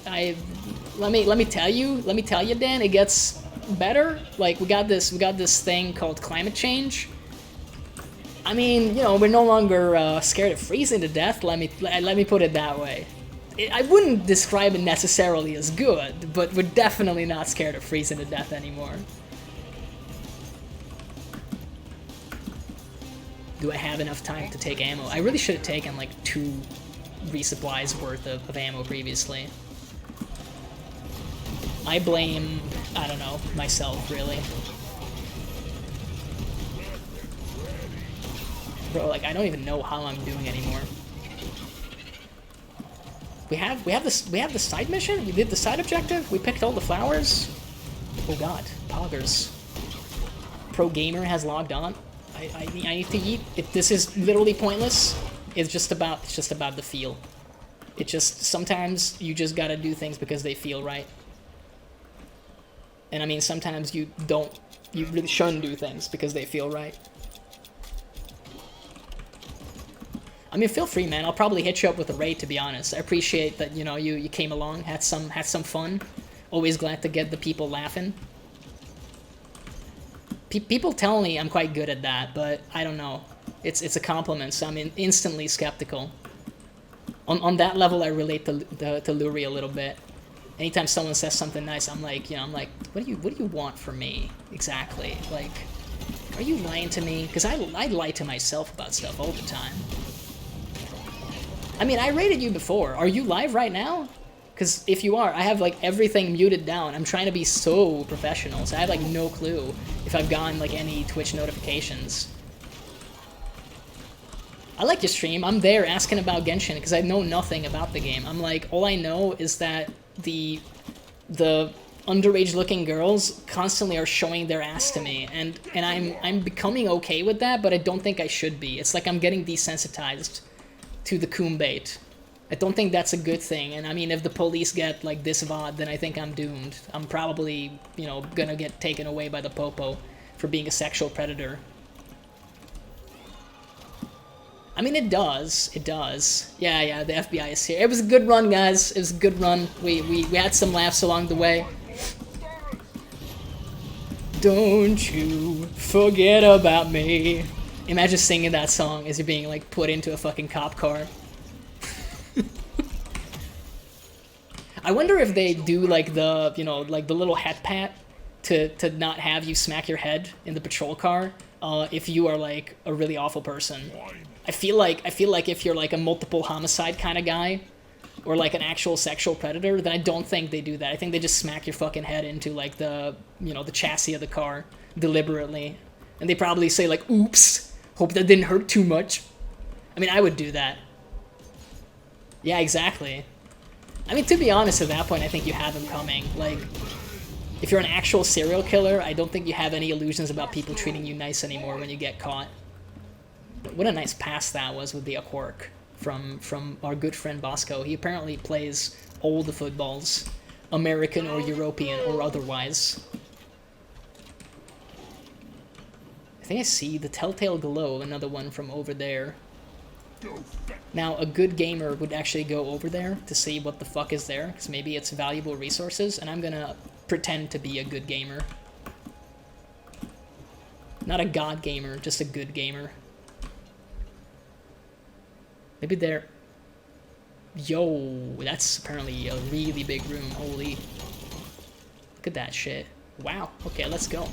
let me tell you, Dan, it gets better. Like, we got this thing called climate change. I mean, you know, we're no longer scared of freezing to death. Let me put it that way. I wouldn't describe it necessarily as good, but we're definitely not scared of freezing to death anymore. Do I have enough time to take ammo? I really should have taken like 2 resupplies worth of ammo previously. I blame, I don't know, myself, really. Bro, like, I don't even know how I'm doing anymore. We have the side mission? We did the side objective? We picked all the flowers? Oh god, poggers. Pro Gamer has logged on. I need to eat. This is literally pointless. It's just about the feel. It just, sometimes you just gotta do things because they feel right. And I mean, sometimes you really shouldn't do things because they feel right. I mean, feel free, man. I'll probably hit you up with a raid, to be honest. I appreciate that, you know, you came along, had some fun. Always glad to get the people laughing. People tell me I'm quite good at that, but I don't know. It's a compliment, so I'm instantly skeptical. On that level, I relate to Luri a little bit. Anytime someone says something nice, I'm like, you know, what do you want from me exactly? Like, are you lying to me? Because I lie to myself about stuff all the time. I mean, I rated you before. Are you live right now? Because if you are, I have like everything muted down. I'm trying to be so professional, so I have like no clue if I've gotten like any Twitch notifications. I like your stream. I'm there asking about Genshin because I know nothing about the game. I'm like, all I know is that the underage looking girls constantly are showing their ass to me, and I'm becoming okay with that, but I don't think I should be. It's like I'm getting desensitized to the coon bait. I don't think that's a good thing, and I mean, if the police get like this VOD, then I think I'm doomed. I'm probably, you know, gonna get taken away by the popo for being a sexual predator. I mean, it does. Yeah, the FBI is here. It was a good run, guys. It was a good run. We had some laughs along the way. Don't you forget about me. Imagine singing that song as you're being, like, put into a fucking cop car. I wonder if they do, like, the, you know, like, the little head pat to not have you smack your head in the patrol car if you are, like, a really awful person. I feel like if you're like a multiple homicide kind of guy, or like an actual sexual predator, then I don't think they do that. I think they just smack your fucking head into like the, you know, the chassis of the car deliberately, and they probably say like, "Oops, hope that didn't hurt too much." I mean, I would do that. Yeah, exactly. I mean, to be honest, at that point, I think you have them coming. Like, if you're an actual serial killer, I don't think you have any illusions about people treating you nice anymore when you get caught. What a nice pass that was with the Aquark from our good friend Bosco. He apparently plays all the footballs, American or European or otherwise. I think I see the Telltale Glow, another one from over there. Now, a good gamer would actually go over there to see what the fuck is there, because maybe it's valuable resources, and I'm gonna pretend to be a good gamer. Not a god gamer, just a good gamer. Maybe they're... Yo, that's apparently a really big room. Holy. Look at that shit. Wow. Okay, let's go.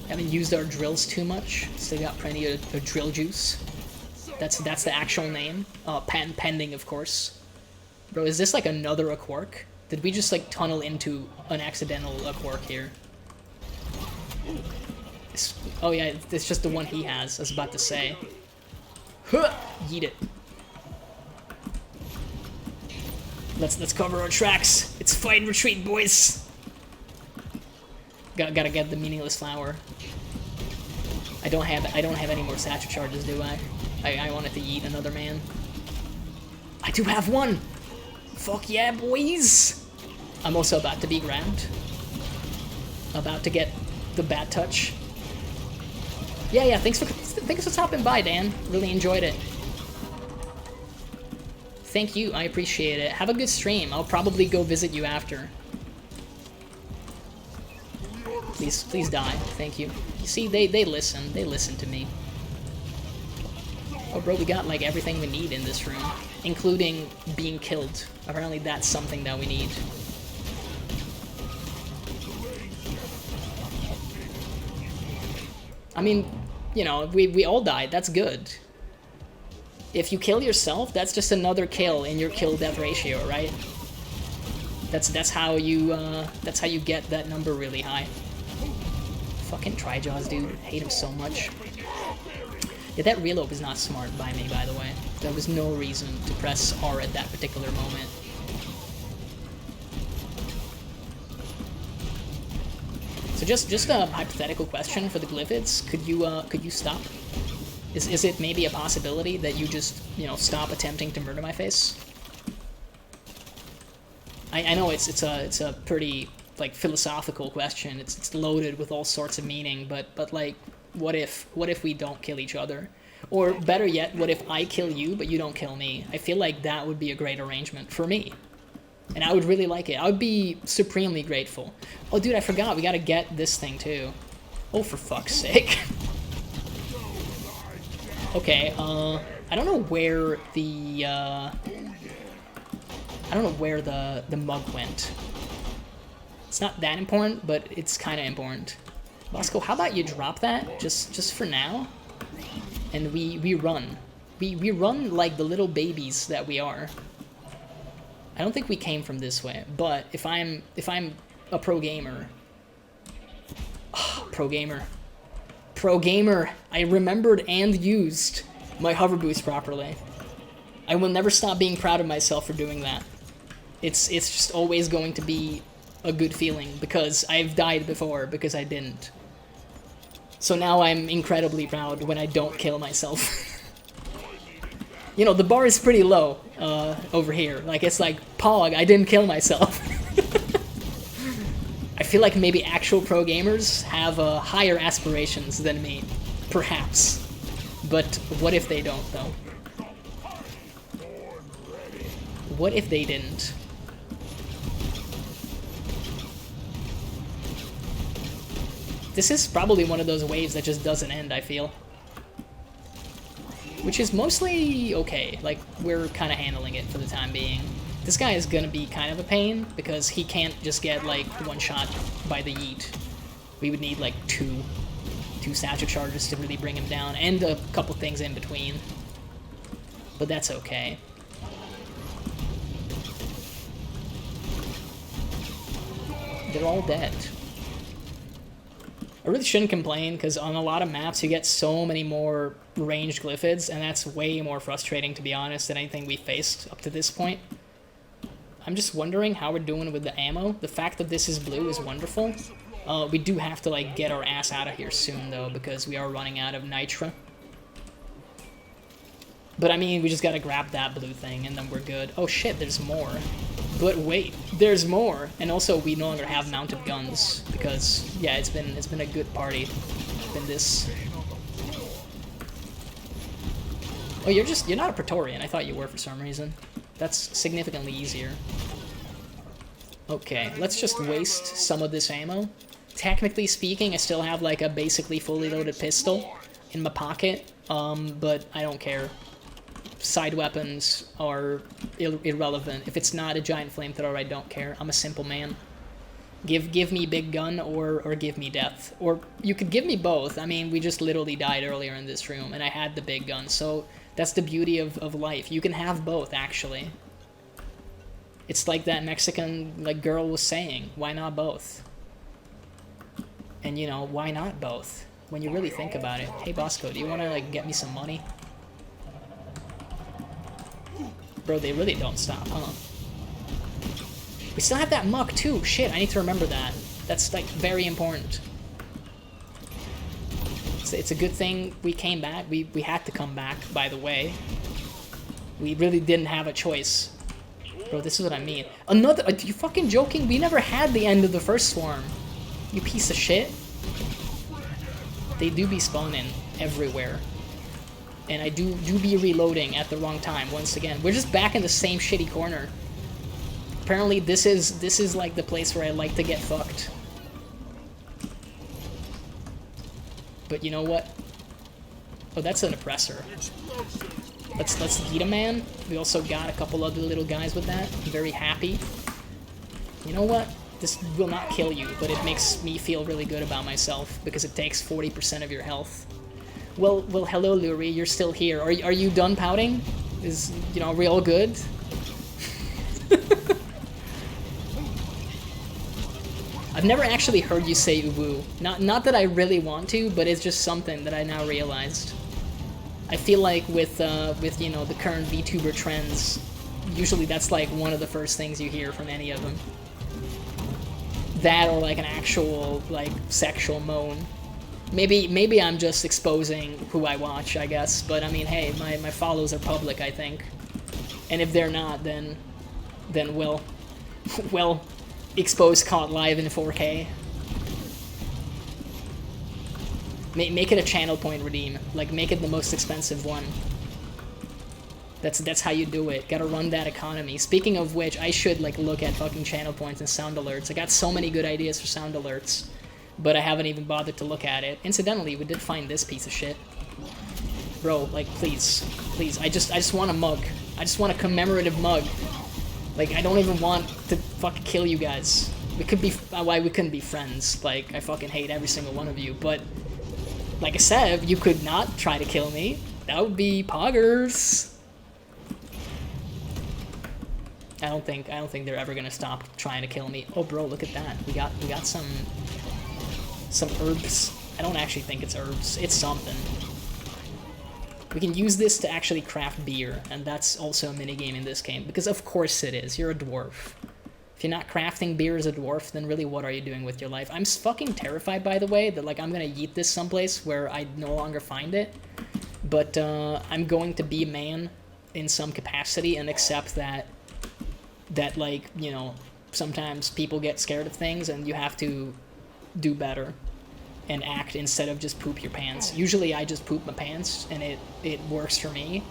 Haven't used our drills too much. Still got plenty of drill juice. That's the actual name. Pending, of course. Bro, is this like another Aquark? Did we just like tunnel into an accidental Aquark here? Oh yeah, it's just the one he has. I was about to say. Huh! Yeet it. Let's cover our tracks. It's fight and retreat, boys. Gotta get the meaningless flower. I don't have any more satchel charges, do I? I wanted to yeet another man. I do have one. Fuck yeah, boys. I'm also about to be grabbed. About to get the bat touch. Yeah, thanks for stopping by, Dan. Really enjoyed it. Thank you, I appreciate it. Have a good stream. I'll probably go visit you after. Please die. Thank you. You see, they listen. They listen to me. Oh, bro, we got, like, everything we need in this room. Including being killed. Apparently that's something that we need. I mean, you know, we all died. That's good. If you kill yourself, that's just another kill in your kill-death ratio, right? That's how you get that number really high. Fucking Trijaws, dude. I hate him so much. Yeah, that reload was not smart by me, by the way. There was no reason to press R at that particular moment. So just a hypothetical question for the Glyphids. Could you stop? Is it maybe a possibility that you just, you know, stop attempting to murder my face? I know it's a pretty, like, philosophical question. It's loaded with all sorts of meaning, but like, what if we don't kill each other? Or better yet, what if I kill you, but you don't kill me? I feel like that would be a great arrangement for me. And I would really like it. I would be supremely grateful. Oh, dude, I forgot. We gotta get this thing, too. Oh, for fuck's sake. Okay, I don't know where the, I don't know where the mug went. It's not that important, but it's kind of important. Bosco, how about you drop that, just for now? And we run. We run like the little babies that we are. I don't think we came from this way, but if I'm a pro gamer... Oh, pro gamer. Pro gamer! I remembered and used my hover boost properly. I will never stop being proud of myself for doing that. It's just always going to be a good feeling, because I've died before because I didn't. So now I'm incredibly proud when I don't kill myself. You know, the bar is pretty low over here. Like, it's like, Pog, I didn't kill myself. I feel like maybe actual pro gamers have higher aspirations than me. Perhaps. But what if they don't, though? What if they didn't? This is probably one of those waves that just doesn't end, I feel. Which is mostly okay. Like, we're kind of handling it for the time being. This guy is gonna be kind of a pain, because he can't just get, like, one shot by the yeet. We would need, like, two statue charges to really bring him down, and a couple things in between. But that's okay. They're all dead. I really shouldn't complain, because on a lot of maps you get so many more ranged glyphids, and that's way more frustrating, to be honest, than anything we faced up to this point. I'm just wondering how we're doing with the ammo. The fact that this is blue is wonderful. We do have to, like, get our ass out of here soon, though, because we are running out of nitra. But, I mean, we just gotta grab that blue thing, and then we're good. Oh, shit, there's more. But wait, there's more! And also, we no longer have mounted guns, because, yeah, it's been a good party. It's been this... Oh, you're not a Praetorian. I thought you were for some reason. That's significantly easier. Okay, let's just waste some of this ammo. Technically speaking, I still have, like, a basically fully loaded pistol in my pocket, but I don't care. Side weapons are irrelevant. If it's not a giant flamethrower, I don't care. I'm a simple man. Give me big gun or give me death. Or you could give me both. I mean, we just literally died earlier in this room, and I had the big gun, so that's the beauty of life. You can have both, actually. It's like that Mexican, like, girl was saying. Why not both? And, you know, why not both? When you really think about it. Hey, Bosco, do you want to, like, get me some money? Bro, they really don't stop, huh? We still have that muck, too. Shit, I need to remember that. That's, like, very important. It's a good thing we came back. We had to come back, by the way. We really didn't have a choice. Bro, this is what I mean. Another... Are you fucking joking? We never had the end of the first swarm. You piece of shit. They do be spawning everywhere. And I do be reloading at the wrong time, once again. We're just back in the same shitty corner. Apparently, this is like the place where I like to get fucked. But you know what? Oh, that's an oppressor. Let's eat a man. We also got a couple other little guys with that. I'm very happy. You know what? This will not kill you, but it makes me feel really good about myself because it takes 40% of your health. Well, hello, Lurie. You're still here. Are you done pouting? Are we all good? I've never actually heard you say uwu. Not that I really want to, but it's just something that I now realized. I feel like with you know, the current VTuber trends, usually that's like one of the first things you hear from any of them. That or like an actual like sexual moan. Maybe I'm just exposing who I watch, I guess. But I mean, hey, my follows are public, I think. And if they're not, then well, exposed, caught live in 4K. Make it a channel point redeem. Like, make it the most expensive one. That's how you do it. Gotta run that economy. Speaking of which, I should, like, look at fucking channel points and sound alerts. I got so many good ideas for sound alerts, but I haven't even bothered to look at it. Incidentally, we did find this piece of shit. Bro, like, please. Please, I just want a mug. I just want a commemorative mug. Like, I don't even want to fucking kill you guys. We could be, why we couldn't be friends. Like, I fucking hate every single one of you, but like I said, you could not try to kill me. That would be poggers. I don't think they're ever gonna stop trying to kill me. Oh, bro, look at that. We got some herbs. I don't actually think it's herbs. It's something. We can use this to actually craft beer, and that's also a minigame in this game, because of course it is. You're a dwarf. If you're not crafting beer as a dwarf, then really what are you doing with your life? I'm fucking terrified, by the way, that, like, I'm gonna yeet this someplace where I no longer find it. But I'm going to be a man in some capacity and accept that, like, you know, sometimes people get scared of things and you have to do better and act instead of just poop your pants. Usually I just poop my pants and it works for me.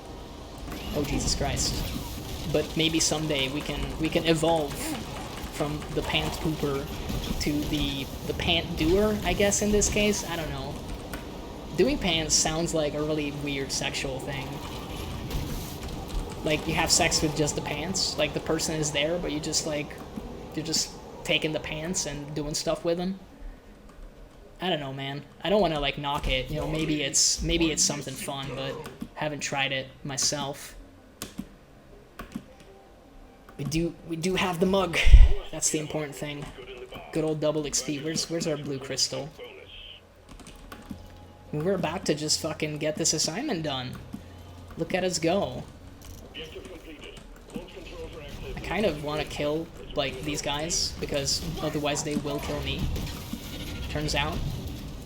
Oh, Jesus Christ. But maybe someday we can evolve from the pant pooper to the pant doer, I guess, in this case. I don't know. Doing pants sounds like a really weird sexual thing. Like, you have sex with just the pants. Like, the person is there, but you're just taking the pants and doing stuff with them. I don't know, man. I don't want to, like, knock it. You know, maybe it's something fun, but haven't tried it myself. We do have the mug. That's the important thing. Good old double XP. Where's our blue crystal? We're about to just fucking get this assignment done. Look at us go. I kind of want to kill, like, these guys, because otherwise they will kill me. Turns out,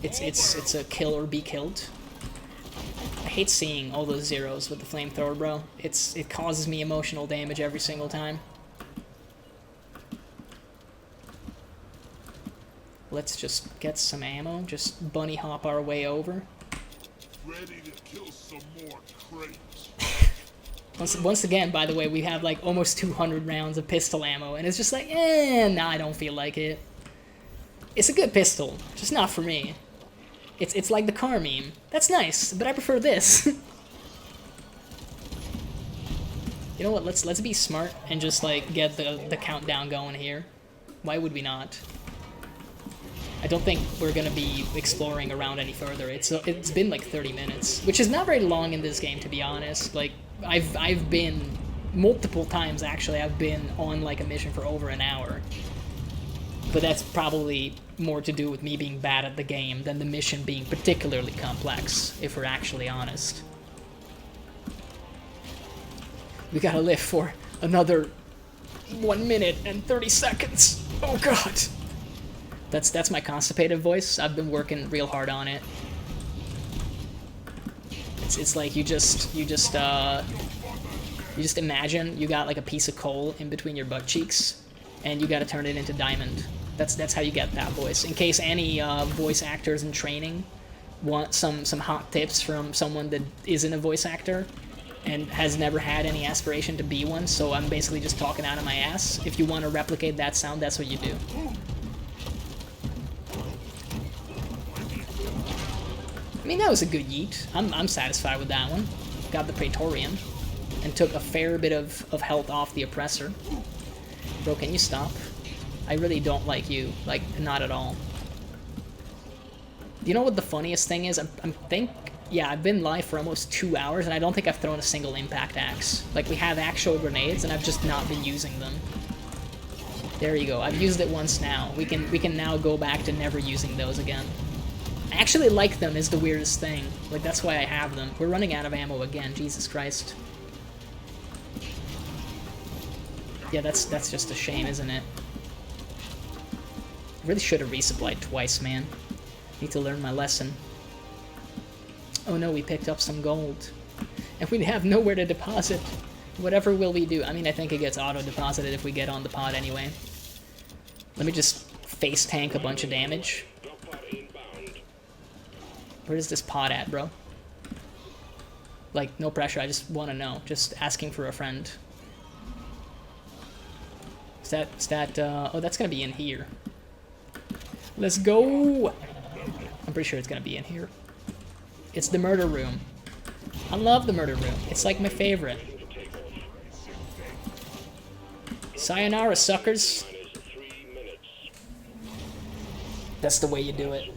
it's a kill or be killed. I hate seeing all those zeros with the flamethrower, bro. It causes me emotional damage every single time. Let's just get some ammo, just bunny hop our way over. Ready to kill some more crates. Once again, by the way, we have like almost 200 rounds of pistol ammo, and it's just like, nah, I don't feel like it. It's a good pistol, just not for me. It's like the car meme. That's nice, but I prefer this. You know what? Let's be smart and just like get the countdown going here. Why would we not? I don't think we're gonna be exploring around any further. It's been like 30 minutes, which is not very long in this game, to be honest. Like, I've been multiple times actually. I've been on like a mission for over an hour, but that's probably more to do with me being bad at the game than the mission being particularly complex, if we're actually honest. We gotta live for another 1 minute and 30 seconds. Oh god. That's my constipated voice. I've been working real hard on it. It's like you just imagine you got like a piece of coal in between your butt cheeks, and you got to turn it into diamond. That's how you get that voice. In case any voice actors in training want some hot tips from someone that isn't a voice actor and has never had any aspiration to be one, so I'm basically just talking out of my ass. If you want to replicate that sound, that's what you do. I mean, that was a good yeet. I'm satisfied with that one. Got the Praetorian, and took a fair bit of health off the oppressor. Bro, can you stop? I really don't like you. Like, not at all. You know what the funniest thing is? Yeah, I've been live for almost 2 hours, and I don't think I've thrown a single impact axe. Like, we have actual grenades, and I've just not been using them. There you go. I've used it once now. We can now go back to never using those again. I actually like them is the weirdest thing. Like, that's why I have them. We're running out of ammo again, Jesus Christ. Yeah, that's just a shame, isn't it? Really should have resupplied twice, man. Need to learn my lesson. Oh no, we picked up some gold. And we have nowhere to deposit. Whatever will we do? I mean, I think it gets auto-deposited if we get on the pod anyway. Let me just face tank a bunch of damage. Where is this pod at, bro? Like, no pressure, I just want to know. Just asking for a friend. Is that, oh, that's gonna be in here. Let's go! I'm pretty sure it's gonna be in here. It's the murder room. I love the murder room. It's like my favorite. Sayonara, suckers. That's the way you do it.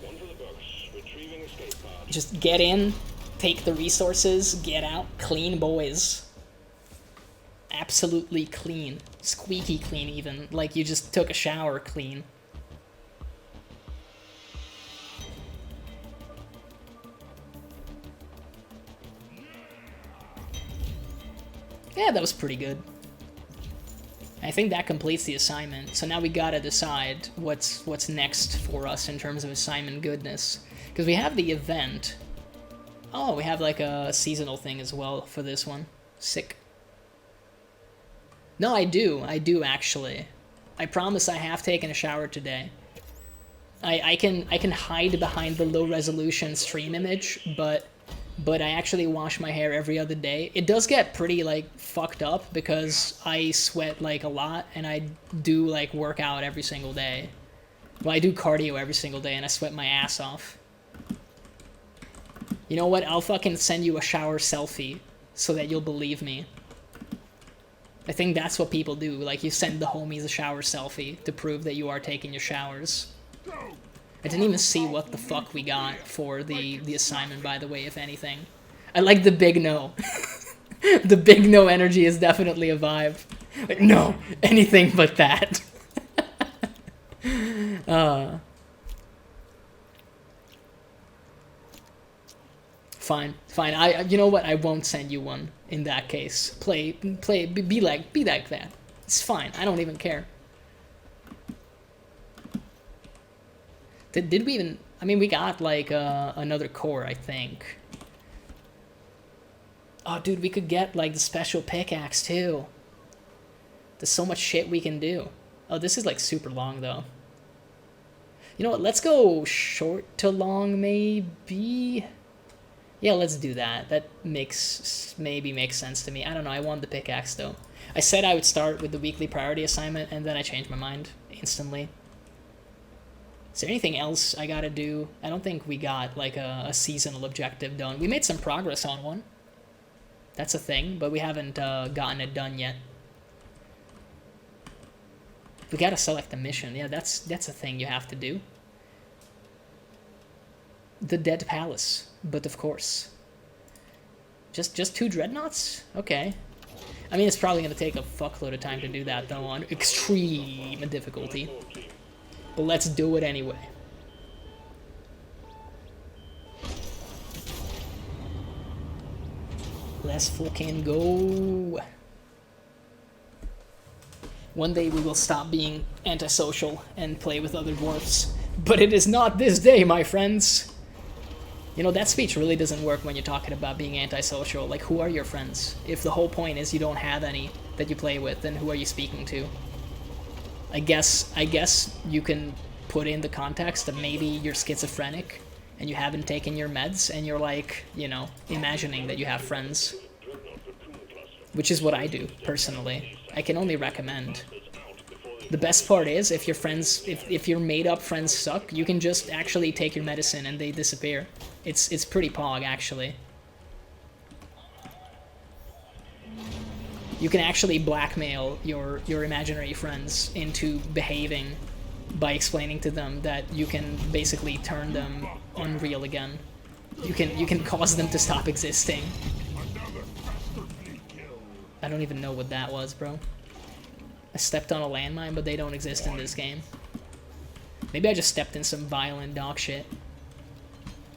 Just get in, take the resources, get out, clean boys. Absolutely clean. Squeaky clean even. Like you just took a shower clean. Yeah, that was pretty good. I think that completes the assignment. So now we gotta decide what's next for us in terms of assignment goodness. Because we have the event. Oh, we have like a seasonal thing as well for this one. Sick. No, I do actually. I promise I have taken a shower today. I can hide behind the low resolution stream image, but I actually wash my hair every other day. It does get pretty like fucked up because I sweat like a lot and I do like work out every single day. Well, I do cardio every single day and I sweat my ass off. You know what? I'll fucking send you a shower selfie so that you'll believe me. I think that's what people do. Like, you send the homies a shower selfie to prove that you are taking your showers. I didn't even see what the fuck we got for the assignment, by the way, if anything. I like the big no. The big no energy is definitely a vibe. Like, no, anything but that. Fine. You know what? I won't send you one in that case. Be like that. It's fine. I don't even care. Did we even? I mean, we got like another core, I think. Oh, dude, we could get like the special pickaxe too. There's so much shit we can do. Oh, this is like super long though. You know what? Let's go short to long, maybe. Yeah, let's do that. That maybe makes sense to me. I don't know. I want the pickaxe though. I said I would start with the weekly priority assignment, and then I changed my mind instantly. Is there anything else I gotta do? I don't think we got like a seasonal objective done. We made some progress on one. That's a thing, but we haven't gotten it done yet. We gotta select a mission. Yeah, that's a thing you have to do. The Dead Palace, but of course. Just 2 dreadnoughts? Okay. I mean, it's probably gonna take a fuckload of time to do that though on extreme difficulty. But let's do it anyway. Let's fucking go. One day we will stop being antisocial and play with other dwarfs. But it is not this day, my friends. You know, that speech really doesn't work when you're talking about being antisocial. Like, who are your friends? If the whole point is you don't have any that you play with, then who are you speaking to? I guess you can put in the context that maybe you're schizophrenic and you haven't taken your meds and you're like, you know, imagining that you have friends. Which is what I do, personally. I can only recommend. The best part is, if your friends, if your made-up friends suck, you can just actually take your medicine and they disappear. It's pretty pog, actually. You can actually blackmail your imaginary friends into behaving by explaining to them that you can basically turn them unreal again. You can cause them to stop existing. I don't even know what that was, bro. I stepped on a landmine, but they don't exist in this game. Maybe I just stepped in some violent dog shit.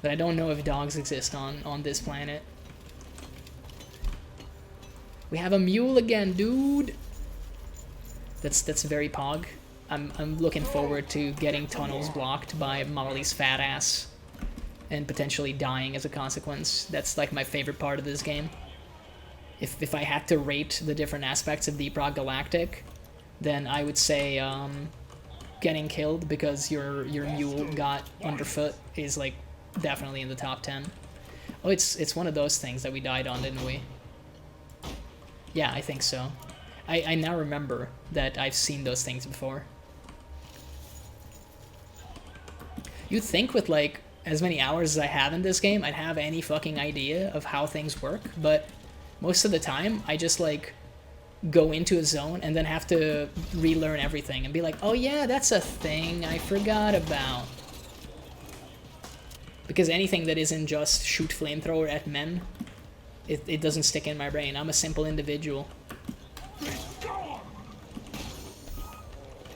But I don't know if dogs exist on this planet. We have a mule again, dude. That's very pog. I'm looking forward to getting tunnels blocked by Molly's fat ass and potentially dying as a consequence. That's like my favorite part of this game. If I had to rate the different aspects of Deep Rock Galactic, then I would say getting killed because your mule got underfoot is like definitely in the top 10. Oh, it's one of those things that we died on, didn't we? Yeah, I think so. I now remember that I've seen those things before. You'd think with, like, as many hours as I have in this game, I'd have any fucking idea of how things work, but most of the time, I just, like, go into a zone and then have to relearn everything and be like, oh yeah, that's a thing I forgot about. Because anything that isn't just shoot flamethrower at men, it doesn't stick in my brain. I'm a simple individual.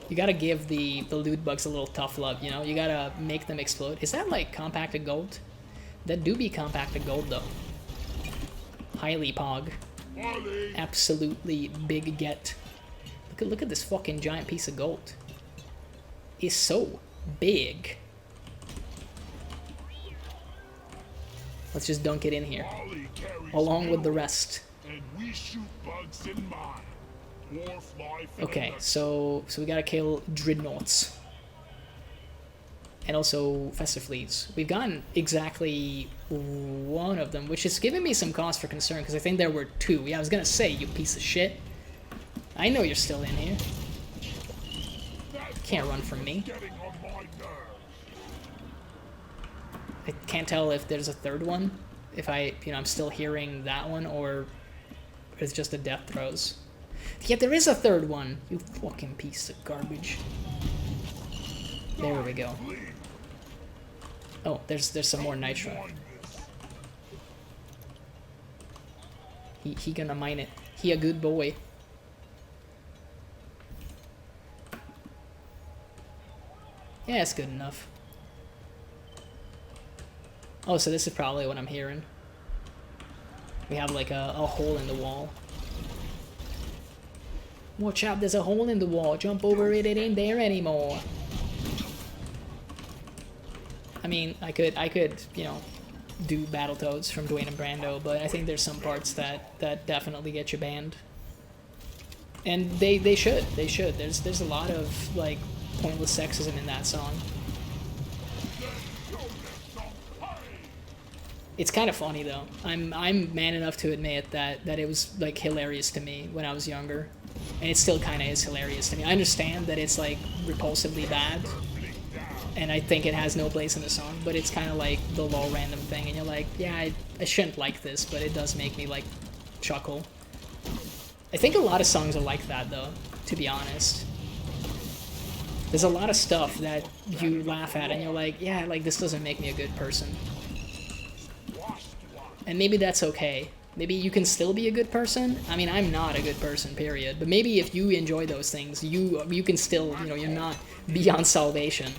You gotta give the loot bugs a little tough love, you know? You gotta make them explode. Is that like compacted gold? That do be compacted gold though. Highly pog. Absolutely big get. Look at this fucking giant piece of gold. It's so big. Let's just dunk it in here, along with the rest. And we shoot bugs in mine. Or fly Okay, so we gotta kill dreadnoughts. And also festive fleas. We've gotten exactly one of them, which is giving me some cause for concern, because I think there were two. Yeah, I was gonna say, you piece of shit. I know you're still in here. Can't run from me. I can't tell if there's a third one. If I'm still hearing that one, or it's just the death throws. Yeah, there is a third one. You fucking piece of garbage. There we go. Oh, there's some more nitro. He gonna mine it. He a good boy. Yeah, it's good enough. Oh, so this is probably what I'm hearing. We have like a hole in the wall. Watch out, there's a hole in the wall. Jump over it, it ain't there anymore. I mean, I could, you know, do Battletoads from Dwayne and Brando, but I think there's some parts that definitely get you banned. And they should. There's a lot of, like, pointless sexism in that song. It's kind of funny though. I'm man enough to admit that it was like hilarious to me when I was younger, and it still kind of is hilarious to me. I understand that it's like repulsively bad, and I think it has no place in the song, but it's kind of like the lol random thing, and you're like, yeah, I shouldn't like this, but it does make me like chuckle. I think a lot of songs are like that though, to be honest. There's a lot of stuff that you laugh at and you're like, yeah, like this doesn't make me a good person. And maybe that's okay. Maybe you can still be a good person. I mean, I'm not a good person, period. But maybe if you enjoy those things, you can still, you know, you're not beyond salvation.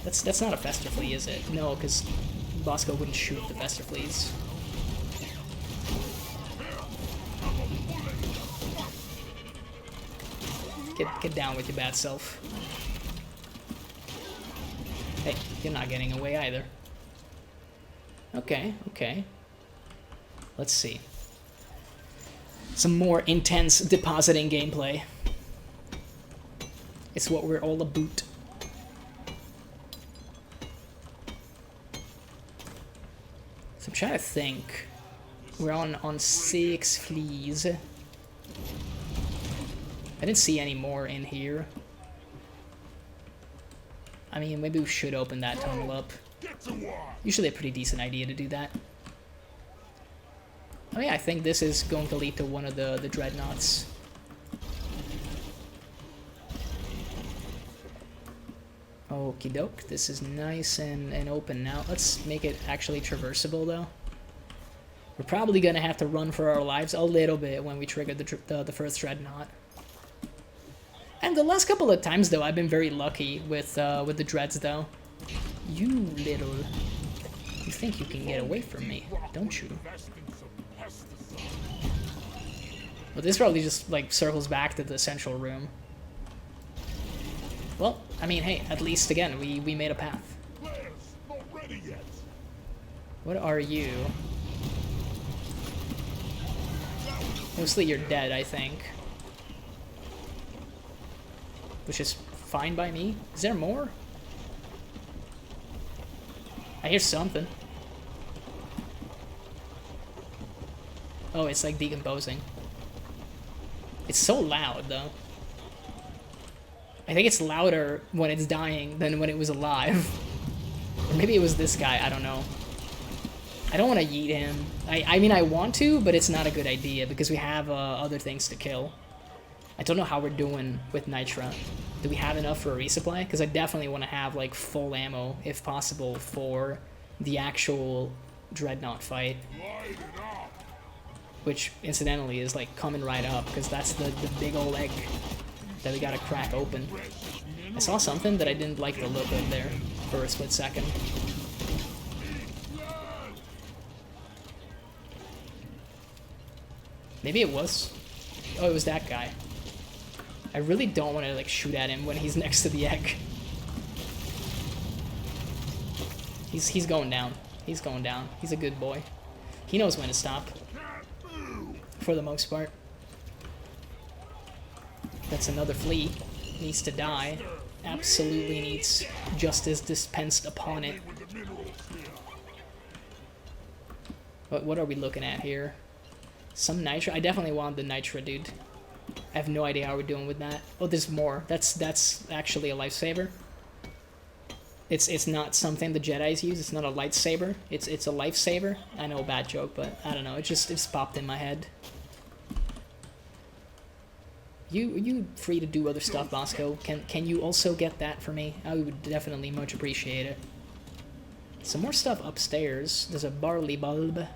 That's not a Fester Flea, is it? No, because Bosco wouldn't shoot the Fester Fleas. Get down with your bad self. Hey, you're not getting away either. Okay, okay. Let's see. Some more intense depositing gameplay. It's what we're all about. So I'm trying to think. We're on 6 fleas. I didn't see any more in here. I mean, maybe we should open that tunnel up. Usually a pretty decent idea to do that. Oh yeah, I think this is going to lead to one of the dreadnoughts. Okie doke, this is nice and open now. Let's make it actually traversable though. We're probably gonna have to run for our lives a little bit when we trigger the first dreadnought. And the last couple of times though, I've been very lucky with the dreads though. You little... You think you can get away from me, don't you? Well, this probably just, like, circles back to the central room. Well, I mean, hey, at least, again, we made a path. What are you? Mostly you're dead, I think. Which is fine by me. Is there more? I hear something. Oh, it's like decomposing. It's so loud, though. I think it's louder when it's dying than when it was alive. Or maybe it was this guy, I don't know. I don't want to yeet him. I mean, I want to, but it's not a good idea because we have other things to kill. I don't know how we're doing with Nitra. Do we have enough for a resupply? Because I definitely want to have, like, full ammo, if possible, for the actual Dreadnought fight. Which, incidentally, is, like, coming right up, because that's the big old egg that we gotta crack open. I saw something that I didn't like the look of there for a split second. Maybe it was. Oh, it was that guy. I really don't want to, like, shoot at him when he's next to the egg. He's going down. He's going down. He's a good boy. He knows when to stop. For the most part. That's another flea. Needs to die. Absolutely needs justice dispensed upon it. What are we looking at here? Some Nitra? I definitely want the Nitra, dude. I have no idea how we're doing with that. Oh, there's more. That's actually a lifesaver. It's not something the Jedis use. It's not a lightsaber. It's a lifesaver. I know, bad joke, but I don't know. It's popped in my head. You free to do other stuff, Bosco? Can you also get that for me? I would definitely much appreciate it. Some more stuff upstairs. There's a barley bulb.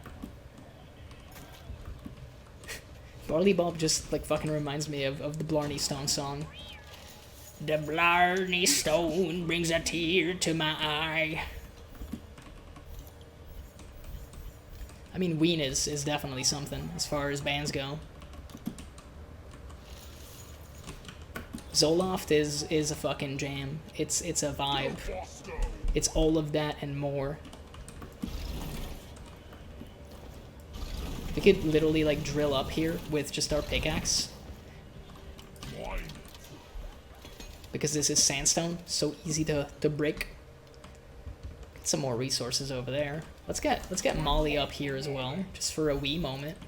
Barley bulb just like fucking reminds me of the Blarney Stone song. The Blarney Stone brings a tear to my eye. I mean, Ween is definitely something as far as bands go. Zoloft is a fucking jam. It's a vibe. It's all of that and more. We could literally like drill up here with just our pickaxe. Because this is sandstone, so easy to break. Get some more resources over there. Let's get Molly up here as well, just for a wee moment.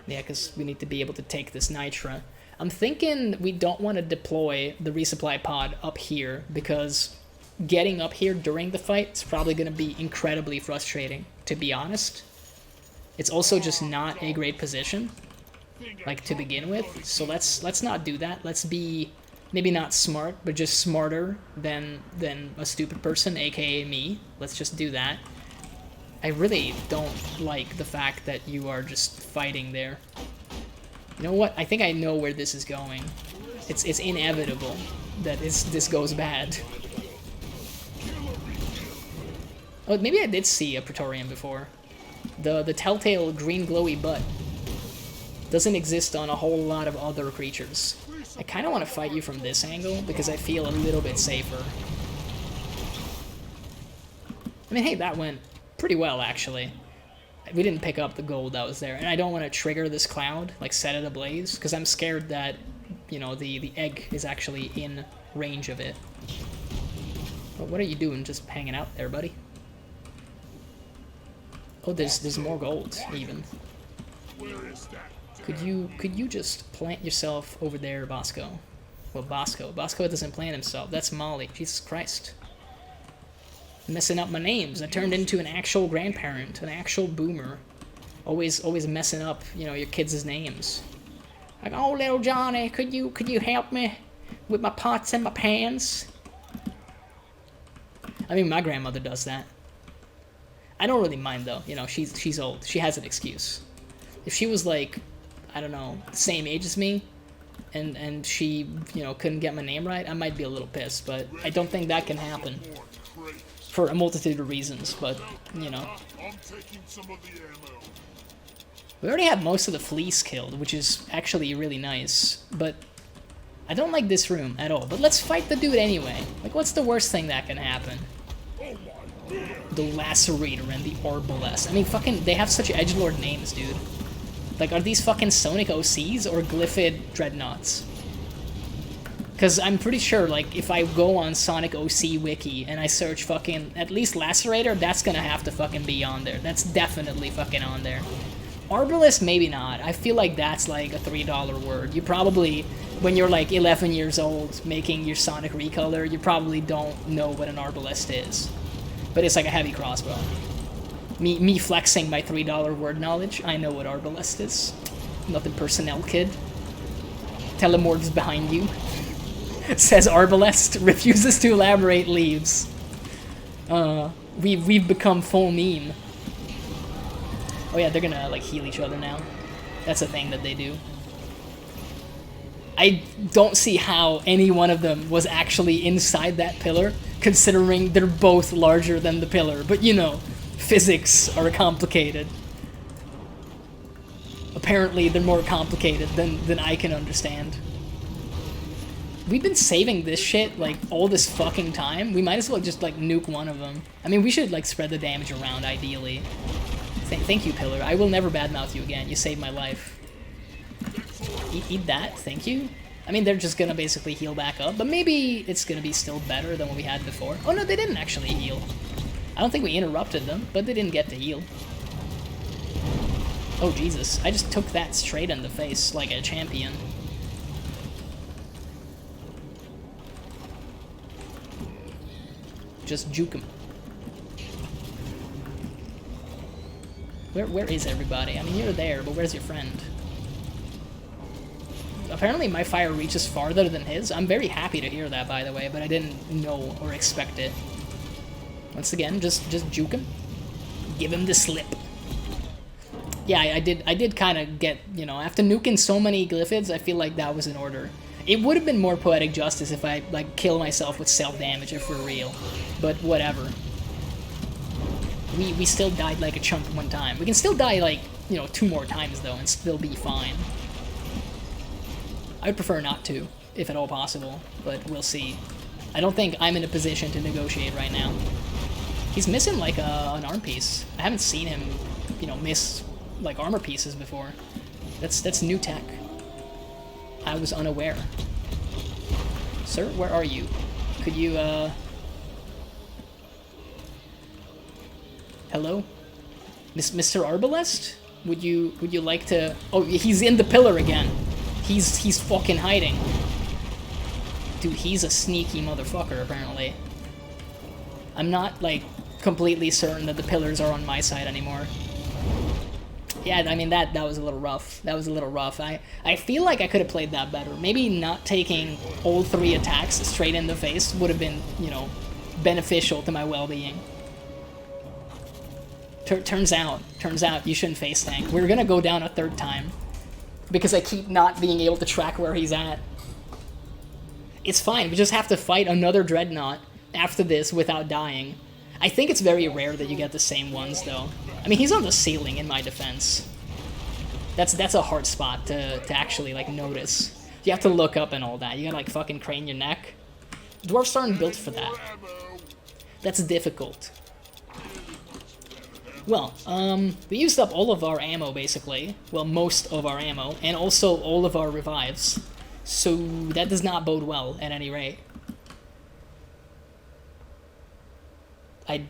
Yeah, because we need to be able to take this Nitra. I'm thinking we don't want to deploy the resupply pod up here because getting up here during the fight is probably going to be incredibly frustrating, to be honest. It's also just not a great position, like, to begin with, so let's not do that. Let's be maybe not smart, but just smarter than a stupid person, aka me. Let's just do that. I really don't like the fact that you are just fighting there. You know what? I think I know where this is going. It's inevitable that this goes bad. Oh, maybe I did see a Praetorian before. The telltale green glowy butt doesn't exist on a whole lot of other creatures. I kind of want to fight you from this angle because I feel a little bit safer. I mean, hey, that went pretty well, actually. We didn't pick up the gold that was there, and I don't want to trigger this cloud, like set it ablaze, because I'm scared that, you know, the egg is actually in range of it. But what are you doing, just hanging out there, buddy? Oh, there's more gold, even. Could you just plant yourself over there, Bosco? Well, Bosco doesn't plant himself. That's Molly. Jesus Christ. Messing up my names. I turned into an actual grandparent, an actual boomer. Always messing up, you know, your kids' names. Like, oh, little Johnny, could you help me with my pots and my pans? I mean, my grandmother does that. I don't really mind though. You know, she's old. She has an excuse. If she was like, I don't know, the same age as me, and she, you know, couldn't get my name right, I might be a little pissed. But I don't think that can happen. For a multitude of reasons, but, you know. We already have most of the fleas killed, which is actually really nice, but I don't like this room at all. But let's fight the dude anyway. Like, what's the worst thing that can happen? The Lacerator and the Arbalest. I mean, fucking, they have such edgelord names, dude. Like, are these fucking Sonic OCs or Glyphid Dreadnoughts? Because I'm pretty sure, like, if I go on Sonic OC Wiki and I search fucking, at least Lacerator, that's gonna have to fucking be on there. That's definitely fucking on there. Arbalest, maybe not. I feel like that's like a $3 word. You probably, when you're like 11 years old making your Sonic recolor, you probably don't know what an Arbalest is. But it's like a heavy crossbow. Me flexing my $3 word knowledge, I know what Arbalest is. Nothing personnel, kid. Telemorphs behind you. Says Arbalest, refuses to elaborate, leaves. We've become full meme. Oh yeah, they're gonna like heal each other now. That's a thing that they do. I don't see how any one of them was actually inside that pillar, considering they're both larger than the pillar. But you know, physics are complicated. Apparently they're more complicated than I can understand. We've been saving this shit, like, all this fucking time. We might as well just, like, nuke one of them. I mean, we should, like, spread the damage around, ideally. Thank you, Pillar. I will never badmouth you again. You saved my life. Eat that. Thank you. I mean, they're just gonna basically heal back up, but maybe it's gonna be still better than what we had before. Oh, no, they didn't actually heal. I don't think we interrupted them, but they didn't get to heal. Oh, Jesus. I just took that straight in the face like a champion. Just juke him. Where is everybody? I mean, you're there, but where's your friend? Apparently my fire reaches farther than his. I'm very happy to hear that, by the way, but I didn't know or expect it. Once again, just juke him. Give him the slip. Yeah, I did kind of get, you know, after nuking so many Glyphids, I feel like that was in order. It would have been more poetic justice if I, like, kill myself with self-damage if we're real. But whatever. We still died like a chump one time. We can still die, like, you know, 2 more times, though, and still be fine. I'd prefer not to, if at all possible, but we'll see. I don't think I'm in a position to negotiate right now. He's missing, like, an arm piece. I haven't seen him, you know, miss, like, armor pieces before. That's new tech. I was unaware. Sir, where are you? Could you, Hello? Mr. Arbalest? Would you like to... Oh, he's in the pillar again. He's fucking hiding. Dude, he's a sneaky motherfucker, apparently. I'm not, like, completely certain that the pillars are on my side anymore. Yeah, I mean, that was a little rough. That was a little rough. I feel like I could have played that better. Maybe not taking all 3 attacks straight in the face would have been, you know, beneficial to my well-being. Turns out, you shouldn't face tank. We're gonna go down a 3rd time. Because I keep not being able to track where he's at. It's fine, we just have to fight another Dreadnought after this without dying. I think it's very rare that you get the same ones, though. I mean, he's on the ceiling, in my defense. That's a hard spot to actually, like, notice. You have to look up and all that. You gotta, like, fucking crane your neck. Dwarfs aren't built for that. That's difficult. Well, we used up all of our ammo, basically. Well, most of our ammo, and also all of our revives. So that does not bode well, at any rate. I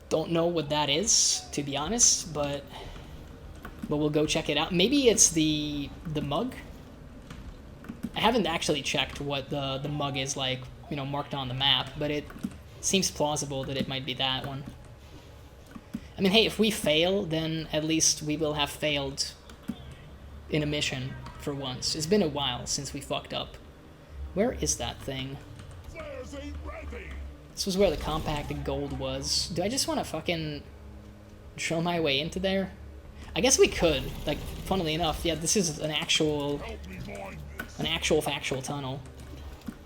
don't know what that is, to be honest, but we'll go check it out. Maybe it's the mug? I haven't actually checked what the mug is like, you know, marked on the map, but it seems plausible that it might be that one. I mean, hey, if we fail, then at least we will have failed in a mission for once. It's been a while since we fucked up. Where is that thing? This was where the compacted gold was. Do I just want to fucking drill my way into there? I guess we could. Like, funnily enough, yeah, this is an actual factual tunnel.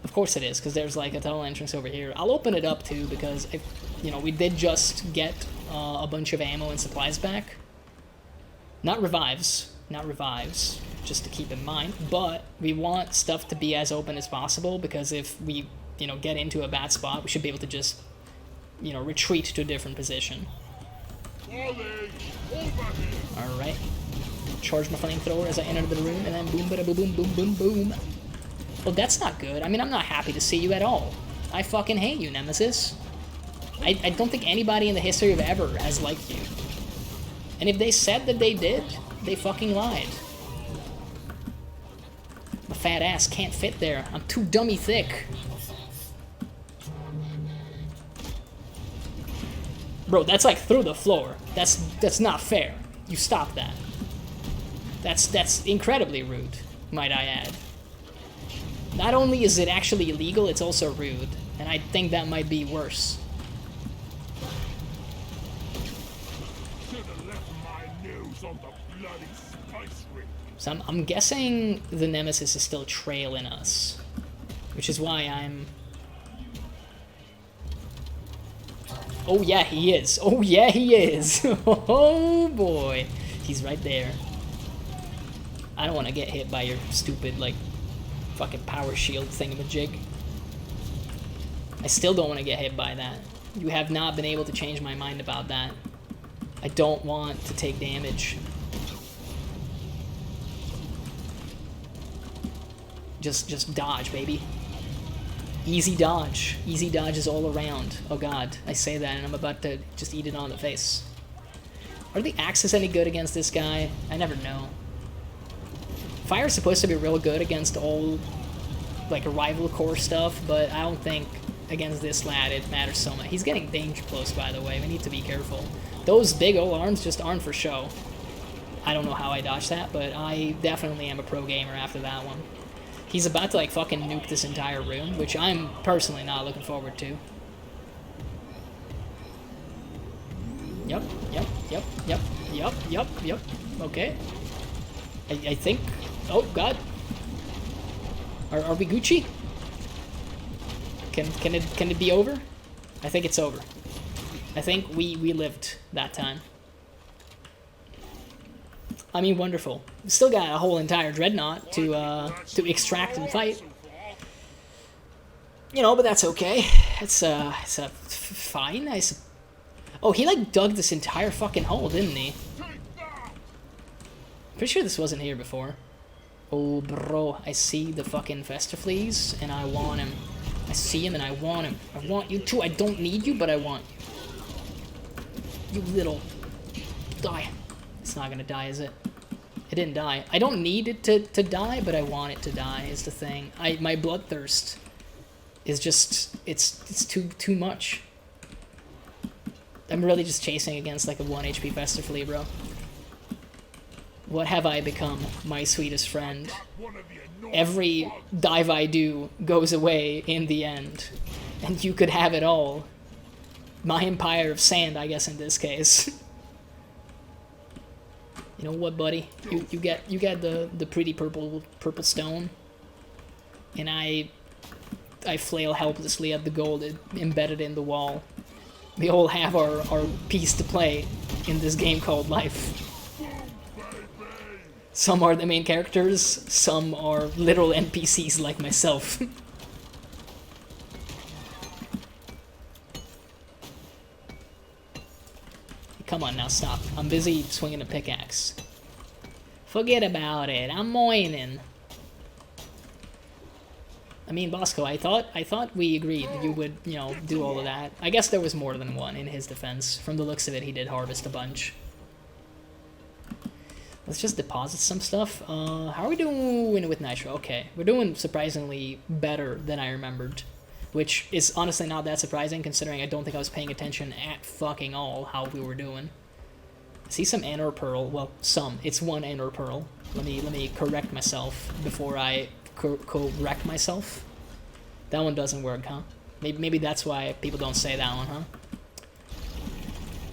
Of course it is, because there's like a tunnel entrance over here. I'll open it up too, because you know, we did just get a bunch of ammo and supplies back. Not revives, just to keep in mind. But we want stuff to be as open as possible, because if we, you know, get into a bad spot, we should be able to just, you know, retreat to a different position. Alright. Charge my flamethrower as I enter the room, and then boom, bada, boom, boom, boom, boom, boom. Well, that's not good. I mean, I'm not happy to see you at all. I fucking hate you, Nemesis. I don't think anybody in the history of ever has liked you. And if they said that they did, they fucking lied. My fat ass can't fit there. I'm too dummy thick. Bro, that's like through the floor. That's not fair. You stop that. That's incredibly rude, might I add. Not only is it actually illegal, it's also rude. And I think that might be worse. So I'm guessing the Nemesis is still trailing us. Which is why I'm... Oh yeah, he is. Oh yeah, he is. Oh boy. He's right there. I don't want to get hit by your stupid, like, fucking power shield thingamajig. I still don't want to get hit by that. You have not been able to change my mind about that. I don't want to take damage. Just dodge, baby. Easy dodge. Easy dodge is all around. Oh god, I say that and I'm about to just eat it on the face. Are the axes any good against this guy? I never know. Fire's supposed to be real good against all, like, rival core stuff, but I don't think against this lad it matters so much. He's getting danger close, by the way. We need to be careful. Those big ol' arms just aren't for show. I don't know how I dodged that, but I definitely am a pro gamer after that one. He's about to, like, fucking nuke this entire room, which I'm personally not looking forward to. Yep. Okay. I think... Oh, God. Are we Gucci? Can it be over? I think it's over. I think we lived that time. I mean, wonderful. We still got a whole entire dreadnought to extract and fight. You know, but that's okay. It's fine. Oh, he like dug this entire fucking hole, didn't he? Pretty sure this wasn't here before. Oh, bro, I see the fucking Festerfleas, and I want him. I see him, and I want him. I want you too. I don't need you, but I want you. You little... Die. It's not gonna die, is it? It didn't die. I don't need it to die, but I want it to die, is the thing. My bloodthirst is just... It's too much. I'm really just chasing against, like, a 1 HP Festerflea, bro. What have I become, my sweetest friend? Every dive I do goes away in the end. And you could have it all. My empire of sand, I guess, in this case. You know what, buddy? You get the pretty purple stone. And I flail helplessly at the gold embedded in the wall. We all have our piece to play in this game called life. Some are the main characters, some are literal NPCs like myself. Come on now, stop. I'm busy swinging a pickaxe. Forget about it, I'm moining. I mean, Bosco, I thought we agreed that you would, you know, do all of that. I guess there was more than one in his defense. From the looks of it, he did harvest a bunch. Let's just deposit some stuff. How are we doing with Nitro? Okay, we're doing surprisingly better than I remembered. Which is honestly not that surprising, considering I don't think I was paying attention at fucking all how we were doing. I see some Ender Pearl. Well, some. It's one Ender Pearl. Let me correct myself before I correct myself. That one doesn't work, huh? Maybe that's why people don't say that one, huh?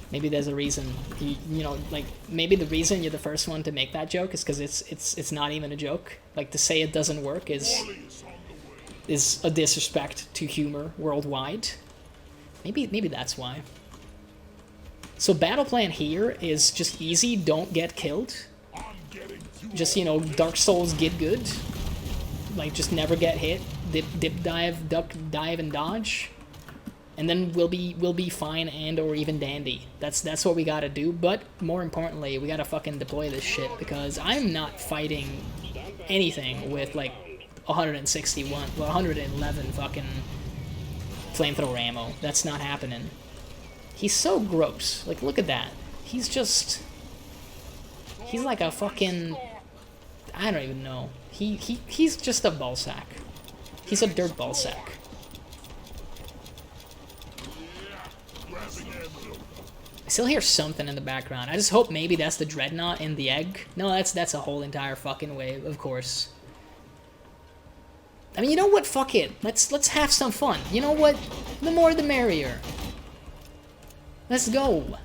Maybe there's a reason. You know, like, maybe the reason you're the first one to make that joke is because it's not even a joke. Like, to say it doesn't work is a disrespect to humor worldwide. Maybe that's why. So battle plan here is just easy, don't get killed. Just, you know, Dark Souls get good. Like, just never get hit. Dip dive, duck dive, and dodge. And then we'll be fine and or even dandy. That's what we gotta do, but more importantly, we gotta fucking deploy this shit, because I'm not fighting anything with, like, 161, well, 111 fucking flamethrower ammo. That's not happening. He's so gross. Like, look at that. He's just... He's like a fucking... I don't even know. He's just a ballsack. He's a dirt ballsack. I still hear something in the background. I just hope maybe that's the dreadnought in the egg. No, that's a whole entire fucking wave, of course. I mean, you know what? Fuck it. Let's have some fun. You know what? The more the merrier. Let's go.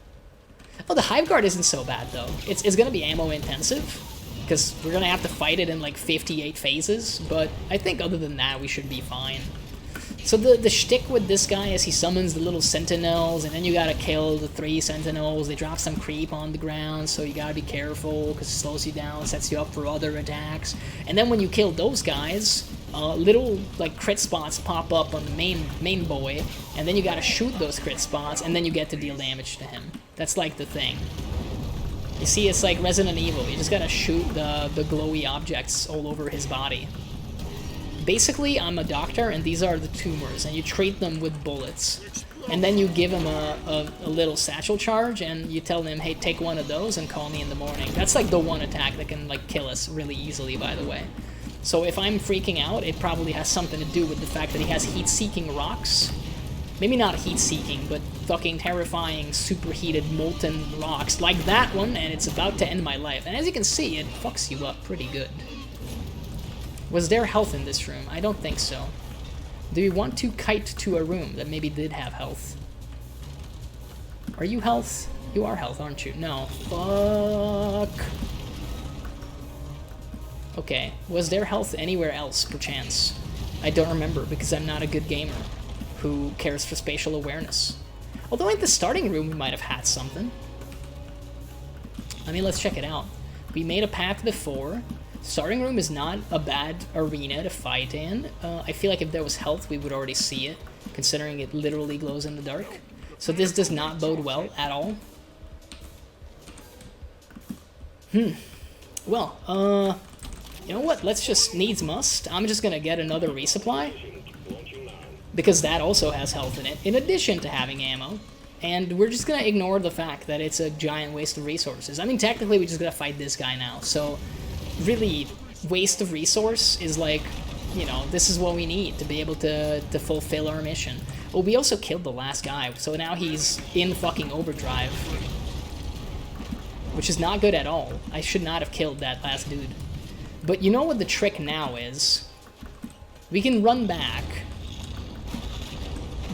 Oh, the Hive Guard isn't so bad though. It's gonna be ammo intensive because we're gonna have to fight it in like 58 phases. But I think other than that, we should be fine. So the shtick with this guy is he summons the little sentinels, and then you gotta kill the 3 sentinels. They drop some creep on the ground, so you gotta be careful because it slows you down, sets you up for other attacks. And then when you kill those guys, little like crit spots pop up on the main boy, and then you gotta shoot those crit spots, and then you get to deal damage to him. That's like the thing. You see, it's like Resident Evil. You just gotta shoot the glowy objects all over his body. Basically, I'm a doctor, and these are the tumors, and you treat them with bullets. And then you give him a little satchel charge, and you tell him, hey, take one of those and call me in the morning. That's like the one attack that can like kill us really easily, by the way. So if I'm freaking out, it probably has something to do with the fact that he has heat-seeking rocks. Maybe not heat-seeking, but fucking terrifying, superheated, molten rocks like that one, and it's about to end my life. And as you can see, it fucks you up pretty good. Was there health in this room? I don't think so. Do we want to kite to a room that maybe did have health? Are you health? You are health, aren't you? No. Fuck. Okay. Was there health anywhere else, perchance? I don't remember, because I'm not a good gamer who cares for spatial awareness. Although in the starting room we might have had something. I mean, let's check it out. We made a path before. Starting room is not a bad arena to fight in. I feel like if there was health, we would already see it, considering it literally glows in the dark. So this does not bode well at all. Well, you know what? Let's just needs must. I'm just gonna get another resupply, because that also has health in it, in addition to having ammo. And we're just gonna ignore the fact that it's a giant waste of resources. I mean, technically, we just gotta fight this guy now, so... really, waste of resource is like, you know, this is what we need to be able to fulfill our mission. Well, we also killed the last guy, so now he's in fucking overdrive. Which is not good at all. I should not have killed that last dude. But you know what the trick now is? We can run back,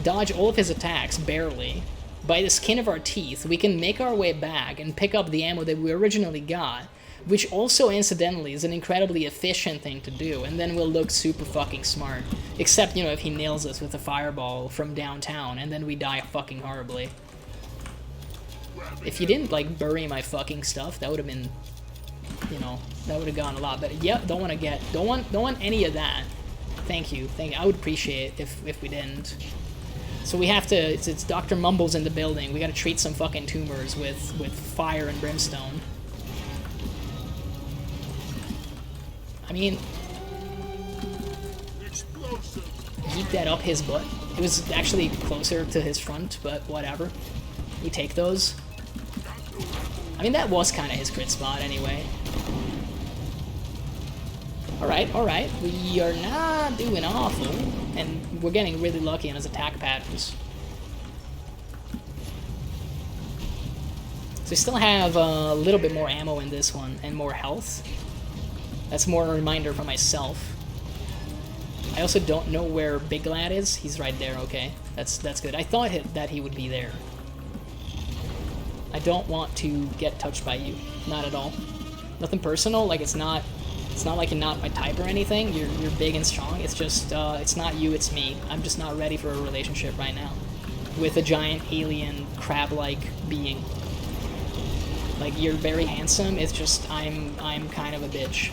dodge all of his attacks, barely. By the skin of our teeth, we can make our way back and pick up the ammo that we originally got, which also, incidentally, is an incredibly efficient thing to do, and then we'll look super fucking smart. Except, you know, if he nails us with a fireball from downtown, and then we die fucking horribly. If you didn't, like, bury my fucking stuff, that would have been, you know, that would have gone a lot better. Yep, don't want any of that. Thank you. I would appreciate it if we didn't. So we have to, it's Dr. Mumbles in the building. We gotta treat some fucking tumors with fire and brimstone. I mean, yeet that up his butt. It was actually closer to his front, but whatever. We take those. I mean, that was kind of his crit spot anyway. Alright. We are not doing awful, and we're getting really lucky on his attack patterns. So we still have a little bit more ammo in this one, and more health. That's more a reminder for myself. I also don't know where Big Lad is. He's right there, okay. That's good. I thought that he would be there. I don't want to get touched by you. Not at all. Nothing personal, like it's not like you're not my type or anything. You're big and strong. It's just, it's not you, it's me. I'm just not ready for a relationship right now. With a giant alien crab-like being. Like, you're very handsome, it's just, I'm kind of a bitch.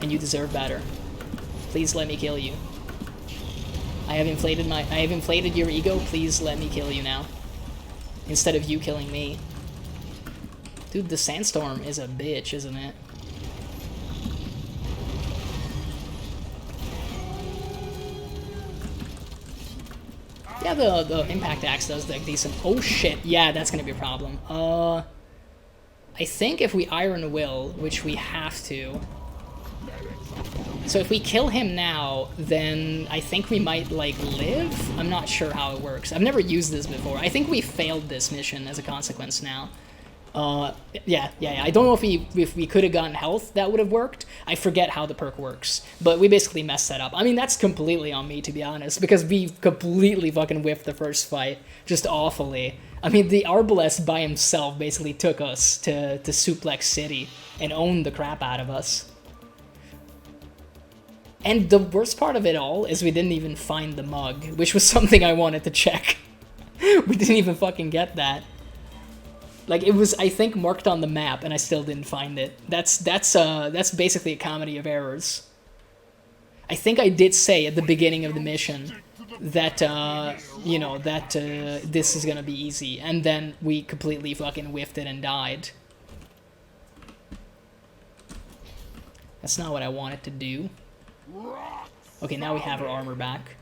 And you deserve better. Please let me kill you. I have inflated your ego, please let me kill you now. Instead of you killing me. Dude, the sandstorm is a bitch, isn't it? Yeah, the impact axe does like decent. Oh shit, yeah, that's gonna be a problem. I think if we Iron Will, which we have to. So if we kill him now, then I think we might, like, live? I'm not sure how it works. I've never used this before. I think we failed this mission as a consequence now. Yeah. I don't know if we could have gotten health, that would have worked. I forget how the perk works. But we basically messed that up. I mean, that's completely on me, to be honest, because we completely fucking whiffed the first fight. Just awfully. I mean, the Arbalest by himself basically took us to Suplex City and owned the crap out of us. And the worst part of it all is we didn't even find the mug, which was something I wanted to check. We didn't even fucking get that. Like, it was, I think, marked on the map, and I still didn't find it. That's basically a comedy of errors. I think I did say at the beginning of the mission that, you know, that this is gonna be easy, and then we completely fucking whiffed it and died. That's not what I wanted to do. Okay, now we have our armor back.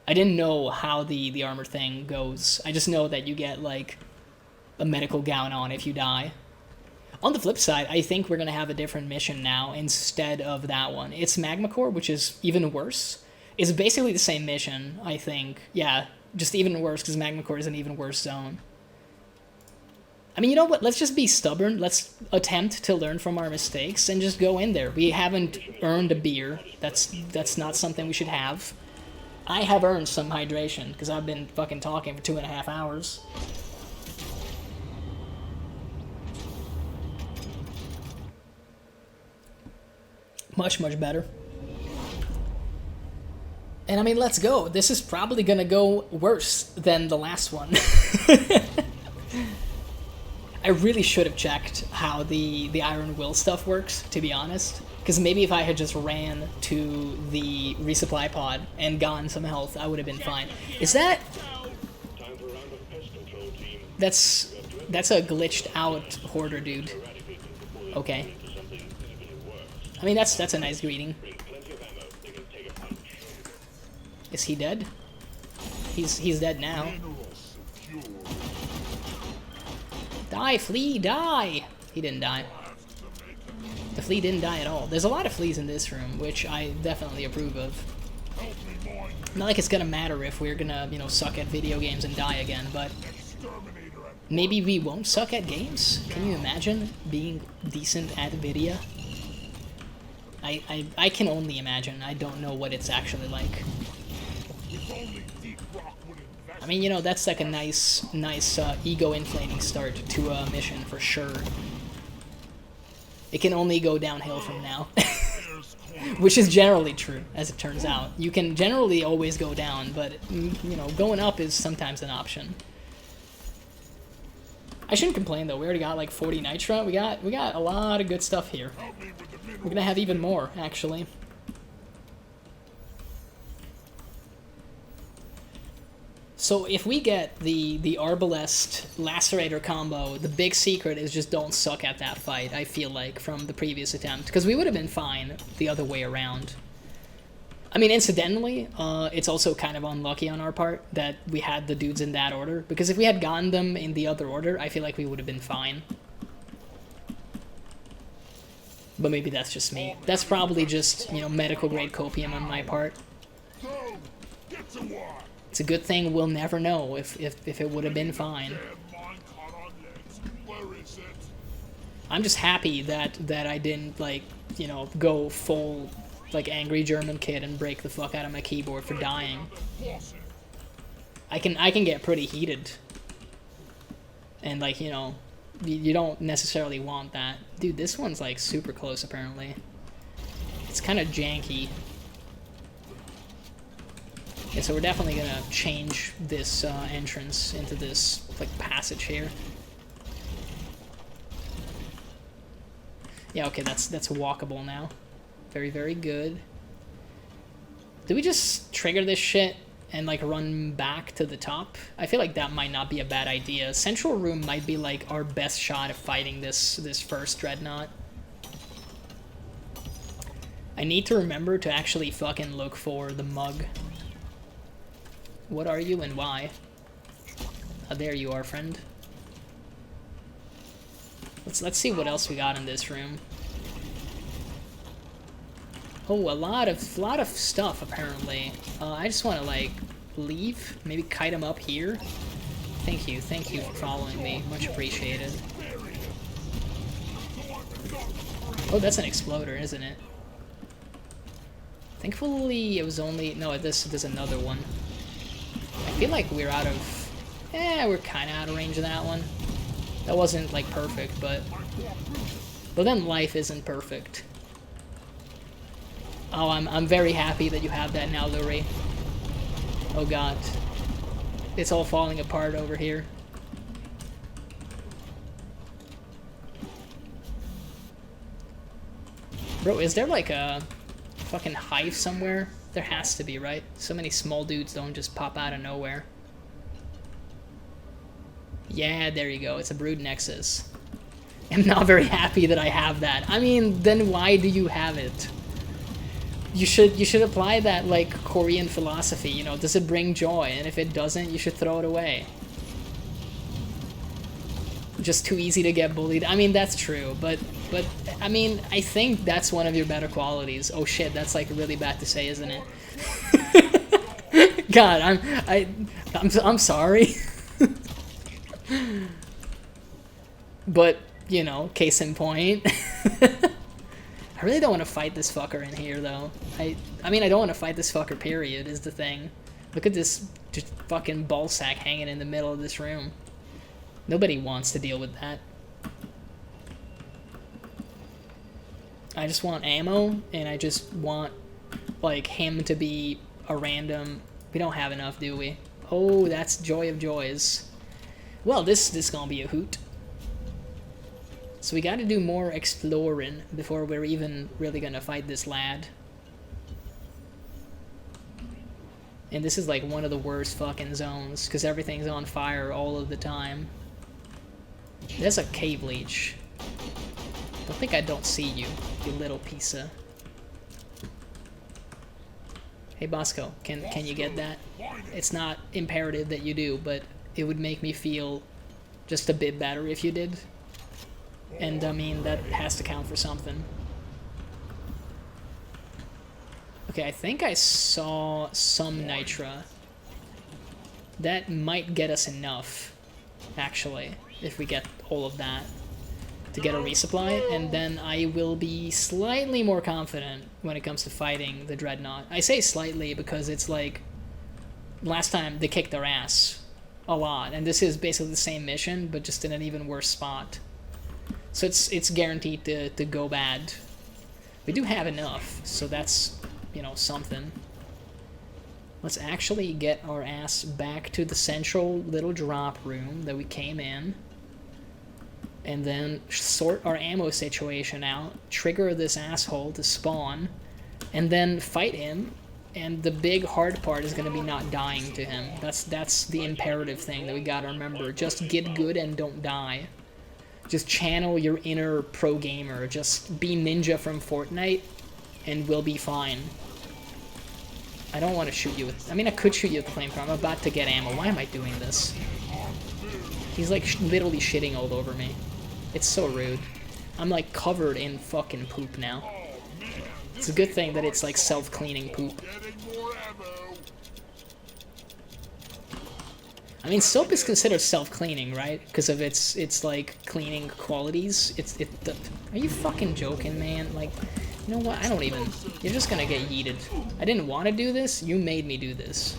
I didn't know how the armor thing goes. I just know that you get, like, a medical gown on if you die. On the flip side, I think we're gonna have a different mission now instead of that one. It's Magma Core, which is even worse. It's basically the same mission, I think. Yeah, just even worse, because Magma Core is an even worse zone. I mean, you know what? Let's just be stubborn. Let's attempt to learn from our mistakes and just go in there. We haven't earned a beer. That's not something we should have. I have earned some hydration, because I've been fucking talking for 2.5 hours. Much, much better. And I mean, let's go. This is probably gonna go worse than the last one. I really should have checked how the Iron Will stuff works, to be honest. Because maybe if I had just ran to the resupply pod and gotten some health, I would have been fine. Is that... That's a glitched out hoarder dude. Okay. I mean, that's a nice greeting. Is he dead? He's dead now. Die, flea, die! He didn't die. The flea didn't die at all. There's a lot of fleas in this room, which I definitely approve of. Not like it's gonna matter if we're gonna, you know, suck at video games and die again, but maybe we won't suck at games? Can you imagine being decent at video? I can only imagine. I don't know what it's actually like. I mean, you know, that's like a nice ego-inflating start to a mission for sure. It can only go downhill from now. Which is generally true, as it turns out. You can generally always go down, but, you know, going up is sometimes an option. I shouldn't complain, though. We already got, like, 40 Nitra. We got a lot of good stuff here. We're gonna have even more, actually. So if we get the Arbalest Lacerator combo, the big secret is just don't suck at that fight, I feel like, from the previous attempt. Because we would have been fine the other way around. I mean, incidentally, it's also kind of unlucky on our part that we had the dudes in that order. Because if we had gotten them in the other order, I feel like we would have been fine. But maybe that's just me. That's probably just, you know, medical grade copium on my part. It's a good thing we'll never know if it would have been fine. I'm just happy that I didn't, like, you know, go full, like, angry German kid and break the fuck out of my keyboard for dying. I can get pretty heated. And, like, you know, you don't necessarily want that. Dude, this one's, like, super close, apparently. It's kind of janky. Yeah, so we're definitely gonna change this entrance into this, like, passage here. Yeah, okay, that's walkable now. Very, very good. Did we just trigger this shit and, like, run back to the top? I feel like that might not be a bad idea. Central room might be, like, our best shot at fighting this first Dreadnought. I need to remember to actually fucking look for the mug. What are you and why? There you are, friend. Let's see what else we got in this room. Oh, a lot of stuff apparently. I just want to like leave. Maybe kite him up here. Thank you for following me. Much appreciated. Oh, that's an exploder, isn't it? Thankfully, it was only... No, there's another one. I feel like we're out of... we're kind of out of range of that one. That wasn't, like, perfect, but... But then life isn't perfect. Oh, I'm very happy that you have that now, Lurie. Oh, God. It's all falling apart over here. Bro, is there, like, a... fucking hive somewhere? There has to be, right? So many small dudes don't just pop out of nowhere. Yeah, there you go. It's a brood nexus. I'm not very happy that I have that. I mean, then why do you have it? You should apply that like Korean philosophy, you know, does it bring joy? And if it doesn't, you should throw it away. Just too easy to get bullied. I mean, that's true, but I mean, I think that's one of your better qualities. Oh shit, that's like really bad to say, isn't it? God, I'm sorry. But, you know, case in point. I really don't want to fight this fucker in here, though. I mean, I don't want to fight this fucker, period, is the thing. Look at this just fucking ball sack hanging in the middle of this room. Nobody wants to deal with that. I just want ammo, and I just want, like, him to be a random... We don't have enough, do we? Oh, that's joy of joys. Well, this is gonna be a hoot. So we gotta do more exploring before we're even really gonna fight this lad. And this is like one of the worst fucking zones, because everything's on fire all of the time. There's a cave leech. Don't think I don't see you, you little piece of... Hey Bosco, can you get that? It's not imperative that you do, but it would make me feel just a bit better if you did. And I mean, that has to count for something. Okay, I think I saw some nitra. That might get us enough, actually, if we get all of that, to get a resupply, and then I will be slightly more confident when it comes to fighting the Dreadnought. I say slightly because it's like, last time they kicked their ass a lot, and this is basically the same mission, but just in an even worse spot. So it's guaranteed to go bad. We do have enough, so that's, you know, something. Let's actually get our ass back to the central little drop room that we came in. And then sort our ammo situation out, trigger this asshole to spawn, and then fight him. And the big hard part is going to be not dying to him. That's the imperative thing that we gotta remember. Just get good and don't die. Just channel your inner pro gamer. Just be Ninja from Fortnite, and we'll be fine. I don't want to shoot you with... I mean, I could shoot you with the flamethrower. I'm about to get ammo. Why am I doing this? He's like literally shitting all over me. It's so rude. I'm like covered in fucking poop now. It's a good thing that it's like self-cleaning poop. I mean, soap is considered self-cleaning, right? Because of its like cleaning qualities. Are you fucking joking, man? Like, you know what? I don't even... You're just gonna get yeeted. I didn't want to do this. You made me do this.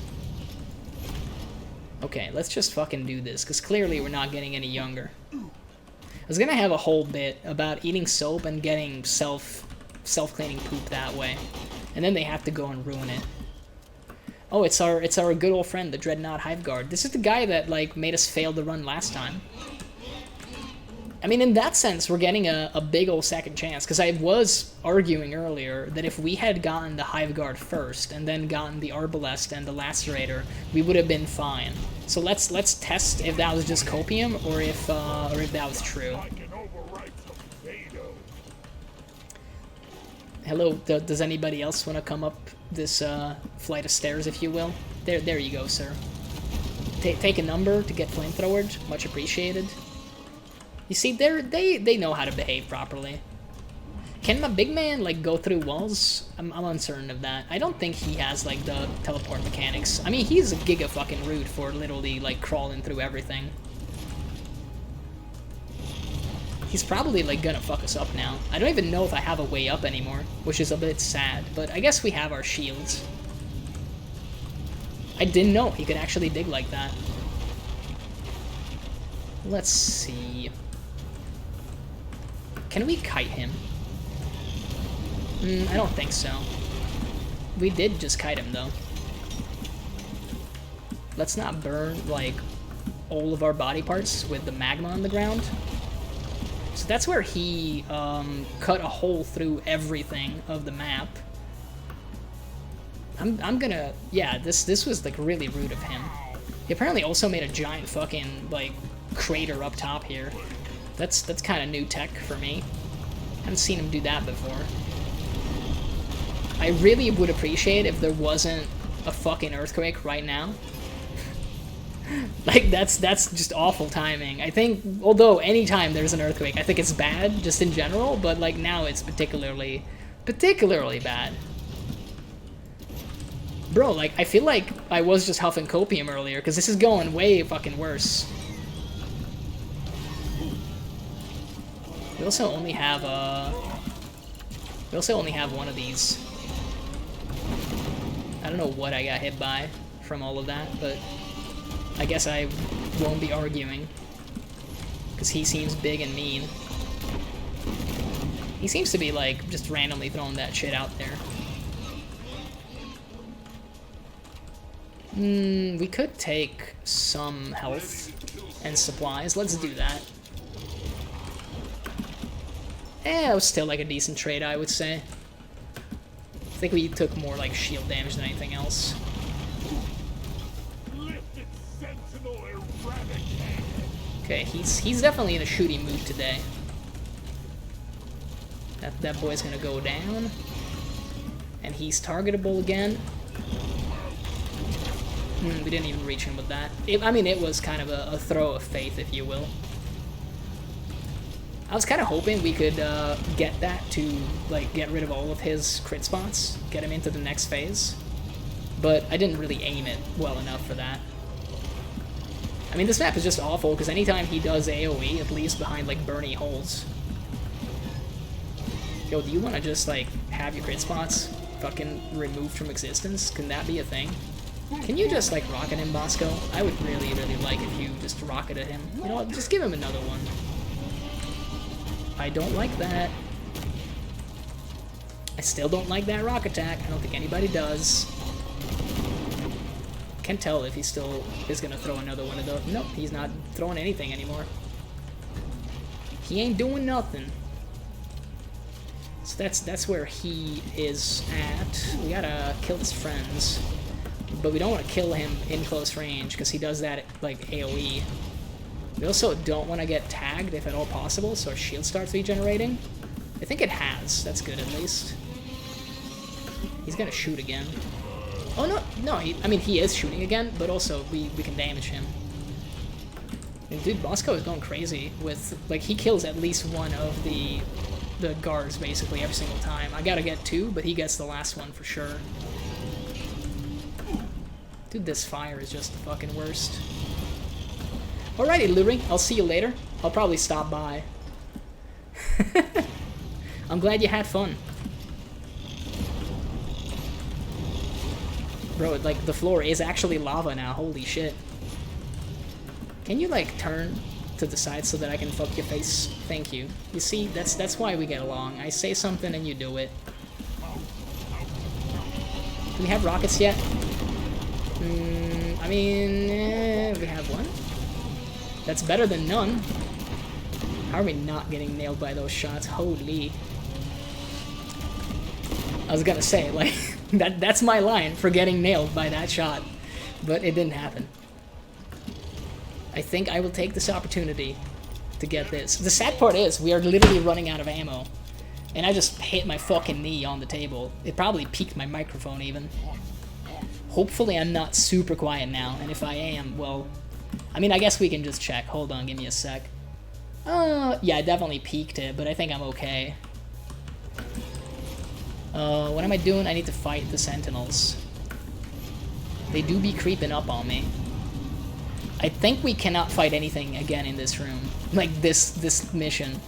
Okay, let's just fucking do this, because clearly we're not getting any younger. I was gonna have a whole bit about eating soap and getting self-cleaning poop that way. And then they have to go and ruin it. Oh, it's our good old friend, the Dreadnought Hive Guard. This is the guy that, like, made us fail the run last time. I mean, in that sense, we're getting a big old second chance, because I was arguing earlier that if we had gotten the Hive Guard first, and then gotten the Arbalest and the Lacerator, we would have been fine. So let's test if that was just copium, or if that was true. Hello, does anybody else want to come up this flight of stairs, if you will? There you go, sir. Take a number to get flamethrowered. Much appreciated. You see, they know how to behave properly. Can my big man, like, go through walls? I'm uncertain of that. I don't think he has, like, the teleport mechanics. I mean, he's a giga fucking rude for literally, like, crawling through everything. He's probably, like, gonna fuck us up now. I don't even know if I have a way up anymore, which is a bit sad, but I guess we have our shields. I didn't know he could actually dig like that. Let's see. Can we kite him? I don't think so. We did just kite him, though. Let's not burn, like, all of our body parts with the magma on the ground. So that's where he cut a hole through everything of the map. I'm gonna... Yeah, this was, like, really rude of him. He apparently also made a giant fucking, like, crater up top here. That's kind of new tech for me. Haven't seen him do that before. I really would appreciate if there wasn't a fucking earthquake right now. Like, that's just awful timing. I think, although anytime there's an earthquake, I think it's bad, just in general, but, like, now it's particularly bad. Bro, like, I feel like I was just huffing copium earlier, because this is going way fucking worse. We also only have one of these. I don't know what I got hit by from all of that, but I guess I won't be arguing. Because he seems big and mean. He seems to be, like, just randomly throwing that shit out there. We could take some health and supplies. Let's do that. It was still, like, a decent trade, I would say. I think we took more, like, shield damage than anything else. Okay, he's definitely in a shooting mood today. That boy's gonna go down. And he's targetable again. We didn't even reach him with that. I mean, it was kind of a throw of faith, if you will. I was kind of hoping we could get that to, like, get rid of all of his crit spots, get him into the next phase. But I didn't really aim it well enough for that. I mean, this map is just awful, because anytime he does AoE, it leaves behind, like, burny holes. Yo, do you want to just, like, have your crit spots fucking removed from existence? Can that be a thing? Can you just, like, rocket him, Bosco? I would really, really like if you just rocketed him. You know what, just give him another one. I don't like that. I still don't like that rock attack. I don't think anybody does. Can't tell if he still is gonna throw another one of those. Nope, he's not throwing anything anymore. He ain't doing nothing. So that's where he is at. We gotta kill his friends. But we don't want to kill him in close range, because he does that, like, AoE. We also don't want to get tagged, if at all possible, so our shield starts regenerating. I think it has. That's good, at least. He's gonna shoot again. Oh, no, I mean, he is shooting again, but also we can damage him. And dude, Bosco is going crazy with, like, he kills at least one of the guards, basically, every single time. I gotta get two, but he gets the last one for sure. Dude, this fire is just the fucking worst. Alrighty, Lurie, I'll see you later. I'll probably stop by. I'm glad you had fun. Bro, like, the floor is actually lava now. Holy shit. Can you, like, turn to the side so that I can fuck your face? Thank you. You see, that's why we get along. I say something and you do it. Do we have rockets yet? I mean, we have one. That's better than none. How are we not getting nailed by those shots? Holy. I was gonna say, like, that's my line for getting nailed by that shot. But it didn't happen. I think I will take this opportunity to get this. The sad part is, we are literally running out of ammo. And I just hit my fucking knee on the table. It probably peaked my microphone even. Hopefully I'm not super quiet now, and if I am, well... I mean, I guess we can just check. Hold on, give me a sec. Yeah, I definitely peaked it, but I think I'm okay. What am I doing? I need to fight the Sentinels. They do be creeping up on me. I think we cannot fight anything again in this room. Like, this mission.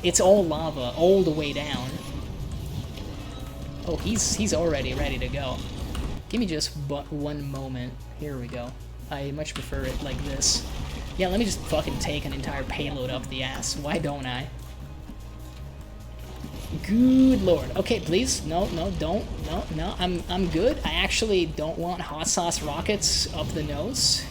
It's all lava, all the way down. Oh, he's already ready to go. Give me just one moment. Here we go. I much prefer it like this. Yeah, let me just fucking take an entire payload up the ass. Why don't I? Good lord. Okay, please. No, don't. No, I'm good. I actually don't want hot sauce rockets up the nose.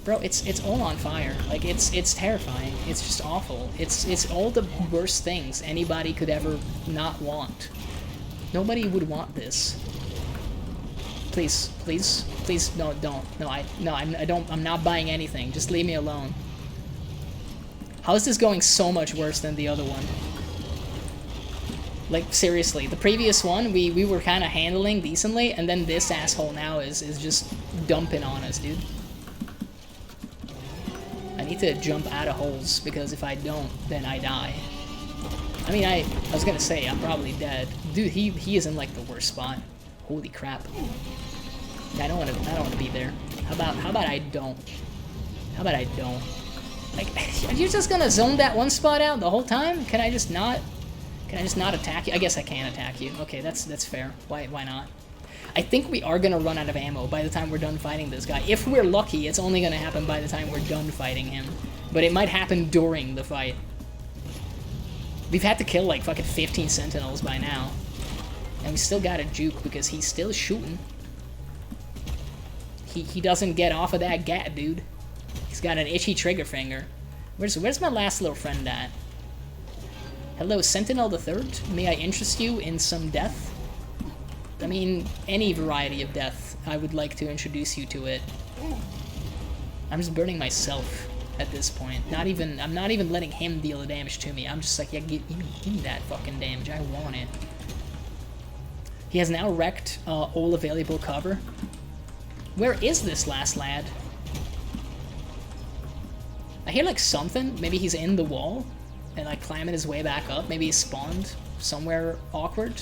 Bro, it's all on fire. Like, it's terrifying. It's just awful. It's all the worst things anybody could ever not want. Nobody would want this. Please, please, please, no, don't. No, I'm not buying anything. Just leave me alone. How is this going so much worse than the other one? Like, seriously, the previous one, we were kind of handling decently, and then this asshole now is just dumping on us, dude. I need to jump out of holes, because if I don't, then I die. I mean, I was gonna say, I'm probably dead. Dude, he is in, like, the worst spot. Holy crap. I don't want to be there. How about I don't? How about I don't? Like, are you just gonna zone that one spot out the whole time? Can I just not attack you? I guess I can attack you. Okay, that's fair. Why not? I think we are gonna run out of ammo by the time we're done fighting this guy. If we're lucky, it's only gonna happen by the time we're done fighting him. But it might happen during the fight. We've had to kill like fucking 15 Sentinels by now. And we still got a juke because he's still shooting. He doesn't get off of that gat, dude. He's got an itchy trigger finger. Where's my last little friend at? Hello, Sentinel the Third. May I interest you in some death? I mean, any variety of death. I would like to introduce you to it. I'm just burning myself at this point. I'm not even letting him deal the damage to me. I'm just like, yeah, give me that fucking damage. I want it. He has now wrecked all available cover. Where is this last lad? I hear like something. Maybe he's in the wall and like climbing his way back up. Maybe he spawned somewhere awkward.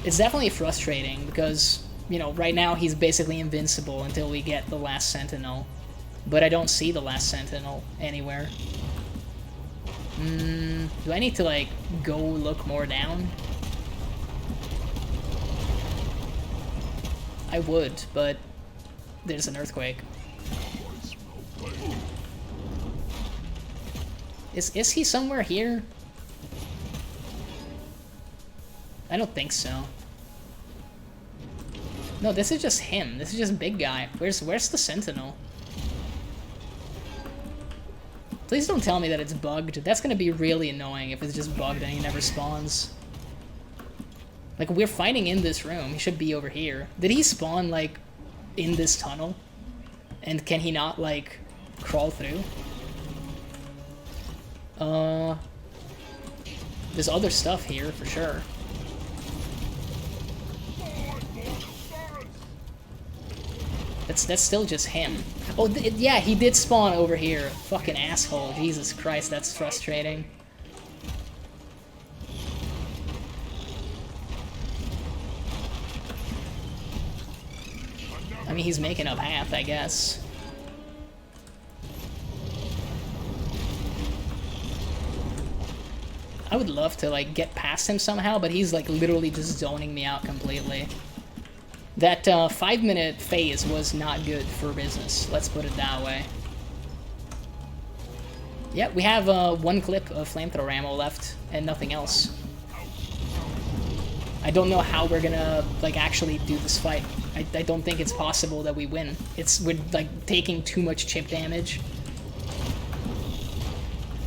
It's definitely frustrating because, you know, right now he's basically invincible until we get the last Sentinel. But I don't see the last Sentinel anywhere. Do I need to like go look more down? I would, but there's an earthquake. Is he somewhere here? I don't think so. No, this is just him. This is just big guy. Where's the Sentinel? Please don't tell me that it's bugged. That's gonna be really annoying if it's just bugged and he never spawns. Like, we're fighting in this room. He should be over here. Did he spawn, like, in this tunnel? And can he not, like, crawl through? There's other stuff here, for sure. That's still just him. Oh, yeah, he did spawn over here. Fucking asshole. Jesus Christ, that's frustrating. I mean, he's making up half, I guess. I would love to, like, get past him somehow, but he's, like, literally just zoning me out completely. That 5-minute phase was not good for business, let's put it that way. Yeah, we have one clip of flamethrower ammo left, and nothing else. I don't know how we're gonna, like, actually do this fight. I don't think it's possible that we win. We're, like, taking too much chip damage.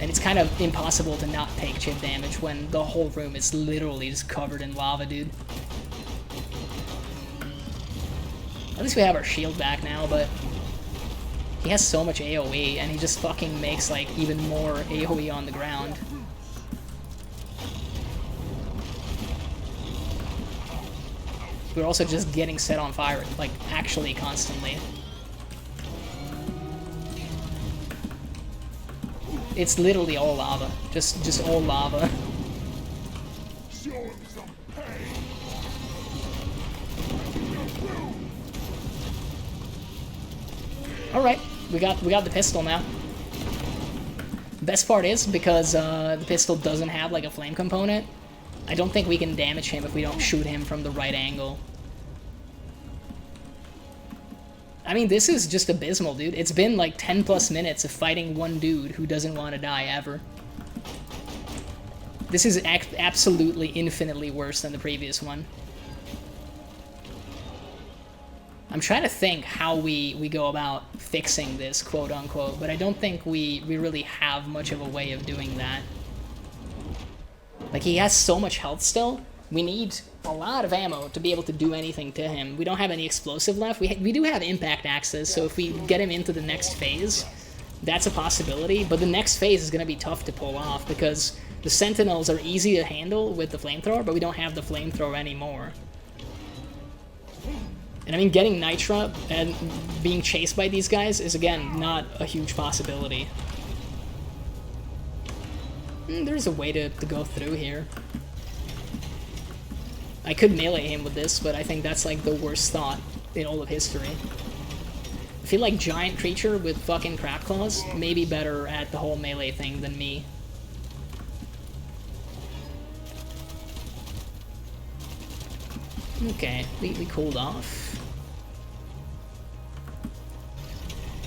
And it's kind of impossible to not take chip damage when the whole room is literally just covered in lava, dude. At least we have our shield back now, but he has so much AoE, and he just fucking makes, like, even more AoE on the ground. we're also just getting set on fire, like, actually constantly. It's literally all lava. Just all lava. Show him some pain. Alright, we got the pistol now. Best part is, because the pistol doesn't have, like, a flame component, I don't think we can damage him if we don't shoot him from the right angle. I mean, this is just abysmal, dude. It's been like 10 plus minutes of fighting one dude who doesn't want to die ever. This is absolutely infinitely worse than the previous one. I'm trying to think how we go about fixing this, quote unquote, but I don't think we really have much of a way of doing that. Like, he has so much health still. We need a lot of ammo to be able to do anything to him. We don't have any explosive left. We do have impact axes, so if we get him into the next phase, that's a possibility. But the next phase is going to be tough to pull off because the sentinels are easy to handle with the flamethrower, but we don't have the flamethrower anymore. And I mean, getting Nitra and being chased by these guys is, again, not a huge possibility. There's a way to go through here. I could melee him with this, but I think that's like the worst thought in all of history. I feel like giant creature with fucking crab claws may be better at the whole melee thing than me. Okay, we cooled off.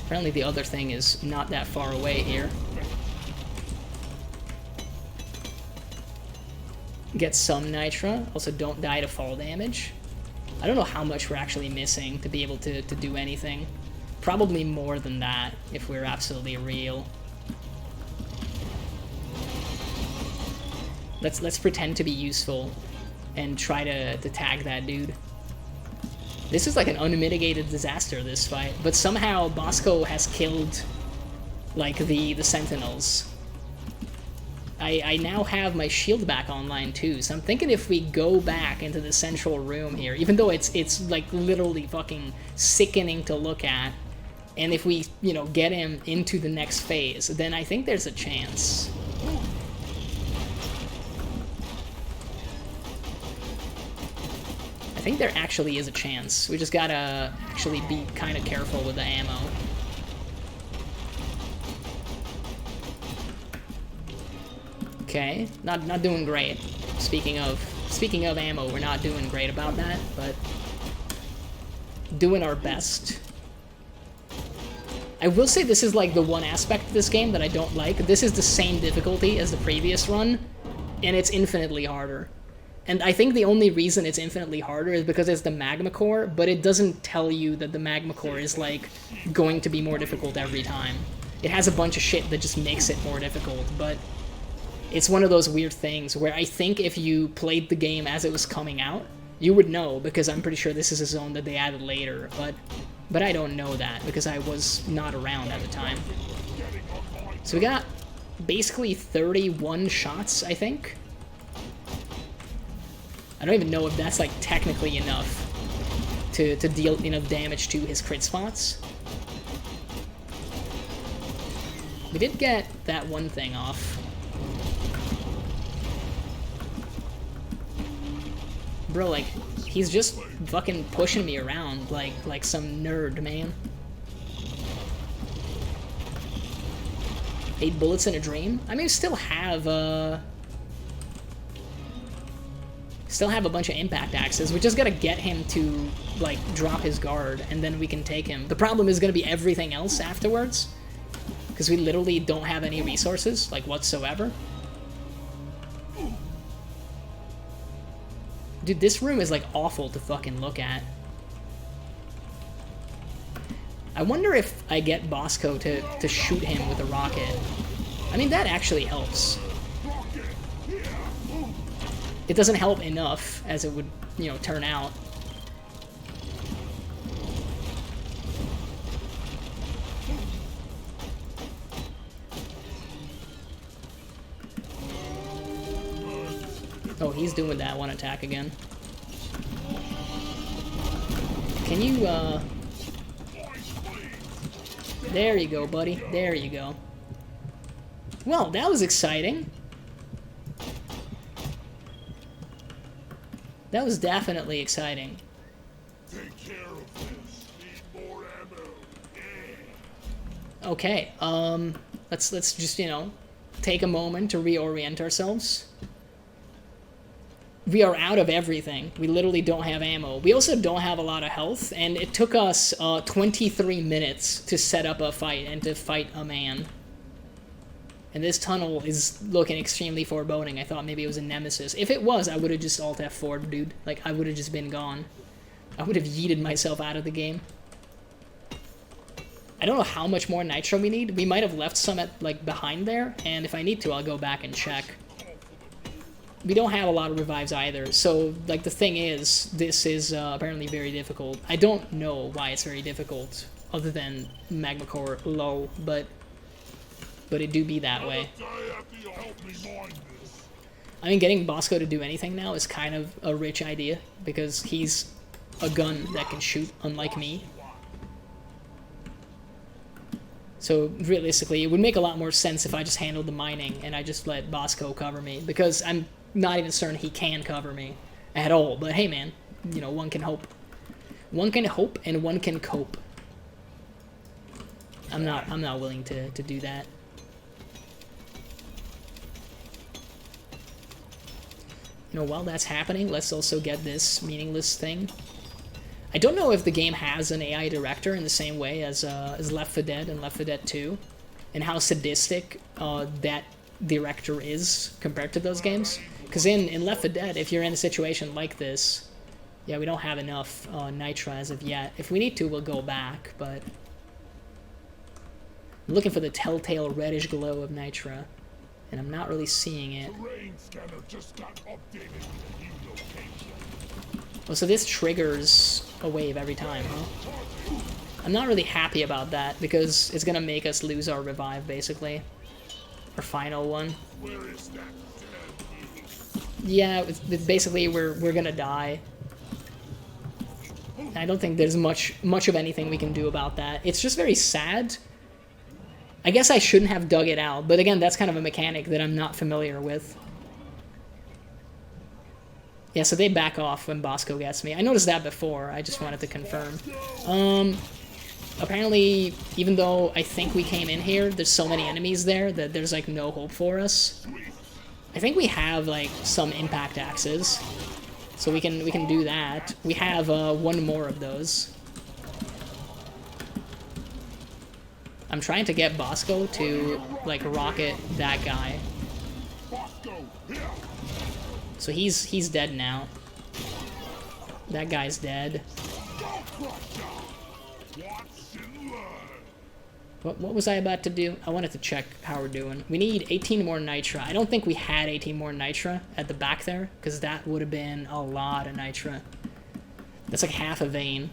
Apparently the other thing is not that far away here. Get some Nitra. Also, don't die to fall damage. I don't know how much we're actually missing to be able to do anything. Probably more than that, if we're absolutely real. Let's pretend to be useful and try to tag that dude. This is like an unmitigated disaster, this fight. But somehow Bosco has killed, like, the sentinels. I now have my shield back online too, so I'm thinking if we go back into the central room here, even though it's like literally fucking sickening to look at, and if we, you know, get him into the next phase, then I think there's a chance. I think there actually is a chance. We just gotta actually be kind of careful with the ammo. Okay, not doing great. Speaking of ammo, we're not doing great about that, but doing our best. I will say this is like the one aspect of this game that I don't like. This is the same difficulty as the previous run, and it's infinitely harder. And I think the only reason it's infinitely harder is because it's the magma core, but it doesn't tell you that the magma core is like going to be more difficult every time. It has a bunch of shit that just makes it more difficult, but it's one of those weird things where I think if you played the game as it was coming out, you would know, because I'm pretty sure this is a zone that they added later, but I don't know that because I was not around at the time. So we got basically 31 shots, I think. I don't even know if that's like technically enough to deal enough damage to his crit spots. We did get that one thing off. Bro, like, he's just fucking pushing me around like some nerd, man. 8 bullets in a dream? I mean, we still have a bunch of impact axes. We just gotta get him to, like, drop his guard, and then we can take him. The problem is gonna be everything else afterwards, because we literally don't have any resources, like, whatsoever. Dude, this room is, like, awful to fucking look at. I wonder if I get Bosco to shoot him with a rocket. I mean, that actually helps. It doesn't help enough, as it would, you know, turn out. Oh, he's doing that one attack again. can you, There you go, buddy. There you go. Well, that was exciting. That was definitely exciting. Take care of this. Need more ammo. Okay, let's just, you know, take a moment to reorient ourselves. We are out of everything. We literally don't have ammo. We also don't have a lot of health, and it took us 23 minutes to set up a fight and to fight a man. And this tunnel is looking extremely foreboding. I thought maybe it was a nemesis. If it was, I would have just Alt F4'd, dude. Like, I would have just been gone. I would have yeeted myself out of the game. I don't know how much more nitro we need. We might have left some at, like, behind there, and if I need to, I'll go back and check. We don't have a lot of revives either, so, like, the thing is, this is apparently very difficult. I don't know why it's very difficult, other than Magma Core low, but it do be that way. I mean, getting Bosco to do anything now is kind of a rich idea, because he's a gun that can shoot, unlike me. So, realistically, it would make a lot more sense if I just handled the mining and I just let Bosco cover me, because I'm not even certain he can cover me at all. But hey, man, you know, one can hope. One can hope and one can cope. I'm not willing to do that. You know, while that's happening, let's also get this meaningless thing. I don't know if the game has an AI director in the same way as Left 4 Dead and Left 4 Dead 2, and how sadistic that director is compared to those games. Because in Left 4 Dead, if you're in a situation like this, yeah, we don't have enough nitro as of yet. If we need to, we'll go back, but I'm looking for the telltale reddish glow of nitro, and I'm not really seeing it. Terrain scanner just got updated with a new location. Oh, so this triggers a wave every time, huh? I'm not really happy about that, because it's gonna make us lose our revive, basically. Our final one. Where is that dead? Yeah, it's basically we're gonna die. I don't think there's much of anything we can do about that. It's just very sad. I guess I shouldn't have dug it out, but again, that's kind of a mechanic that I'm not familiar with. Yeah, so they back off when Bosco gets me. I noticed that before, I just wanted to confirm. Apparently, even though I think we came in here, there's so many enemies there that there's, like, no hope for us. I think we have, like, some impact axes, so we can do that. We have one more of those. I'm trying to get Bosco to, like, rocket that guy. So he's dead now. That guy's dead. What was I about to do? I wanted to check how we're doing. We need 18 more nitra. I don't think we had 18 more nitra at the back there, because that would have been a lot of nitra. That's like half a vein.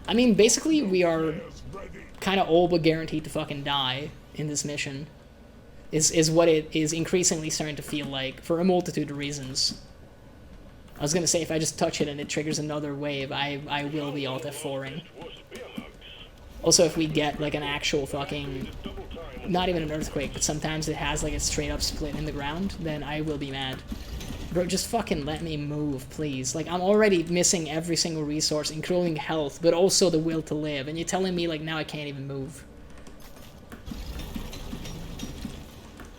I mean, basically, we are kind of all but guaranteed to fucking die in this mission. Is what it is increasingly starting to feel like, for a multitude of reasons. I was gonna say, if I just touch it and it triggers another wave, I will be Alt F4ing. Also, if we get, like, an actual fucking... not even an earthquake, but sometimes it has, like, a straight-up split in the ground, then I will be mad. Bro, just fucking let me move, please. Like, I'm already missing every single resource, including health, but also the will to live, and you're telling me, like, now I can't even move.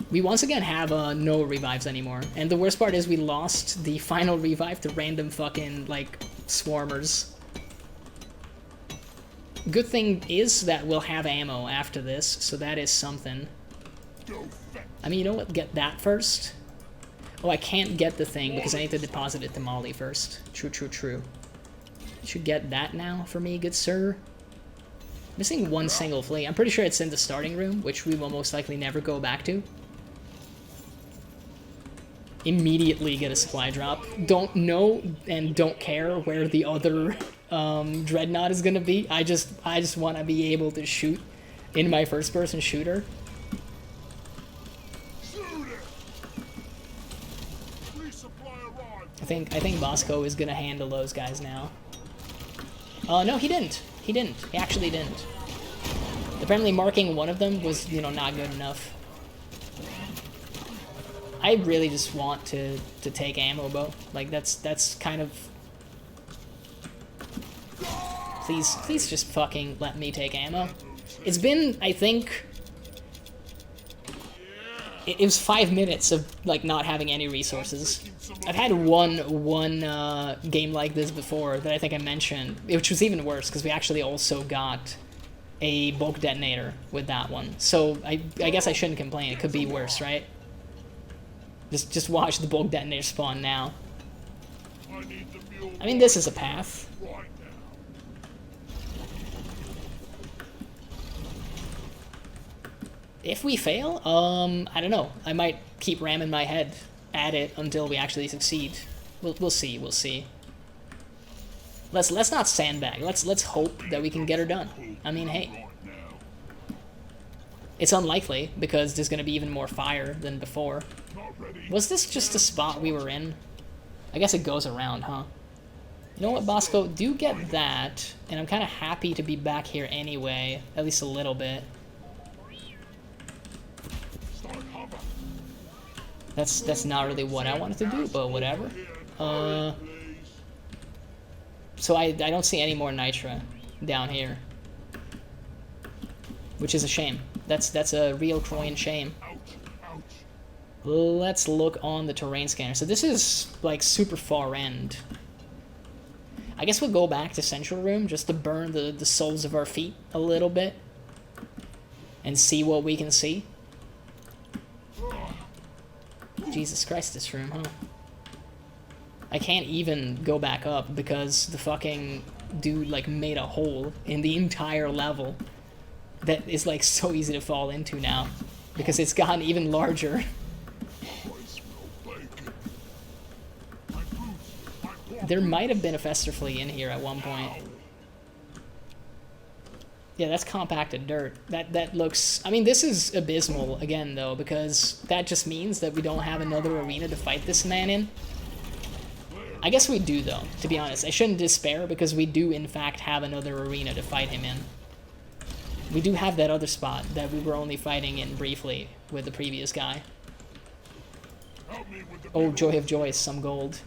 We once again have no revives anymore, and the worst part is we lost the final revive to random fucking, like, swarmers. Good thing is that we'll have ammo after this, so that is something. I mean, you know what? Get that first. Oh, I can't get the thing because I need to deposit it to Molly first. True, true, true. You should get that now for me, good sir. Missing one single flea. I'm pretty sure it's in the starting room, which we will most likely never go back to. Immediately get a supply drop. Don't know and don't care where the other dreadnought is gonna be. I just want to be able to shoot in my first-person shooter. I think Bosco is gonna handle those guys now. No, he didn't. He didn't. He actually didn't. Apparently marking one of them was, you know, not good enough. I really just want to take ammo, Bo. Like, that's kind of... Please just fucking let me take ammo. It's been, I think... It was 5 minutes of, like, not having any resources. I've had one game like this before that I think I mentioned, which was even worse, because we actually also got a bulk detonator with that one. So, I guess I shouldn't complain. It could be worse, right? Just watch the bulk detonator spawn now. I mean, this is a path. If we fail, I don't know. I might keep ramming my head at it until we actually succeed. We'll see. We'll see. Let's not sandbag. Let's hope that we can get her done. I mean, hey, it's unlikely because there's gonna be even more fire than before. Was this just the spot we were in? I guess it goes around, huh? You know what, Bosco? Do get that, and I'm kind of happy to be back here anyway, at least a little bit. That's not really what I wanted to do, but whatever. So I don't see any more nitra down here, which is a shame. That's a real Troyan shame. Let's look on the terrain scanner. So this is like super far end. I guess we'll go back to Central Room just to burn the soles of our feet a little bit and see what we can see. Jesus Christ, this room, huh? I can't even go back up because the fucking dude like made a hole in the entire level that is like so easy to fall into now because it's gotten even larger. There might have been a Fester flea in here at one point. Yeah, that's compacted dirt. That looks... I mean, this is abysmal again, though, because that just means that we don't have another arena to fight this man in. I guess we do, though, to be honest. I shouldn't despair, because we do, in fact, have another arena to fight him in. We do have that other spot that we were only fighting in briefly with the previous guy. Oh, joy of joys, some gold.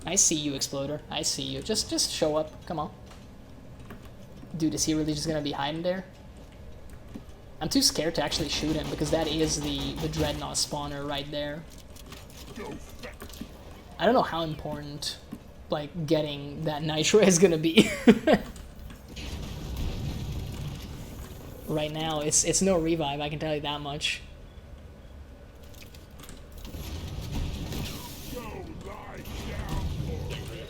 I see you, Exploder. I see you. Just show up. Come on. Dude, is he really just gonna be hiding there? I'm too scared to actually shoot him because that is the Dreadnought spawner right there. I don't know how important, like, getting that nitro is gonna be. Right now, it's no revive, I can tell you that much.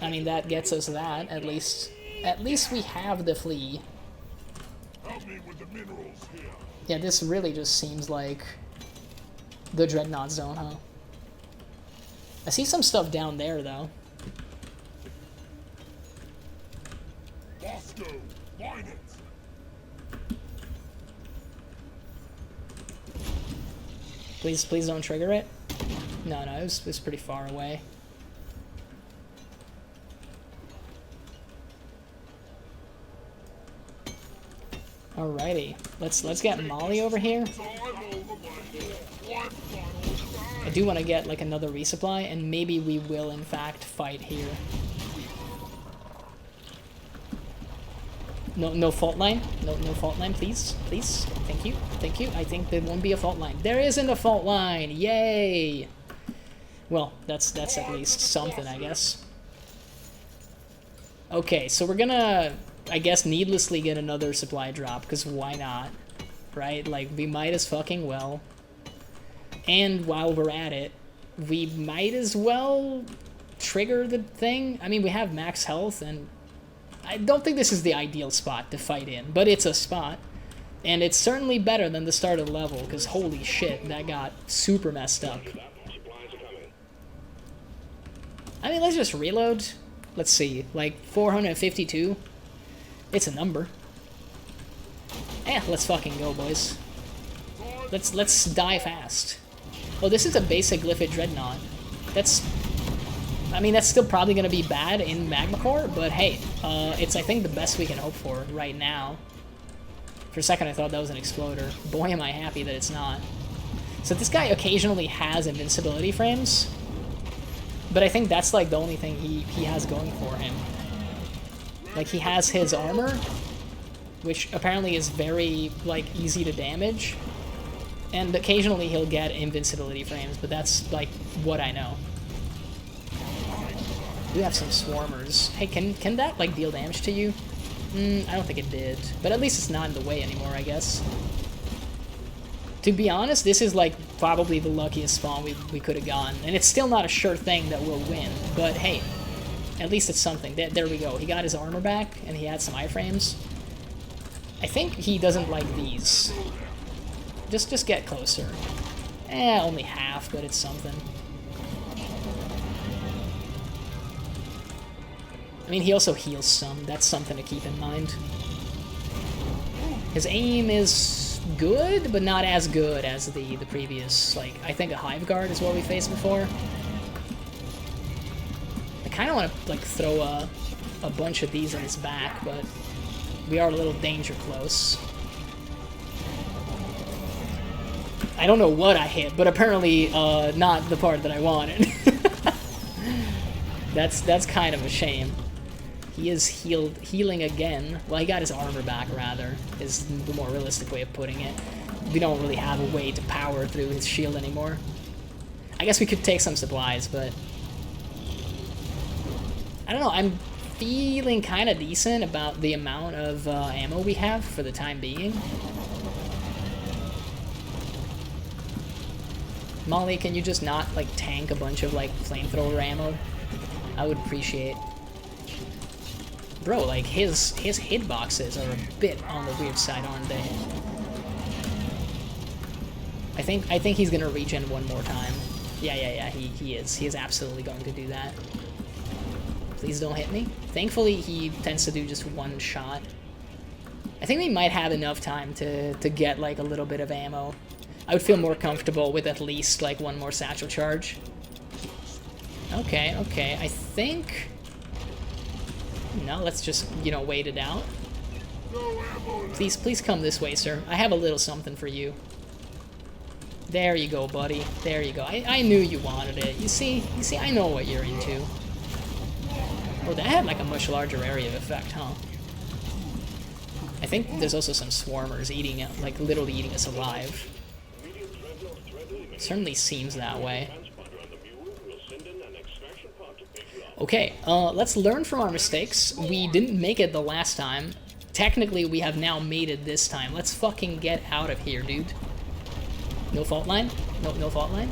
I mean, that gets us that, at least. At least we have the flea. Yeah, this really just seems like the Dreadnought zone, huh? I see some stuff down there, though. Please don't trigger it. No, it was pretty far away. Alrighty, let's get Molly over here. I do want to get like another resupply, and maybe we will in fact fight here. No fault line, no fault line, please. Thank you. I think there won't be a fault line. There isn't a fault line. Yay! Well, that's at least something, I guess. Okay, so we're gonna, I guess, needlessly get another supply drop, because why not, right? Like, we might as fucking well. And while we're at it, we might as well trigger the thing. I mean, we have max health, and I don't think this is the ideal spot to fight in, but it's a spot. And it's certainly better than the start of the level, because holy shit, that got super messed up. I mean, let's just reload. Let's see, like 452. It's a number. Let's fucking go, boys. Let's die fast. Oh, this is a basic Glyphid Dreadnought. That's I mean, that's still probably going to be bad in Magma Core, but hey, it's, I think, the best we can hope for right now. For a second, I thought that was an exploder. Boy, am I happy that it's not. So this guy occasionally has invincibility frames, but I think that's, like, the only thing he has going for him. Like, he has his armor, which apparently is very, like, easy to damage, and occasionally he'll get invincibility frames, but that's, like, what I know. We have some swarmers. Hey, can that, like, deal damage to you? I don't think it did. But at least it's not in the way anymore, I guess. To be honest, this is, like, probably the luckiest spawn we could have gotten. And it's still not a sure thing that we'll win. But, hey, at least it's something. There we go. He got his armor back, and he had some iframes. I think he doesn't like these. Just get closer. Only half, but it's something. I mean, he also heals some. That's something to keep in mind. His aim is good, but not as good as the previous, like, I think a Hive Guard is what we faced before. I kind of want to, like, throw a bunch of these in his back, but we are a little danger close. I don't know what I hit, but apparently not the part that I wanted. That's kind of a shame. He is healing again. Well, he got his armor back, rather, is the more realistic way of putting it. We don't really have a way to power through his shield anymore. I guess we could take some supplies, but I don't know, I'm feeling kind of decent about the amount of ammo we have for the time being. Molly, can you just not, like, tank a bunch of, like, flamethrower ammo? I would appreciate. Bro, like, his hitboxes are a bit on the weird side, aren't they? I think he's gonna regen one more time. Yeah, he is. He is absolutely going to do that. Please don't hit me. Thankfully, he tends to do just one shot. I think we might have enough time to get, like, a little bit of ammo. I would feel more comfortable with at least, like, one more satchel charge. Okay, I think... No, let's just, you know, wait it out. Please come this way, sir. I have a little something for you. There you go, buddy. There you go. I knew you wanted it. You see, I know what you're into. Oh, that had, like, a much larger area of effect, huh? I think there's also some swarmers eating it, like, literally eating us alive. Certainly seems that way. Okay, let's learn from our mistakes. We didn't make it the last time. Technically, we have now made it this time. Let's fucking get out of here, dude. No fault line? No fault line?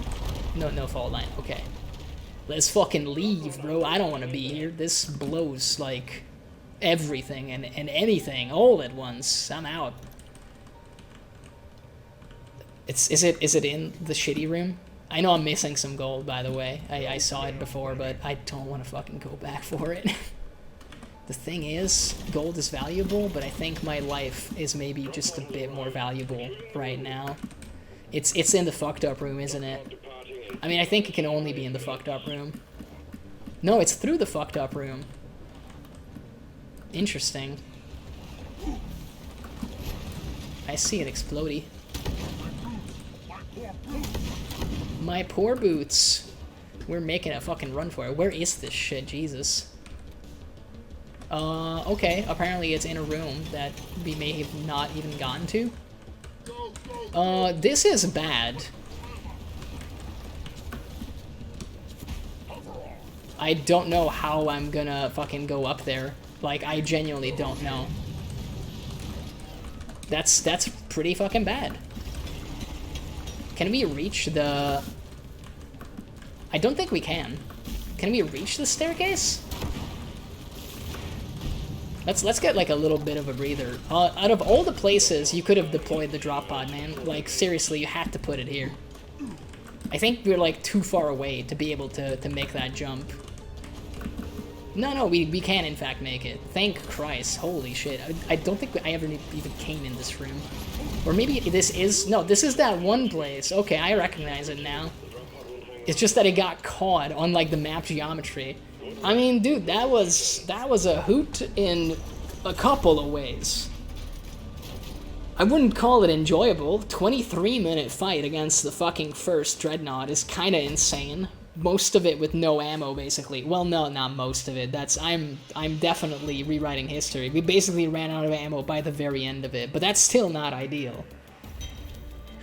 No fault line. Okay. Let's fucking leave, bro. I don't want to be here. This blows, like, everything and anything all at once. I'm out. Is it in the shitty room? I know I'm missing some gold, by the way. I saw it before, but I don't want to fucking go back for it. The thing is, gold is valuable, but I think my life is maybe just a bit more valuable right now. It's in the fucked up room, isn't it? I mean, I think it can only be in the fucked up room. No, it's through the fucked up room. Interesting. I see an explodey. My poor boots. We're making a fucking run for it. Where is this shit? Jesus. Okay. Apparently it's in a room that we may have not even gotten to. This is bad. I don't know how I'm gonna fucking go up there. Like, I genuinely don't know. That's pretty fucking bad. Can we reach the... I don't think we can. Can we reach the staircase? Let's get, like, a little bit of a breather. Out of all the places you could have deployed the drop pod, man, like, seriously, you had to put it here. I think we're, like, too far away to be able to make that jump. No, we can, in fact, make it. Thank Christ. Holy shit. I don't think I ever even came in this room. Or maybe this is... No, this is that one place. Okay, I recognize it now. It's just that it got caught on like the map geometry. I mean, dude, that was a hoot in a couple of ways. I wouldn't call it enjoyable. 23-minute fight against the fucking first Dreadnought is kind of insane. Most of it with no ammo, basically. Well, no, not most of it. I'm definitely rewriting history. We basically ran out of ammo by the very end of it, but that's still not ideal.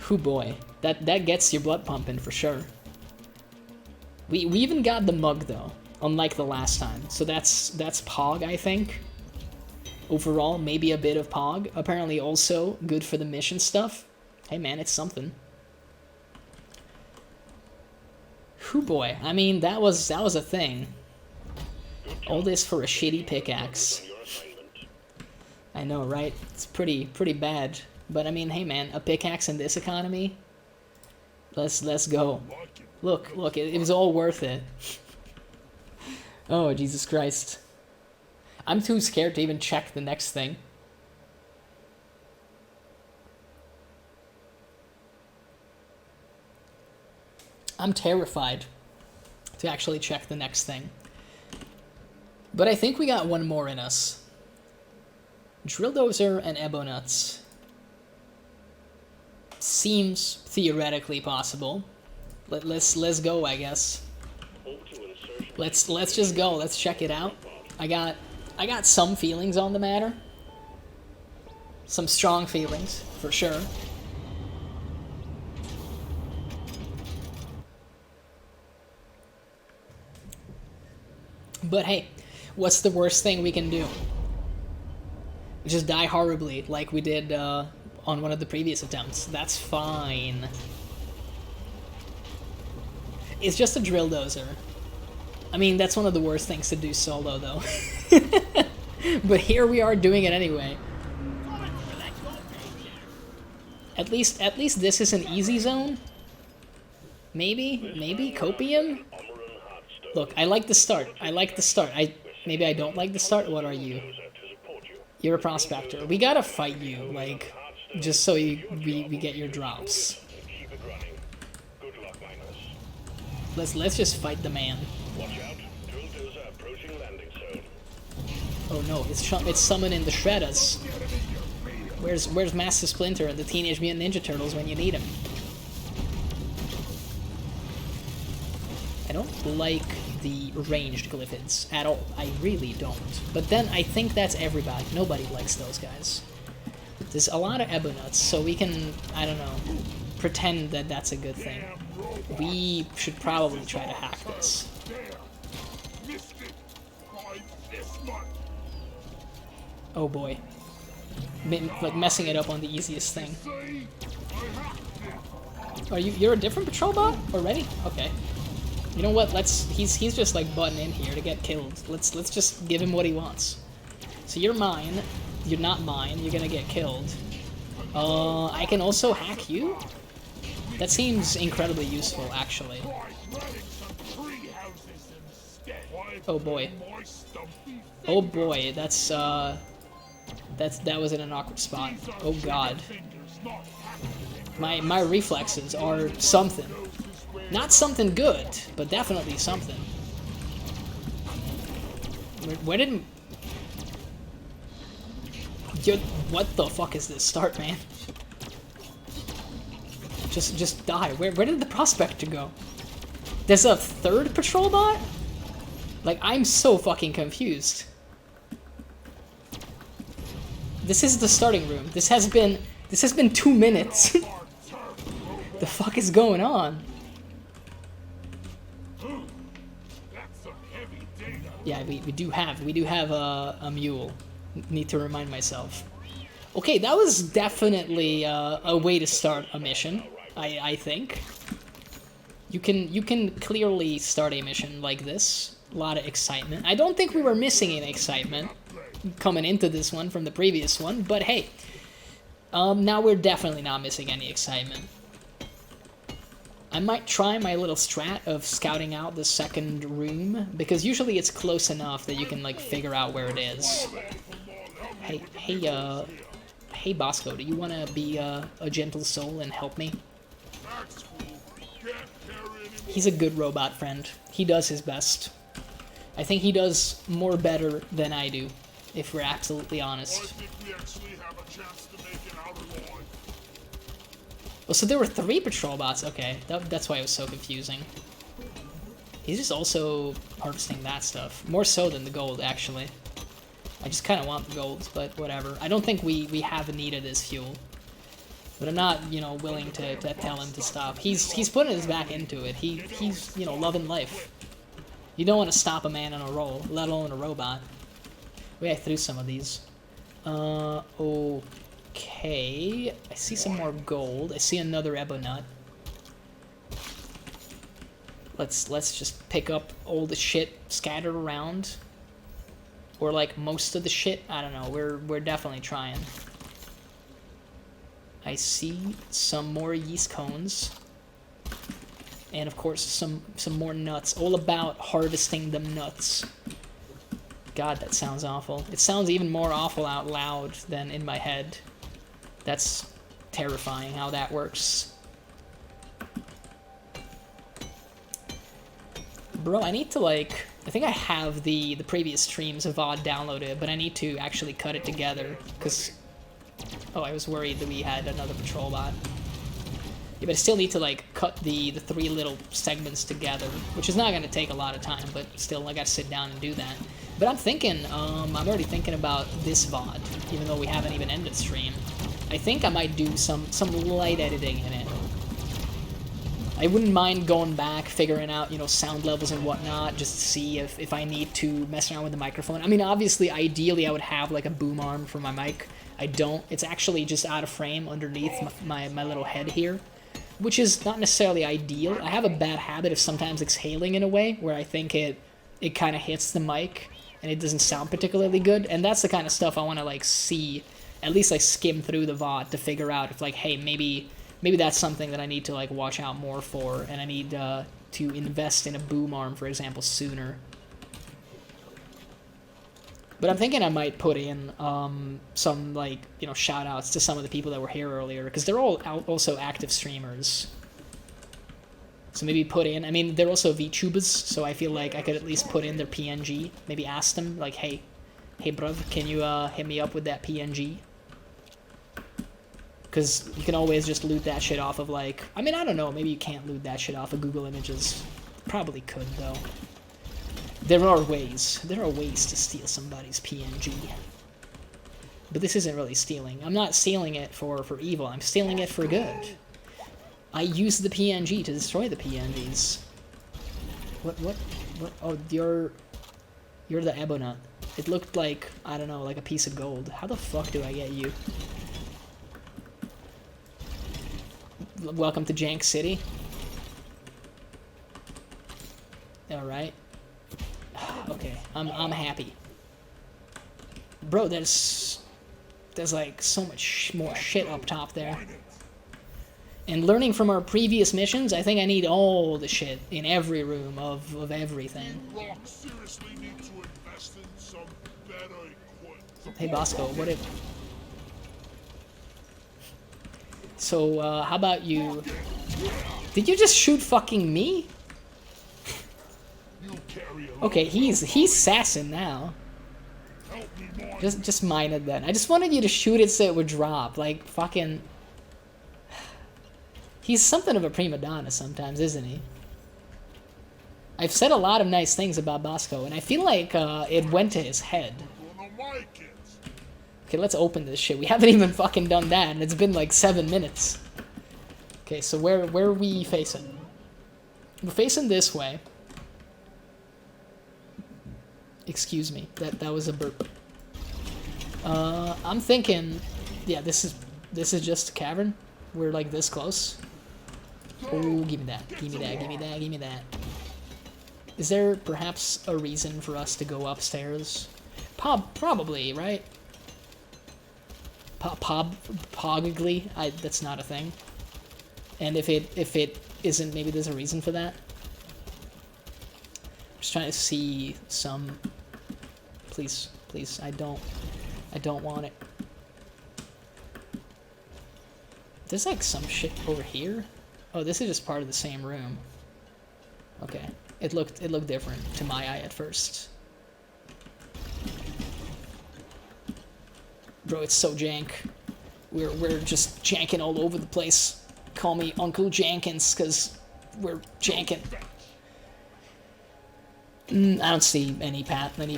Whew boy, that gets your blood pumping for sure. We even got the mug though, unlike the last time. So that's Pog, I think. Overall, maybe a bit of Pog. Apparently also good for the mission stuff. Hey man, it's something. Whew boy, I mean that was a thing. All this for a shitty pickaxe. I know, right? It's pretty bad. But I mean, hey man, a pickaxe in this economy? Let's go. Look, it was all worth it. Oh, Jesus Christ. I'm too scared to even check the next thing. I'm terrified to actually check the next thing. But I think we got one more in us. Drill Dozer and Ebonuts. Seems theoretically possible. Let's go, I guess. Let's just go. Let's check it out. I got some feelings on the matter. Some strong feelings, for sure. But hey, what's the worst thing we can do? Just die horribly, like we did on one of the previous attempts. That's fine. It's just a drill dozer. I mean, that's one of the worst things to do solo, though. But here we are doing it anyway. At least this is an easy zone. Maybe copium. Look, I like the start. Maybe I don't like the start. What are you? You're a prospector. We gotta fight you, like, just so we get your drops. Let's just fight the man. Oh no, it's summoning the Shredders. Where's Master Splinter and the Teenage Mutant Ninja Turtles when you need them? I don't like the ranged Glyphids at all. I really don't. But then I think that's everybody. Nobody likes those guys. There's a lot of Ebonuts, so we can, I don't know, pretend that that's a good thing. We should probably try to hack this. Oh boy. Like messing it up on the easiest thing. Are you're a different patrol bot already? Okay. You know what? He's just like butting in here to get killed. Let's just give him what he wants. So you're mine. You're not mine. You're gonna get killed. I can also hack you? That seems incredibly useful, actually. Oh boy. Oh boy, that was in an awkward spot. Oh god. My reflexes are something. Not something good, but definitely something. Where did... What the fuck is this? Start, man. Just die. Where did the prospector go? There's a third patrol bot? Like, I'm so fucking confused. This is the starting room. This has been 2 minutes. The fuck is going on? Yeah, we do have a mule. Need to remind myself. Okay, that was definitely a way to start a mission. I think. You can clearly start a mission like this. A lot of excitement. I don't think we were missing any excitement coming into this one from the previous one, but hey. Now we're definitely not missing any excitement. I might try my little strat of scouting out the second room, because usually it's close enough that you can, like, figure out where it is. Hey Bosco, do you want to be a gentle soul and help me? He's a good robot friend. He does his best. I think he does more better than I do, if we're absolutely I honest. think we actually have a chance to make it out alive. Oh, so there were 3 patrol bots. Okay, that's why it was so confusing. He's just also harvesting that stuff. More so than the gold, actually. I just kind of want the gold, but whatever. I don't think we have a need of this fuel. But I'm not, you know, willing to tell him to stop. He's putting his back into it. He's, you know, loving life. You don't want to stop a man on a roll, let alone a robot. Wait, I threw some of these. Okay. I see some more gold. I see another ebonut. Let's just pick up all the shit scattered around. Or like most of the shit. I don't know. We're definitely trying. I see some more yeast cones. And of course some more nuts. All about harvesting them nuts. God, that sounds awful. It sounds even more awful out loud than in my head. That's terrifying how that works. Bro, I need to like... I think I have the previous streams of VOD downloaded, but I need to actually cut it together, because... Oh, I was worried that we had another patrol bot. Yeah, but I still need to like cut the 3 little segments together, which is not going to take a lot of time, but still I gotta sit down and do that. But I'm thinking, I'm already thinking about this VOD, even though we haven't even ended stream. I think I might do some light editing in it. I wouldn't mind going back, figuring out, you know, sound levels and whatnot, just to see if I need to mess around with the microphone. I mean, obviously, ideally, I would have, like, a boom arm for my mic. I don't. It's actually just out of frame underneath my little head here, which is not necessarily ideal. I have a bad habit of sometimes exhaling in a way where I think it kind of hits the mic, and it doesn't sound particularly good, and that's the kind of stuff I want to, like, see, at least, like, skim through the VOD to figure out if, like, hey, maybe that's something that I need to, like, watch out more for, and I need to invest in a boom arm, for example, sooner. But I'm thinking I might put in some, like, you know, shout-outs to some of the people that were here earlier, because they're all also active streamers. So maybe put in, I mean, they're also VTubers, so I feel like I could at least put in their PNG, maybe ask them, like, hey bruv, can you hit me up with that PNG? Because you can always just loot that shit off of, like... I mean, I don't know. Maybe you can't loot that shit off of Google Images. Probably could, though. There are ways. There are ways to steal somebody's PNG. But this isn't really stealing. I'm not stealing it for evil. I'm stealing it for good. I use the PNG to destroy the PNGs. What? Oh, you're the ebonut. It looked like, I don't know, like a piece of gold. How the fuck do I get you? Welcome to Jank City. Alright. Okay, I'm happy. Bro, there's like so much more shit up top there. And learning from our previous missions, I think I need all the shit in every room of everything. Deep Rock seriously need to invest in some better equipment. Hey Bosco, what if... So, how about you... Did you just shoot fucking me? Okay, he's sassing now. Just mine it then. I just wanted you to shoot it so it would drop. Like, fucking... He's something of a prima donna sometimes, isn't he? I've said a lot of nice things about Bosco, and I feel like it went to his head. Okay, let's open this shit. We haven't even fucking done that, and it's been like 7 minutes. Okay, so where are we facing? We're facing this way. Excuse me, that was a burp. I'm thinking, yeah, this is just a cavern. We're like this close. Oh, give me that, give me that, give me that, give me that. Is there perhaps a reason for us to go upstairs? Probably, right? Pogly? That's not a thing. And if it isn't, maybe there's a reason for that. I'm just trying to see some. Please, please, I don't want it. There's like some shit over here. Oh, this is just part of the same room. Okay, it looked different to my eye at first. Bro, it's so jank. We're just janking all over the place. Call me Uncle Jankins, cause we're janking. I don't see any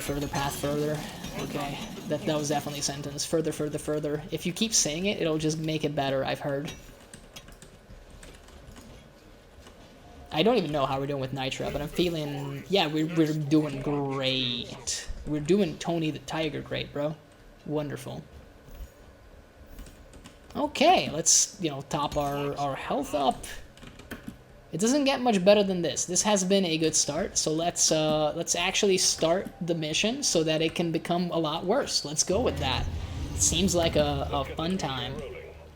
further path further. Okay, that was definitely a sentence. Further, further, further. If you keep saying it, it'll just make it better, I've heard. I don't even know how we're doing with Nitra, but I'm feeling... Yeah, we're doing great. We're doing Tony the Tiger great, bro. Wonderful. Okay, let's, you know, top our health up. It doesn't get much better than this. This has been a good start, so let's actually start the mission so that it can become a lot worse. Let's go with that. It seems like a fun time.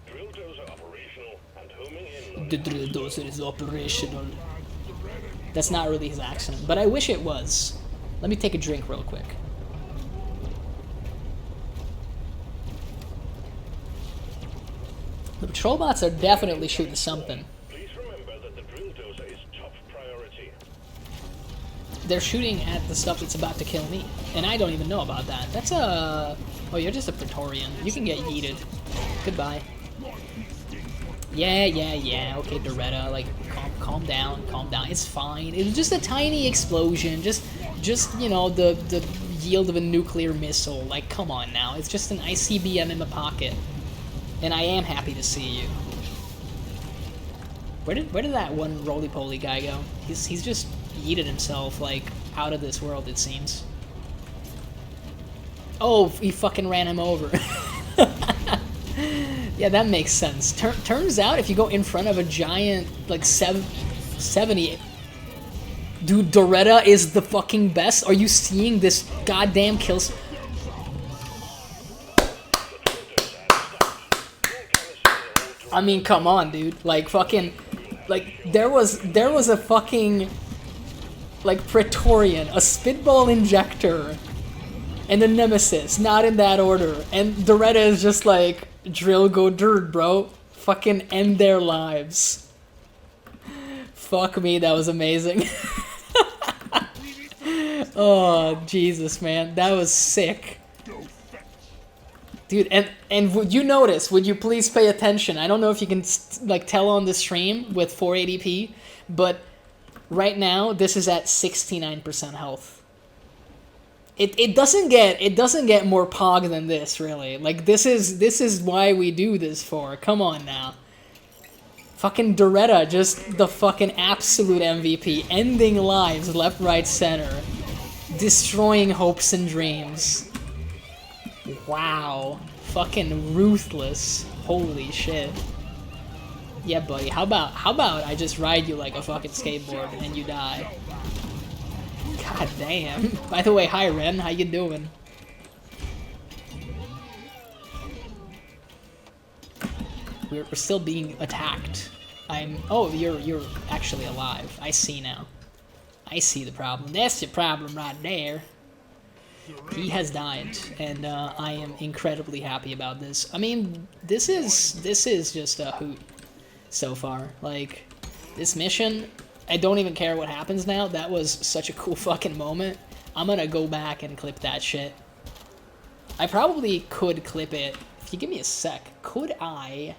Drill dozer operational and homing in. The drill dozer is operational. That's not really his accent, but I wish it was. Let me take a drink real quick. The patrol bots are definitely shooting something. Please remember that the drill dozer is top priority. They're shooting at the stuff that's about to kill me, and I don't even know about that. That's a... Oh, you're just a Praetorian. You can get yeeted. Goodbye. Yeah. Okay, Doretta, like, calm down. It's fine. It was just a tiny explosion. Just you know, the yield of a nuclear missile. Like, come on now. It's just an ICBM in my pocket. And I am happy to see you. Where did that one roly-poly guy go? He's just yeeted himself, like, out of this world, it seems. Oh, he fucking ran him over. Yeah, that makes sense. Turns out, if you go in front of a giant, like, 70... Dude, Doretta is the fucking best. Are you seeing this goddamn kill... I mean, come on, dude. Like, fucking... Like, there was a fucking... Like, Praetorian, a spitball injector, and a nemesis. Not in that order. And Doretta is just like, drill go dirt, bro. Fucking end their lives. Fuck me, that was amazing. Oh, Jesus, man. That was sick. Dude, and would you notice, would you please pay attention? I don't know if you can, like, tell on the stream with 480p, but right now, this is at 69% health. It doesn't get more pog than this, really. Like, this is why we do this for. Come on now. Fucking Doretta, just the fucking absolute MVP. Ending lives left, right, center. Destroying hopes and dreams. Wow. Fucking ruthless. Holy shit. Yeah, buddy. How about I just ride you like a fucking skateboard and you die? God damn. By the way, hi Ren, how you doing? We're still being attacked. Oh, you're actually alive. I see now. I see the problem. That's the problem right there. He has died, and I am incredibly happy about this. I mean, this is just a hoot so far. Like, this mission, I don't even care what happens now. That was such a cool fucking moment. I'm gonna go back and clip that shit. I probably could clip it. If you give me a sec, could I?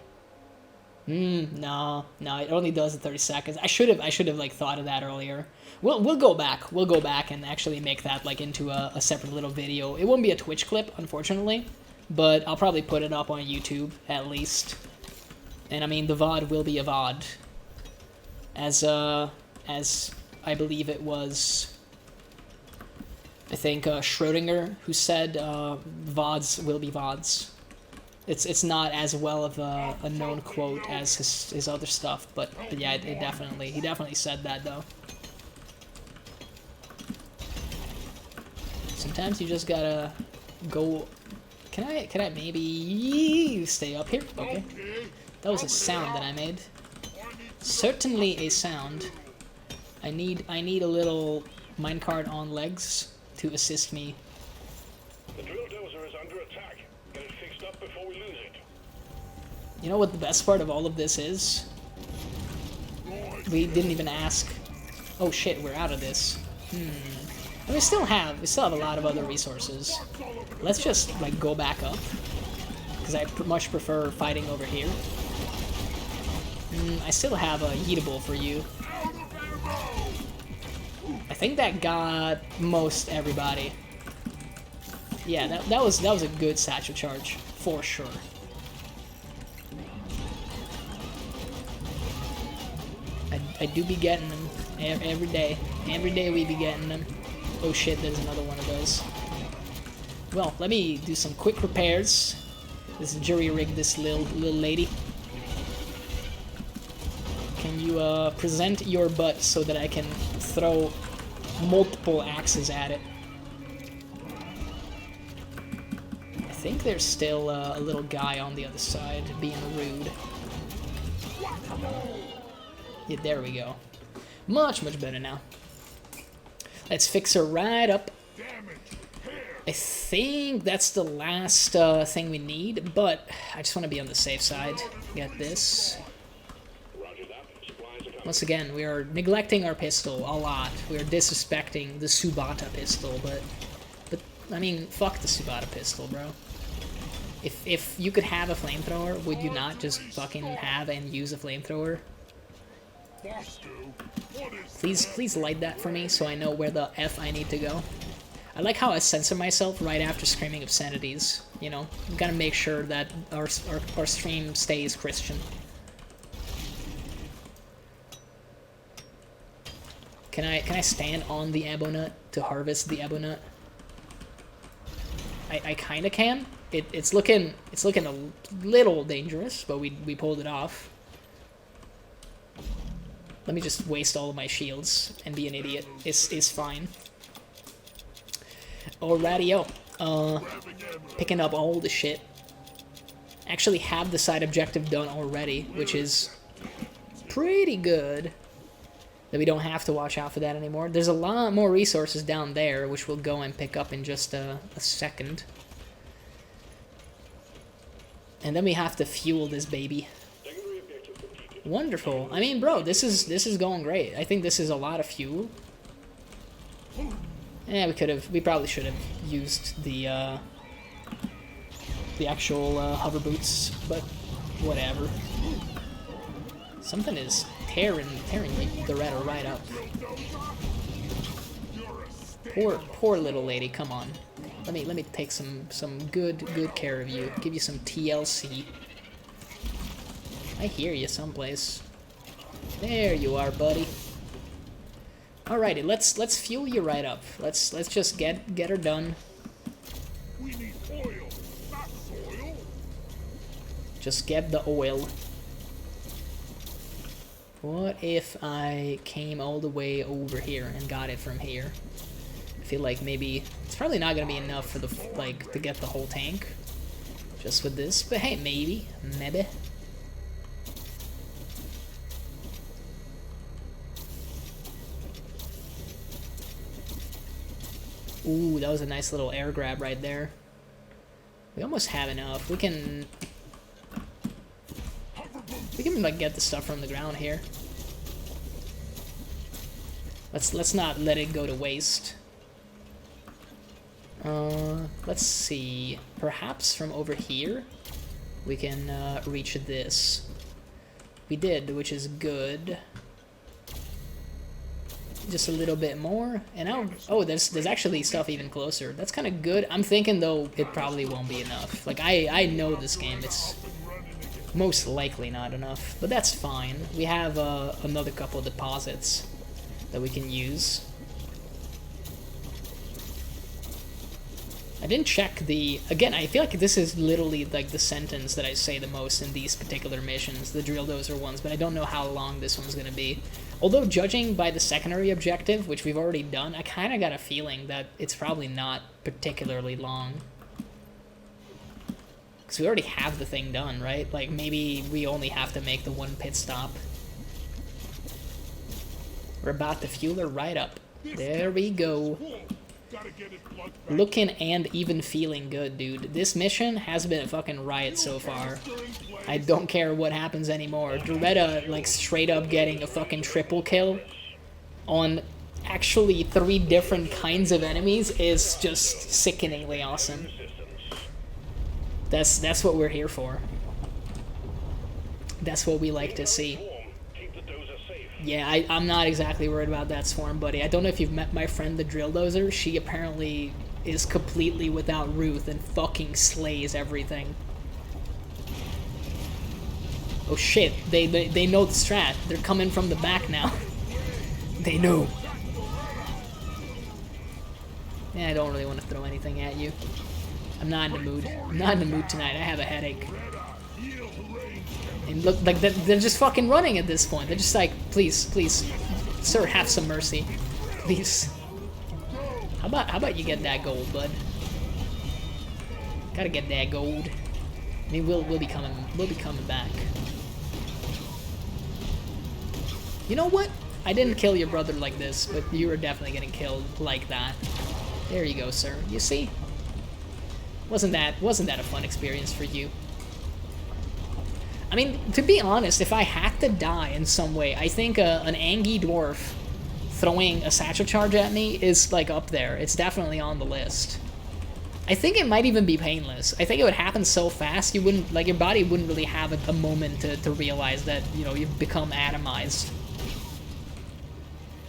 No, it only does in 30 seconds. I should have like thought of that earlier. We'll go back. We'll go back and actually make that like into a separate little video. It won't be a Twitch clip, unfortunately, but I'll probably put it up on YouTube at least. And I mean, the VOD will be a VOD. As I believe it was, I think Schrodinger who said VODs will be VODs. It's not as well of a known quote as his other stuff, but yeah, he definitely said that though. Sometimes you just gotta go. Can I maybe stay up here? Okay. That was a sound that I made. Certainly a sound. I need a little minecart on legs to assist me. The drill dozer is under attack. Get it fixed up before we lose it. You know what the best part of all of this is? We didn't even ask. Oh shit, we're out of this. And we still have a lot of other resources. Let's just, like, go back up. Because I much prefer fighting over here. I still have a Yeetable for you. I think that got most everybody. Yeah, that was a good satchel charge, for sure. I do be getting them every day. Every day we be getting them. Oh shit, there's another one of those. Well, let me do some quick repairs. Let's jury rig this little lady. Can you present your butt so that I can throw multiple axes at it? I think there's still a little guy on the other side being rude. Yeah, there we go. Much better now. Let's fix her right up. I think that's the last thing we need, but I just want to be on the safe side. Get this. Once again, we are neglecting our pistol a lot. We are disrespecting the Subata pistol, but I mean, fuck the Subata pistol, bro. If you could have a flamethrower, would you not just fucking have and use a flamethrower? Please light that for me so I know where the F I need to go. I like how I censor myself right after screaming obscenities. You know, we gotta make sure that our stream stays Christian. Can I stand on the Abonut to harvest the Abonut? I kinda can. It's looking a little dangerous, but we pulled it off. Let me just waste all of my shields and be an idiot. It's fine. Alrighty-o. Picking up all the shit. Actually have the side objective done already, which is pretty good. That we don't have to watch out for that anymore. There's a lot more resources down there, which we'll go and pick up in just a second. And then we have to fuel this baby. Wonderful. I mean, bro, this is going great. I think this is a lot of fuel. Yeah, we probably should have used the actual hover boots, but whatever. Something is tearing the red right up. Poor little lady. Come on. Let me take some good care of you. Give you some TLC. I hear you someplace. There you are, buddy. Alrighty, let's fuel you right up. Let's just get her done. We need oil, not soil. Just get the oil. What if I came all the way over here and got it from here? I feel like maybe it's probably not gonna be enough for the to get the whole tank. Just with this, but hey, maybe. Ooh, that was a nice little air grab right there. We almost have enough. We can like get the stuff from the ground here. Let's not let it go to waste. Let's see. Perhaps from over here we can reach this. We did, which is good. Just a little bit more, and now there's actually stuff even closer. That's kind of good. I'm thinking though it probably won't be enough. Like I know this game, it's most likely not enough, but that's fine. We have another couple of deposits that we can use. I didn't check again, I feel like this is literally like the sentence that I say the most in these particular missions, the drill dozer ones, but I don't know how long this one's gonna be. Although judging by the secondary objective, which we've already done, I kind of got a feeling that it's probably not particularly long. Because we already have the thing done, right? Like, maybe we only have to make the one pit stop. We're about to fuel her right up. There we go. Looking and even feeling good, dude. This mission has been a fucking riot so far. I don't care what happens anymore. Doretta, like, straight up getting a fucking triple kill. on actually 3 different kinds of enemies is just sickeningly awesome. That's what we're here for. That's what we like to see. Keep the dozer safe. Yeah, I'm not exactly worried about that swarm, buddy. I don't know if you've met my friend the drill dozer. She apparently is completely without ruth and fucking slays everything. Oh shit, they know the strat. They're coming from the back now. They know. Yeah, I don't really want to throw anything at you. I'm not in the mood. I'm not in the mood tonight. I have a headache. And look, like they're just fucking running at this point. They're just like, please, please, sir, have some mercy, please. How about you get that gold, bud? Gotta get that gold. I mean, we'll be coming back. You know what? I didn't kill your brother like this, but you were definitely getting killed like that. There you go, sir. You see? Wasn't that a fun experience for you? I mean, to be honest, if I had to die in some way, I think an Angie dwarf throwing a satchel charge at me is like up there. It's definitely on the list. I think it might even be painless. I think it would happen so fast you wouldn't, like, your body wouldn't really have a moment to realize that, you know, you've become atomized.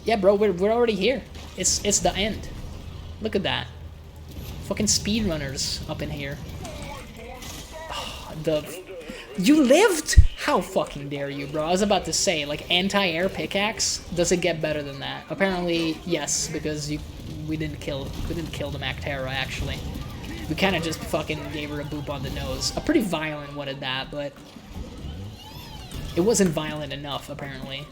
Yeah, bro, we're already here. It's the end. Look at that. Fucking speedrunners up in here. Oh, you lived? How fucking dare you, bro? I was about to say, like, anti-air pickaxe, does it get better than that? Apparently, yes, because we didn't kill the Mactera, actually. We kind of just fucking gave her a boop on the nose. A pretty violent one at that, but it wasn't violent enough, apparently.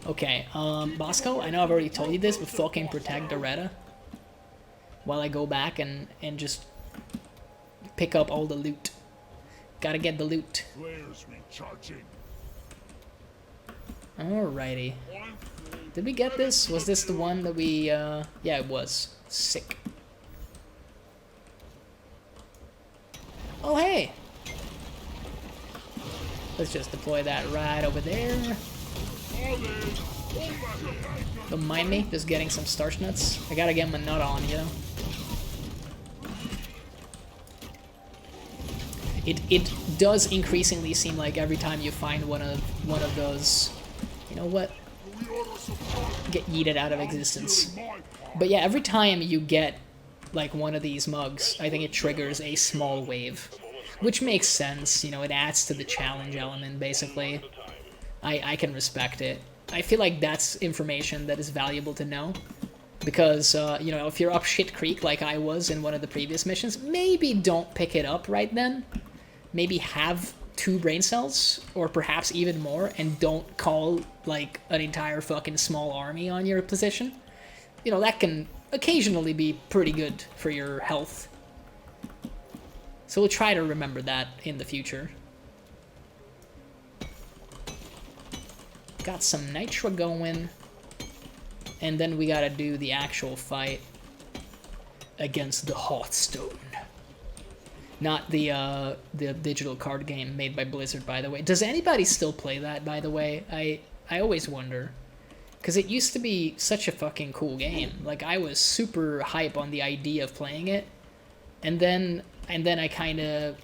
Okay, Bosco, I know I've already told you this, but fucking protect Doretta while I go back and just pick up all the loot. Gotta get the loot. Flares recharging. Alrighty. Did we get this? Was this the one that we, yeah, it was. Sick. Oh, hey! Let's just deploy that right over there. Don't mind me, just getting some starch nuts. I gotta get my nut on, you know? It does increasingly seem like every time you find one of those, you know what? Get yeeted out of existence. But yeah, every time you get like one of these mugs, I think it triggers a small wave, which makes sense. You know, it adds to the challenge element, basically. I can respect it. I feel like that's information that is valuable to know. Because, you know, if you're up shit creek like I was in one of the previous missions, maybe don't pick it up right then. Maybe have 2 brain cells, or perhaps even more, and don't call, like, an entire fucking small army on your position. You know, that can occasionally be pretty good for your health. So we'll try to remember that in the future. Got some nitro going. And then we gotta do the actual fight against the Hearthstone. Not the digital card game made by Blizzard, by the way. Does anybody still play that, by the way? I always wonder. Because it used to be such a fucking cool game. Like, I was super hype on the idea of playing it. And then I kind of,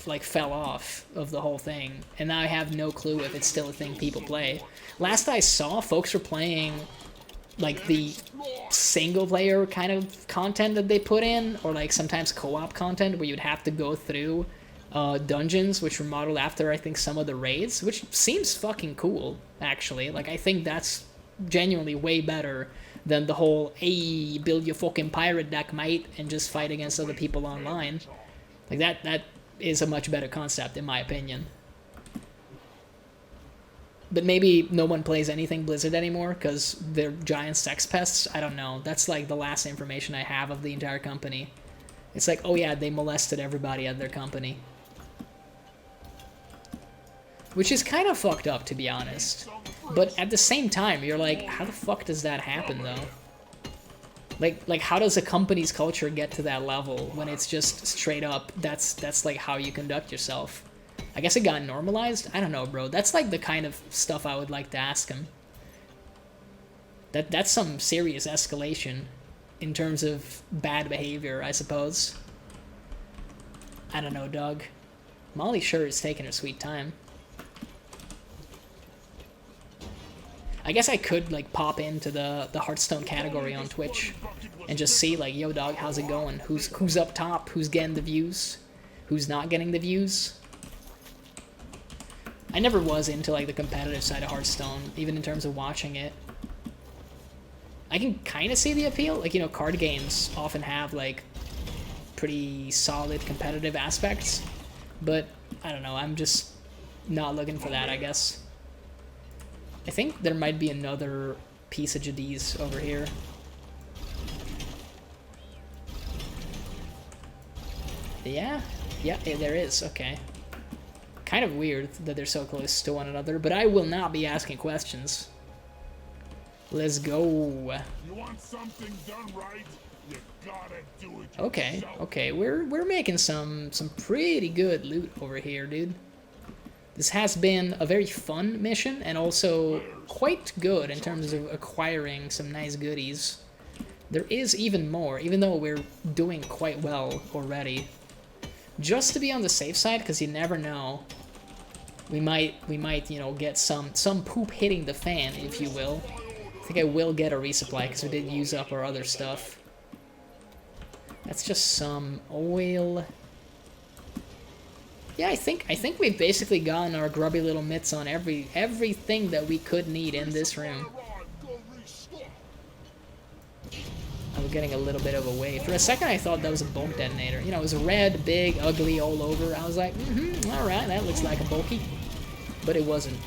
like, fell off of the whole thing. And now I have no clue if it's still a thing people play. Last I saw, folks were playing, like, the single-player kind of content that they put in, or, like, sometimes co-op content where you'd have to go through dungeons, which were modeled after, I think, some of the raids, which seems fucking cool, actually. Like, I think that's genuinely way better than the whole, hey, build your fucking pirate deck, mate, and just fight against other people online. Like, that is a much better concept, in my opinion. But maybe no one plays anything Blizzard anymore because they're giant sex pests. I don't know. That's like the last information I have of the entire company. It's like, oh yeah, they molested everybody at their company. Which is kind of fucked up, to be honest. But at the same time, you're like, how the fuck does that happen, though? Like how does a company's culture get to that level when it's just straight up, that's like how you conduct yourself? I guess it got normalized? I don't know, bro. That's like the kind of stuff I would like to ask him. That's some serious escalation in terms of bad behavior, I suppose. I don't know, dog. Molly sure is taking her sweet time. I guess I could, like, pop into the Hearthstone category on Twitch and just see, like, yo, dog, how's it going? Who's up top? Who's getting the views? Who's not getting the views? I never was into, like, the competitive side of Hearthstone, even in terms of watching it. I can kind of see the appeal. Like, you know, card games often have, like, pretty solid competitive aspects. But, I don't know, I'm just not looking for that, I guess. I think there might be another piece of Jadis over here. Yeah, there is, okay. Kind of weird that they're so close to one another, but I will not be asking questions. Let's go. You want something done right? You gotta do it Okay, yourself. okay, we're making some pretty good loot over here, dude. This has been a very fun mission, and also quite good in terms of acquiring some nice goodies. There is even more, even though we're doing quite well already. Just to be on the safe side, because you never know. We might, you know, get some poop hitting the fan, if you will. I think I will get a resupply, because we did use up our other stuff. That's just some oil. Yeah, I think we've basically gotten our grubby little mitts on everything that we could need in this room. I was getting a little bit of a wave. For a second, I thought that was a bulk detonator. You know, it was red, big, ugly, all over. I was like, alright, that looks like a bulky. But it wasn't.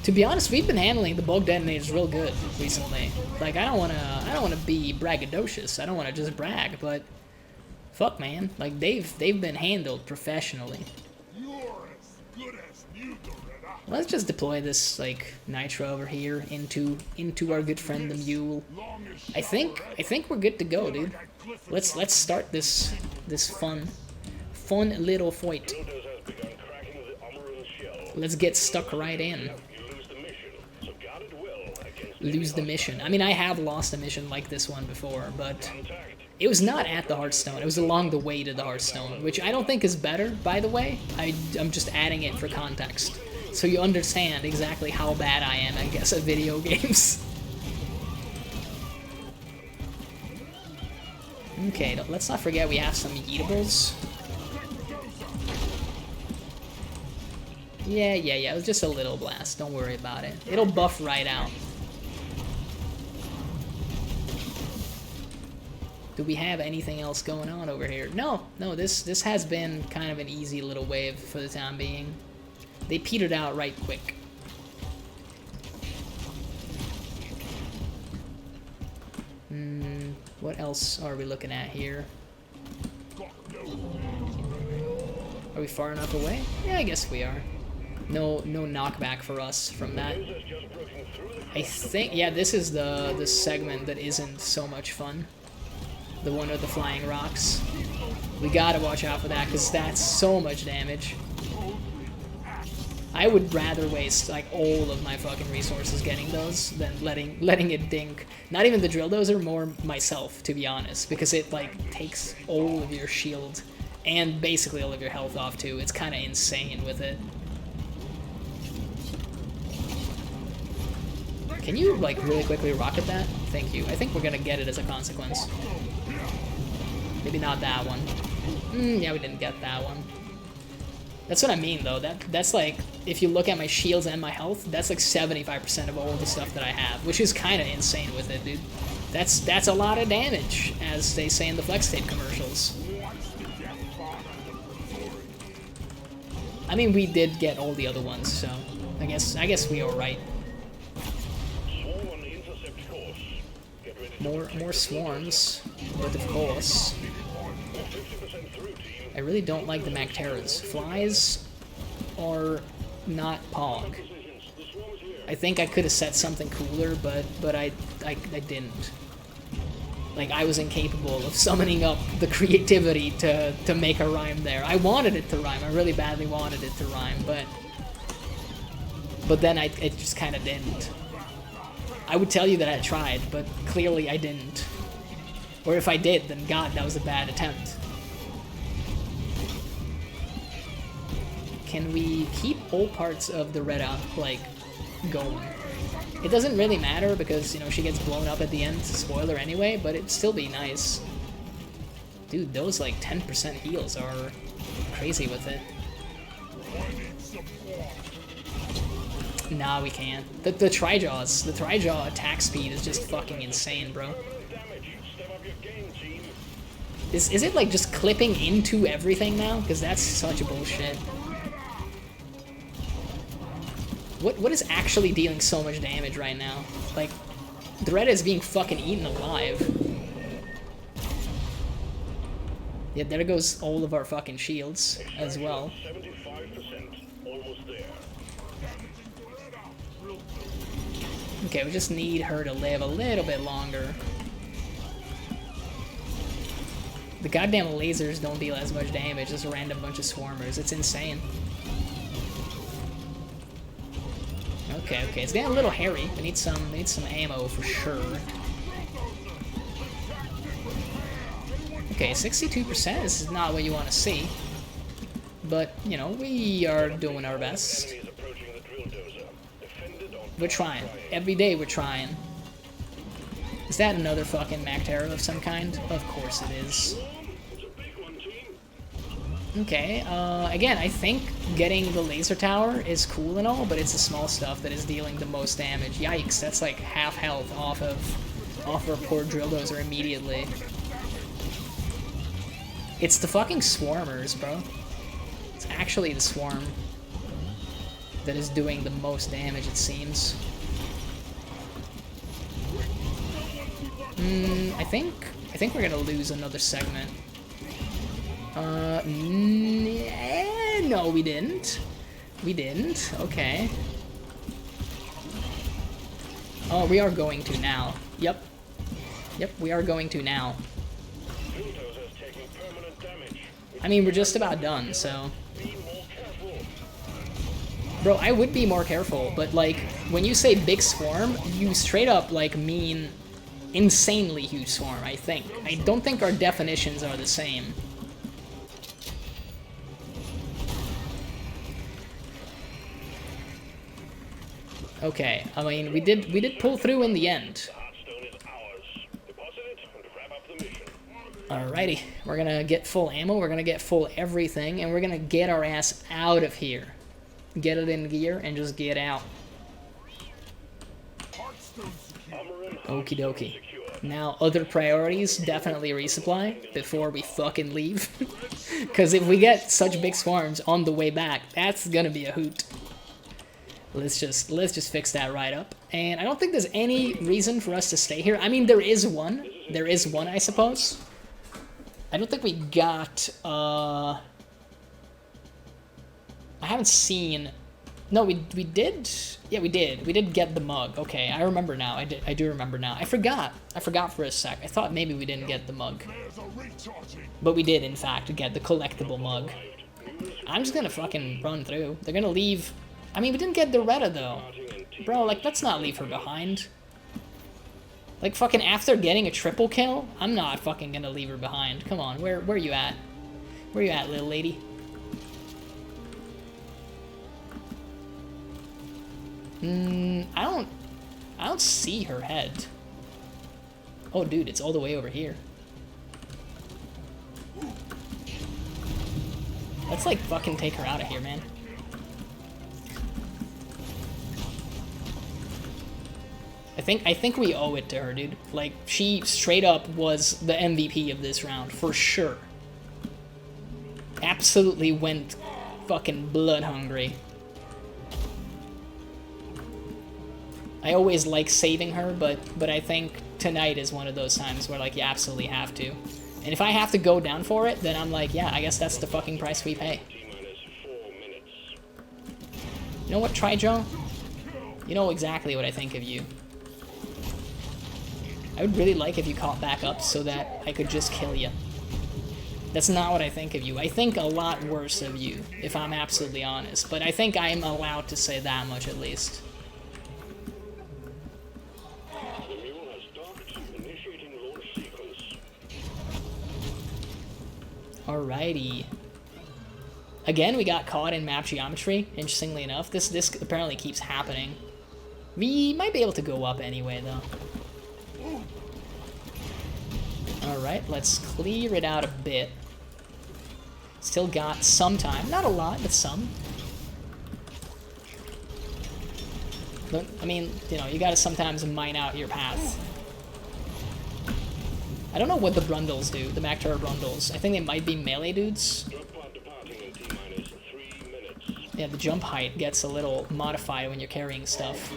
To be honest, we've been handling the bulk detonators real good recently. Like, I don't wanna be braggadocious. I don't wanna just brag, but fuck, man. Like, they've been handled professionally. You're as good as new, Doretta. Let's just deploy this, like, nitro over here into our good friend the mule. I think we're good to go, dude. Let's start this fun little fight. Builders has begun cracking the Amaran shell. Let's get stuck right in. You lose the mission, so guard it well against Lose the mission. I mean, I have lost a mission like this one before, but contact. it was not at the Hearthstone. It was along the way to the Hearthstone, which I don't think is better, by the way. I'm just adding it for context, so you understand exactly how bad I am, I guess, at video games. Okay, let's not forget we have some eatables. Yeah, it was just a little blast. Don't worry about it. It'll buff right out. Do we have anything else going on over here? No, this has been kind of an easy little wave for the time being. They petered out right quick. What else are we looking at here? Are we far enough away? Yeah, I guess we are. No knockback for us from that. I think, yeah, this is the segment that isn't so much fun. The one with the flying rocks. We gotta watch out for that, because that's so much damage. I would rather waste, like, all of my fucking resources getting those than letting it dink. Not even the drill dozer, more myself, to be honest, because it, like, takes all of your shield and basically all of your health off, too. It's kind of insane with it. Can you, like, really quickly rocket that? Thank you. I think we're gonna get it as a consequence. Maybe not that one. Yeah, we didn't get that one. That's what I mean, though. That's like, if you look at my shields and my health, that's like 75% of all the stuff that I have, which is kind of insane with it, dude. That's a lot of damage, as they say in the Flex Tape commercials. I mean, we did get all the other ones, so I guess we are right. Swarm on the intercept course. Get ready to More swarms, but of course. 50% through, team. I really don't like the Macteras. Flies are not Pog. The swarm is here. I think I could have set something cooler, but I didn't. Like, I was incapable of summoning up the creativity to make a rhyme there. I wanted it to rhyme. I really badly wanted it to rhyme, but then it just kind of didn't. I would tell you that I tried, but clearly I didn't. Or if I did, then God, that was a bad attempt. Can we keep all parts of the Retta, like, going? It doesn't really matter because, you know, she gets blown up at the end, spoiler anyway, but it'd still be nice. Dude, those, like, 10% heals are crazy with it. Nah, we can't. The Tri-Jaw attack speed is just fucking insane, bro. Is it, like, just clipping into everything now? Because that's such bullshit. What is actually dealing so much damage right now? Like, the Retta is being fucking eaten alive. Yeah, there goes all of our fucking shields as well. 75%, almost there. Okay, we just need her to live a little bit longer. The goddamn lasers don't deal as much damage as a random bunch of swarmers. It's insane. Okay, it's getting a little hairy. We need some ammo for sure. Okay, 62%. This is not what you want to see, but you know, we are doing our best. We're trying. Every day we're trying. Is that another fucking Mactera of some kind? Of course it is. Okay, again, I think getting the laser tower is cool and all, but it's the small stuff that is dealing the most damage. Yikes, that's like half health off of our poor drill dozer immediately. It's the fucking swarmers, bro. It's actually the swarm that is doing the most damage, it seems. I think we're gonna lose another segment. No, we didn't. We didn't. Okay. Oh, we are going to now. Yep. Yep, we are going to now. I mean, we're just about done, so... Bro, I would be more careful, but, like, when you say big swarm, you straight up, like, mean insanely huge swarm, I think. I don't think our definitions are the same. Okay, I mean, we did pull through in the end. Alrighty, we're gonna get full ammo, we're gonna get full everything, and we're gonna get our ass out of here. Get it in gear and just get out. Okie dokie. Now, other priorities, definitely resupply before we fucking leave. Because if we get such big swarms on the way back, that's gonna be a hoot. Let's just fix that right up. And I don't think there's any reason for us to stay here. I mean, there is one. There is one, I suppose. I don't think we got, I haven't seen... No, we did? Yeah, we did. We did get the mug. Okay, I remember now. I do remember now. I forgot for a sec. I thought maybe we didn't get the mug. But we did, in fact, get the collectible mug. I'm just gonna fucking run through. They're gonna leave... I mean, we didn't get the Retta, though. Bro, like, let's not leave her behind. Like, fucking after getting a triple kill, I'm not fucking gonna leave her behind. Come on, where you at? Where you at, little lady? I don't see her head. Oh, dude, it's all the way over here. Let's, like, fucking take her out of here, man. I think we owe it to her, dude. Like, she straight up was the MVP of this round, for sure. Absolutely went fucking blood hungry. I always like saving her, but I think tonight is one of those times where, like, you absolutely have to. And if I have to go down for it, then I'm like, yeah, I guess that's the fucking price we pay. You know what, Tri-Jaw? You know exactly what I think of you. I would really like if you caught back up so that I could just kill you. That's not what I think of you. I think a lot worse of you, if I'm absolutely honest. But I think I'm allowed to say that much at least. The mule has docked, initiating launch sequence. Alrighty. Again, we got caught in map geometry, interestingly enough. This apparently keeps happening. We might be able to go up anyway, though. Alright, let's clear it out a bit. Still got some time. Not a lot, but some. But, I mean, you know, you gotta sometimes mine out your path. I don't know what the Brundles do, the Mactar Brundles. I think they might be melee dudes. Drop pod departing in T-minus 3 minutes. Yeah, the jump height gets a little modified when you're carrying stuff.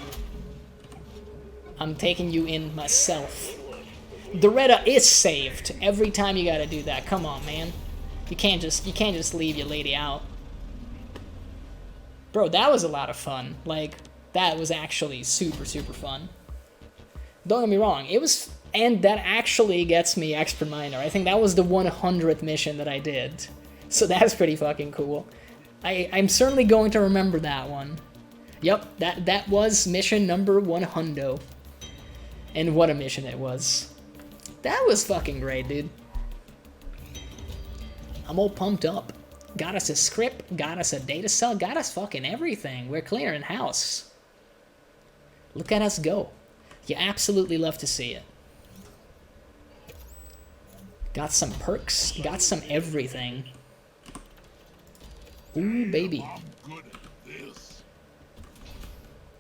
I'm taking you in myself. Doretta is saved every time you gotta do that. Come on, man. You can't just leave your lady out. Bro, that was a lot of fun. Like, that was actually super, super fun. Don't get me wrong, it was, and that actually gets me expert miner. I think that was the 100th mission that I did. So that's pretty fucking cool. I'm certainly going to remember that one. Yep, that was mission number 100. And what a mission it was. That was fucking great, dude. I'm all pumped up. Got us a script, got us a data cell, got us fucking everything. We're clearing house. Look at us go. You absolutely love to see it. Got some perks, got some everything. Ooh, baby. I'm good at this.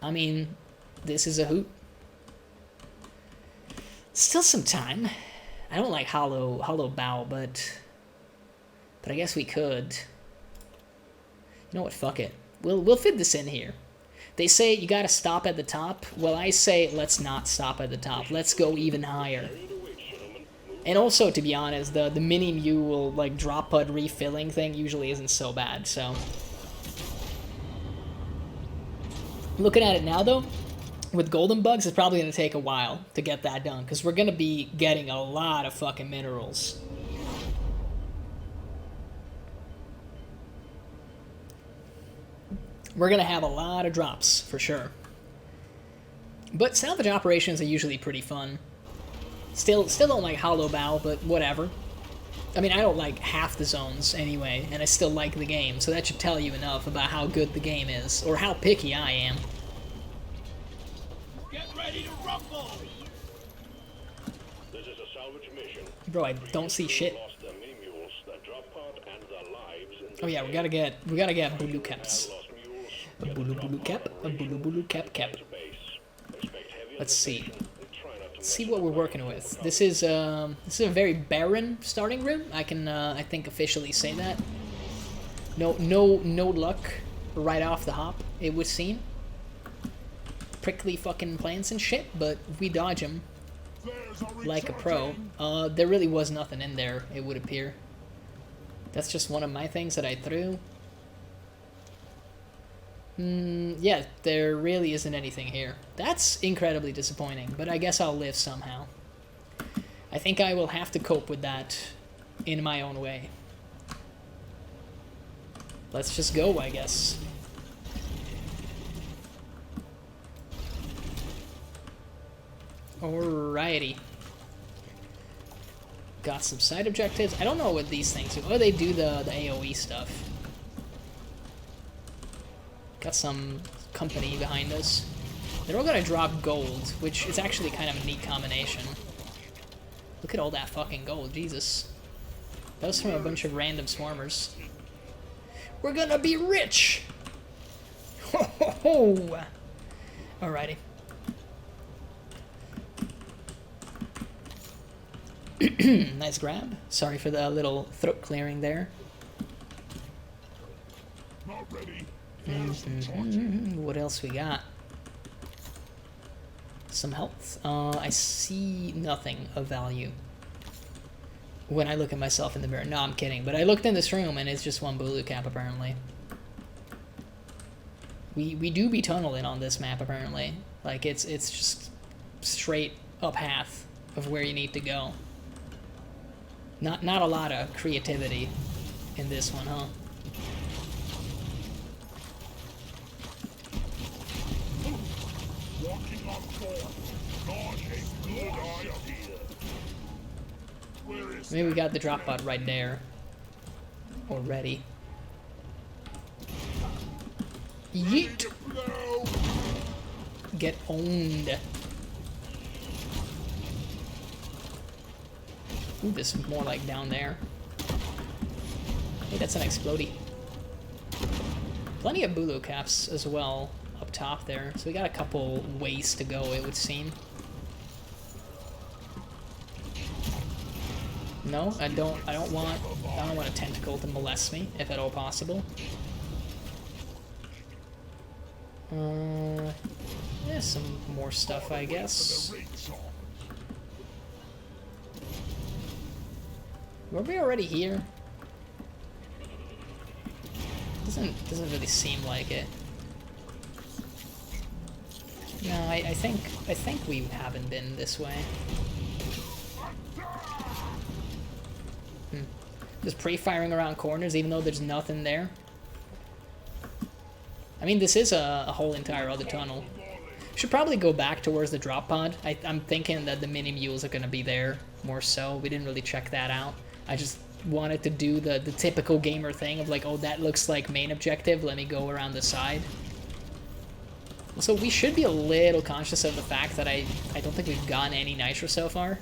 I mean, this is a hoot. Still some time. I don't like hollow bow, but I guess we could. You know what? Fuck it. We'll fit this in here. They say you gotta stop at the top. Well, I say let's not stop at the top. Let's go even higher. And also, to be honest, the mini mule like drop pod refilling thing usually isn't so bad. So, looking at it now though, with golden bugs, it's probably gonna take a while to get that done because we're gonna be getting a lot of fucking minerals. We're gonna have a lot of drops for sure. But salvage operations are usually pretty fun. Still don't like hollow bow, but whatever. I mean, I don't like half the zones anyway, and I still like the game, so that should tell you enough about how good the game is, or how picky I am. Get ready to rumble! This is a salvage mission. Bro, I don't see shit. Lost their mini mules, their drop pod, and their lives in the Oh yeah, we gotta get bulu caps. lost mules. A bulu cap, a bulu cap. Base. Expect heavy Let's see. and try not to Let's see what we're working with. This is a very barren starting room. I can I think officially say that. No luck right off the hop, it would seem. Prickly fucking plants and shit, but we dodge them There's a like a pro. return. There really was nothing in there, it would appear. That's just one of my things that I threw. Yeah, there really isn't anything here. That's incredibly disappointing, but I guess I'll live somehow. I think I will have to cope with that in my own way. Let's just go, I guess. Alrighty. Got some side objectives. I don't know what these things do. Oh, they do the AoE stuff. Got some company behind us. They're all gonna drop gold, which is actually kind of a neat combination. Look at all that fucking gold, Jesus. That was from a bunch of random swarmers. We're gonna be rich! Ho ho ho! Alrighty. Nice grab. Sorry for the little throat clearing there. Not ready. What else we got? Some health. I see nothing of value when I look at myself in the mirror. No, I'm kidding. But I looked in this room and it's just one bulu cap apparently. We do be tunneling on this map apparently. Like it's just straight up path of where you need to go. Not a lot of creativity in this one, huh? Walking on thorns. Not a good idea. Where is Maybe we got the drop pod right there already. Yeet! no? Get owned. Ooh, this is more like down there. Hey, that's an explodey. Plenty of Bulu caps as well up top there, so we got a couple ways to go, it would seem. No, I don't want a tentacle to molest me, if at all possible. Yeah, some more stuff, I guess. Were we already here? Doesn't really seem like it. No, I think we haven't been this way. Just pre-firing around corners, even though there's nothing there. I mean, this is a whole entire other tunnel. Should probably go back towards the drop pod. I'm thinking that the mini mules are gonna be there more so. We didn't really check that out. I just wanted to do the typical gamer thing of like, oh, that looks like main objective, let me go around the side. So we should be a little conscious of the fact that I don't think we've gotten any nitro so far.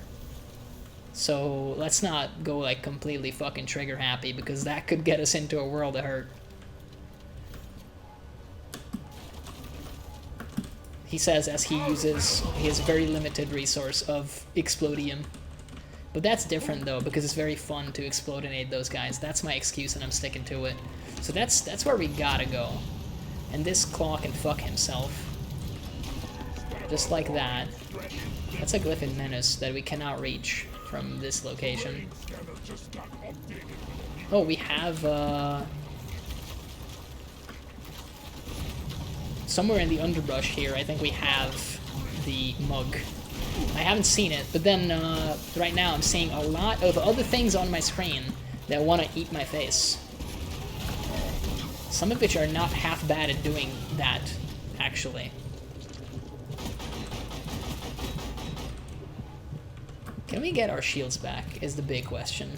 So let's not go like completely fucking trigger happy, because that could get us into a world of hurt. He says as he uses his very limited resource of explodium. But that's different though, because it's very fun to explodinate those guys. That's my excuse and I'm sticking to it. So that's where we gotta go. And this claw can fuck himself. Just like that. That's a Glyphid Menace that we cannot reach from this location. Oh, we have somewhere in the underbrush here, I think we have the mug. I haven't seen it, but then right now I'm seeing a lot of other things on my screen that want to eat my face. Some of which are not half bad at doing that, actually. Can we get our shields back, is the big question.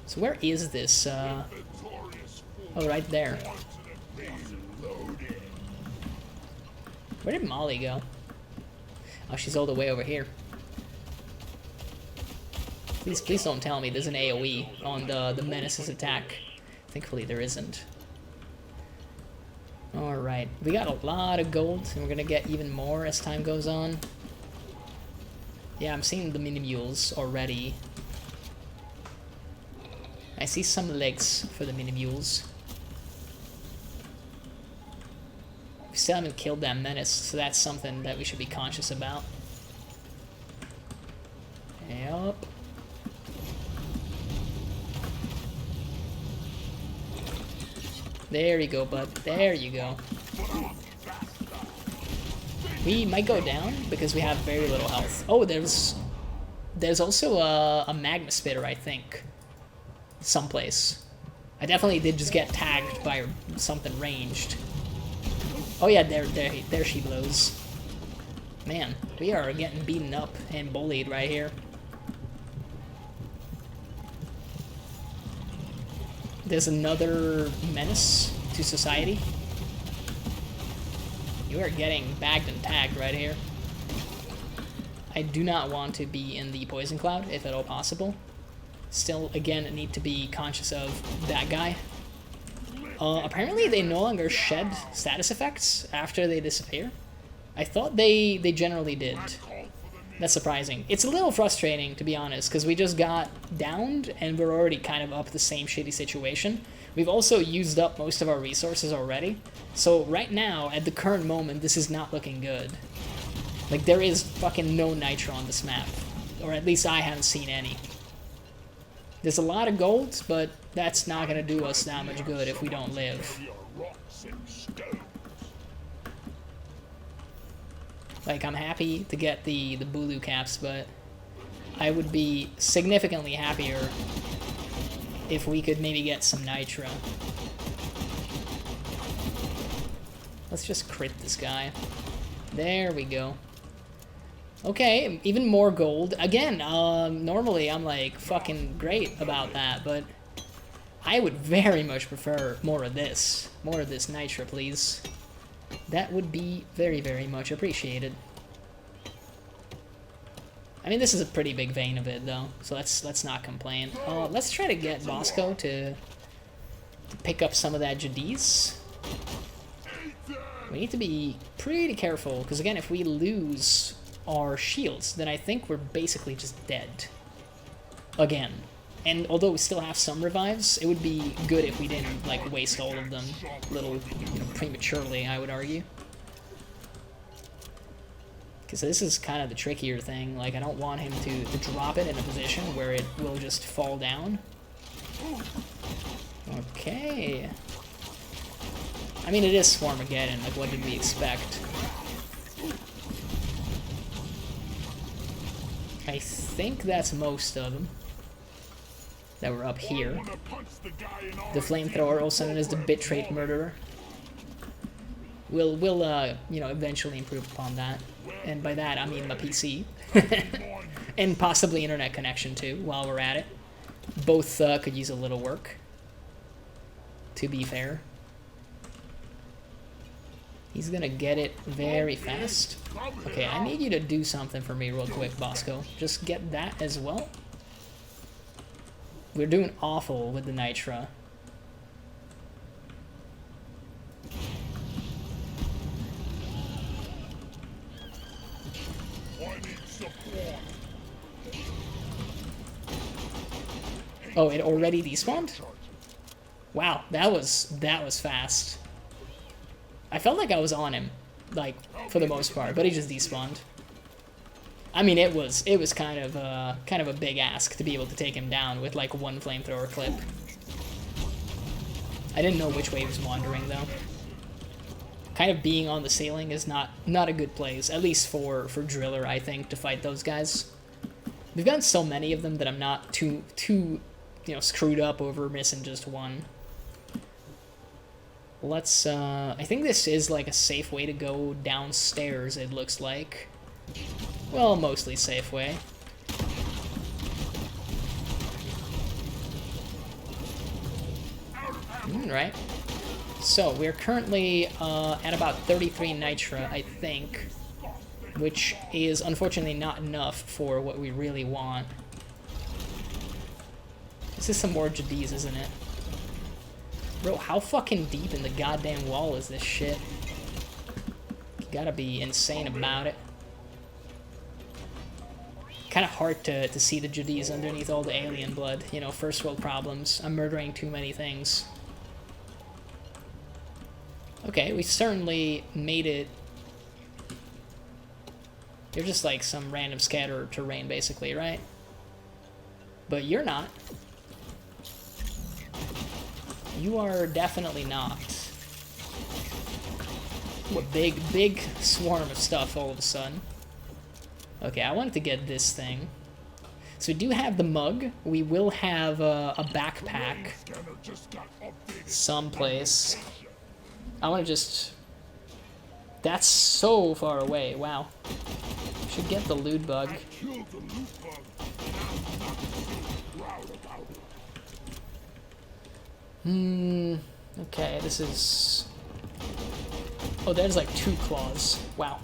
So where is this, oh, right there. Where did Molly go? Oh, she's all the way over here. Please don't tell me there's an AoE on the Menace's attack. Thankfully there isn't. Alright, we got a lot of gold, and we're gonna get even more as time goes on. Yeah, I'm seeing the mini mules already. I see some legs for the mini mules. We still haven't killed that menace, so that's something that we should be conscious about. Yep. There you go, bud. There you go. We might go down because we have very little health. Oh, there's also a magma spitter, I think. Someplace. I definitely did just get tagged by something ranged. Oh yeah, there she blows. Man, we are getting beaten up and bullied right here. There's another menace to society. You are getting bagged and tagged right here. I do not want to be in the poison cloud, if at all possible. Still, again, need to be conscious of that guy. Apparently they no longer shed status effects after they disappear. I thought they generally did. That's surprising. It's a little frustrating, to be honest, because we just got downed and we're already kind of up the same shitty situation. We've also used up most of our resources already. So right now, at the current moment, this is not looking good. Like, there is fucking no nitro on this map. Or at least I haven't seen any. There's a lot of gold, but that's not gonna do us that much good if we don't live. Like, I'm happy to get the Bulu caps, but I would be significantly happier if we could maybe get some Nitra. Let's just crit this guy. There we go. Okay, even more gold. Again, normally I'm like fucking great about that, but I would very much prefer more of this. More of this Nitra, please. That would be very, very much appreciated. I mean, this is a pretty big vein of it, though, so let's not complain. Let's try to get Bosco to pick up some of that Jadis. We need to be pretty careful, because again, if we lose our shields, then I think we're basically just dead. Again. And although we still have some revives, it would be good if we didn't, like, waste all of them a little, you know, prematurely, I would argue. Because this is kind of the trickier thing. Like, I don't want him to drop it in a position where it will just fall down. Okay. I mean, it is Swarmageddon. Like, what did we expect? I think that's most of them that were up here. The flamethrower, also known as the bitrate murderer. We'll you know, eventually improve upon that. And by that, I mean my PC. And possibly internet connection, too, while we're at it. Both could use a little work, to be fair. He's gonna get it very fast. Okay, I need you to do something for me real quick, Bosco. Just get that as well. We're doing awful with the Nitra. Oh, it already despawned? Wow, that was fast. I felt like I was on him, like, for the most part, but he just despawned. I mean, it was kind of a big ask to be able to take him down with like one flamethrower clip. I didn't know which way he was wandering though. Kind of being on the ceiling is not a good place, at least for Driller, I think, to fight those guys. We've gotten so many of them that I'm not too you know, screwed up over missing just one. Let's I think this is like a safe way to go downstairs, it looks like. Well, mostly safe way. Right. So, we're currently at about 33 Nitra, I think. Which is unfortunately not enough for what we really want. This is some more Jadis, isn't it? Bro, how fucking deep in the goddamn wall is this shit? You gotta be insane about it. Kind of hard to see the Jadis underneath all the alien blood. You know, first world problems. I'm murdering too many things. Okay, we certainly made it. You're just like some random scattered terrain, basically, right? But you're not. You are definitely not. Ooh, a big swarm of stuff all of a sudden. Okay, I wanted to get this thing. So we do have the mug. We will have a backpack someplace. I want to just... That's so far away. Wow. Should get the loot bug. Okay, this is... Oh, there's like 2 claws. Wow.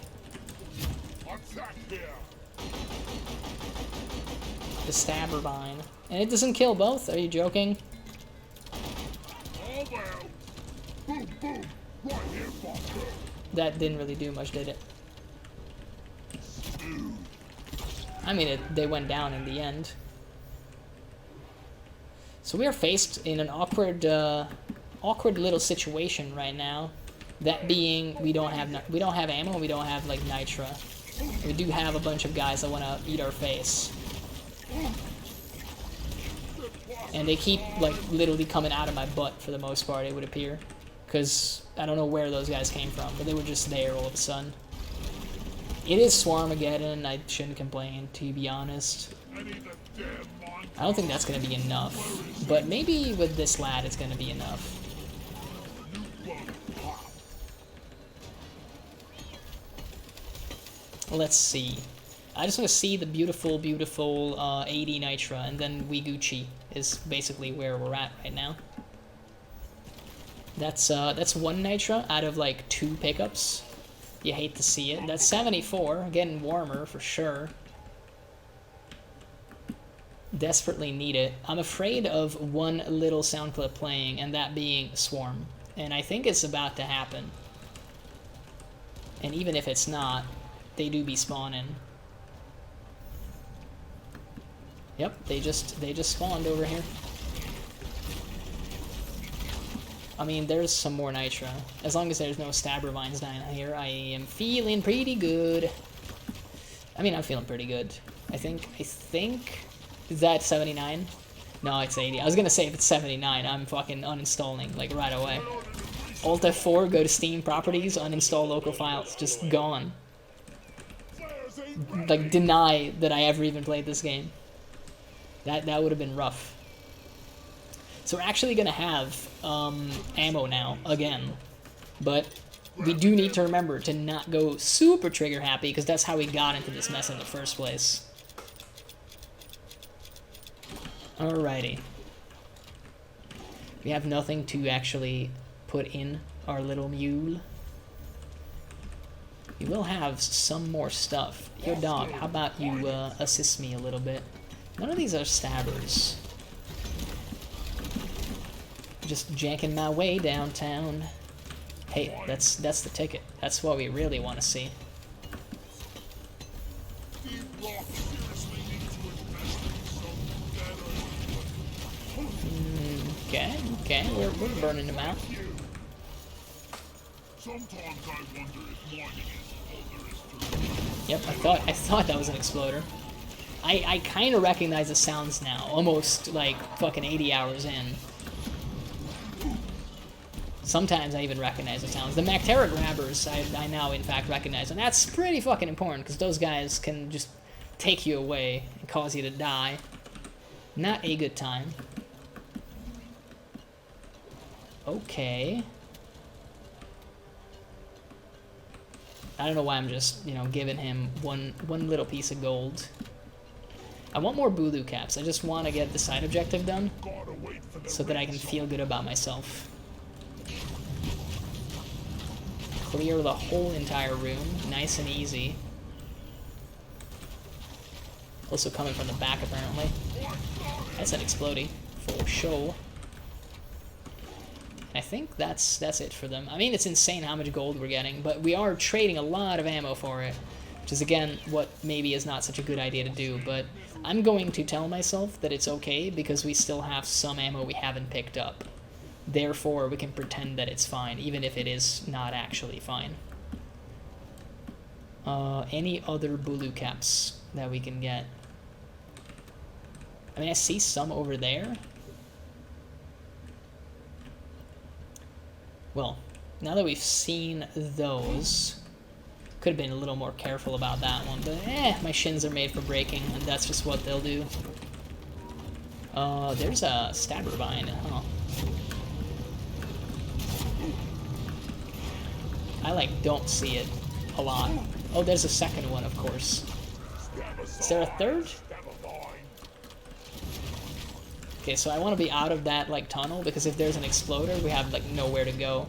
The stabber vine. And it doesn't kill both? Are you joking? That didn't really do much, did it? I mean, they went down in the end. So we are faced in an awkward little situation right now. That being, we don't have ammo, and we don't have like Nitra. We do have a bunch of guys that want to eat our face, and they keep like literally coming out of my butt for the most part. It would appear, because I don't know where those guys came from, but they were just there all of a sudden. It is Swarmageddon, I shouldn't complain, to be honest. I don't think that's going to be enough, but maybe with this lad it's going to be enough. Let's see. I just want to see the beautiful, beautiful 80 Nitra, and then we Gucci is basically where we're at right now. That's 1 Nitra out of like 2 pickups. You hate to see it. That's 74, getting warmer for sure. Desperately need it. I'm afraid of one little sound clip playing, and that being Swarm. And I think it's about to happen. And even if it's not, they do be spawning. Yep, they just spawned over here. I mean, there's some more Nitra. As long as there's no Stabber Vines down here, I am feeling pretty good. I mean, I'm feeling pretty good. I think, is that 79? No, it's 80. I was gonna say if it's 79, I'm fucking uninstalling, like, right away. Alt F4, go to Steam Properties, uninstall local files, just gone. Like, deny that I ever even played this game. That would have been rough. So we're actually gonna have ammo now, again. But we do need to remember to not go super trigger happy, because that's how we got into this mess in the first place. Alrighty. We have nothing to actually put in our little mule. We will have some more stuff. Yo, dog, how about you assist me a little bit? None of these are stabbers. Just janking my way downtown. Hey, that's the ticket. That's what we really want to see. Okay, we're burning them out. Yep, I thought that was an exploder. I kind of recognize the sounds now, almost like fucking 80 hours in. Sometimes I even recognize the sounds. The Mactera grabbers, I now in fact recognize, and that's pretty fucking important, because those guys can just take you away and cause you to die. Not a good time. Okay. I don't know why I'm just, you know, giving him one little piece of gold. I want more Bulu caps. I just want to get the side objective done so that I can feel good about myself. Clear the whole entire room, nice and easy. Also coming from the back, apparently. That's an explodey, for sure. I think that's it for them. I mean, it's insane how much gold we're getting, but we are trading a lot of ammo for it, which is, again, what maybe is not such a good idea to do, but I'm going to tell myself that it's okay because we still have some ammo we haven't picked up. Therefore, we can pretend that it's fine, even if it is not actually fine. Any other Bulu caps that we can get? I mean, I see some over there. Well, now that we've seen those, could have been a little more careful about that one, but my shins are made for breaking, and that's just what they'll do. There's a Stabber Vine, huh? I, like, don't see it a lot. Oh, there's a second one, of course. Is there a third? Okay, so I want to be out of that, like, tunnel, because if there's an exploder, we have, like, nowhere to go.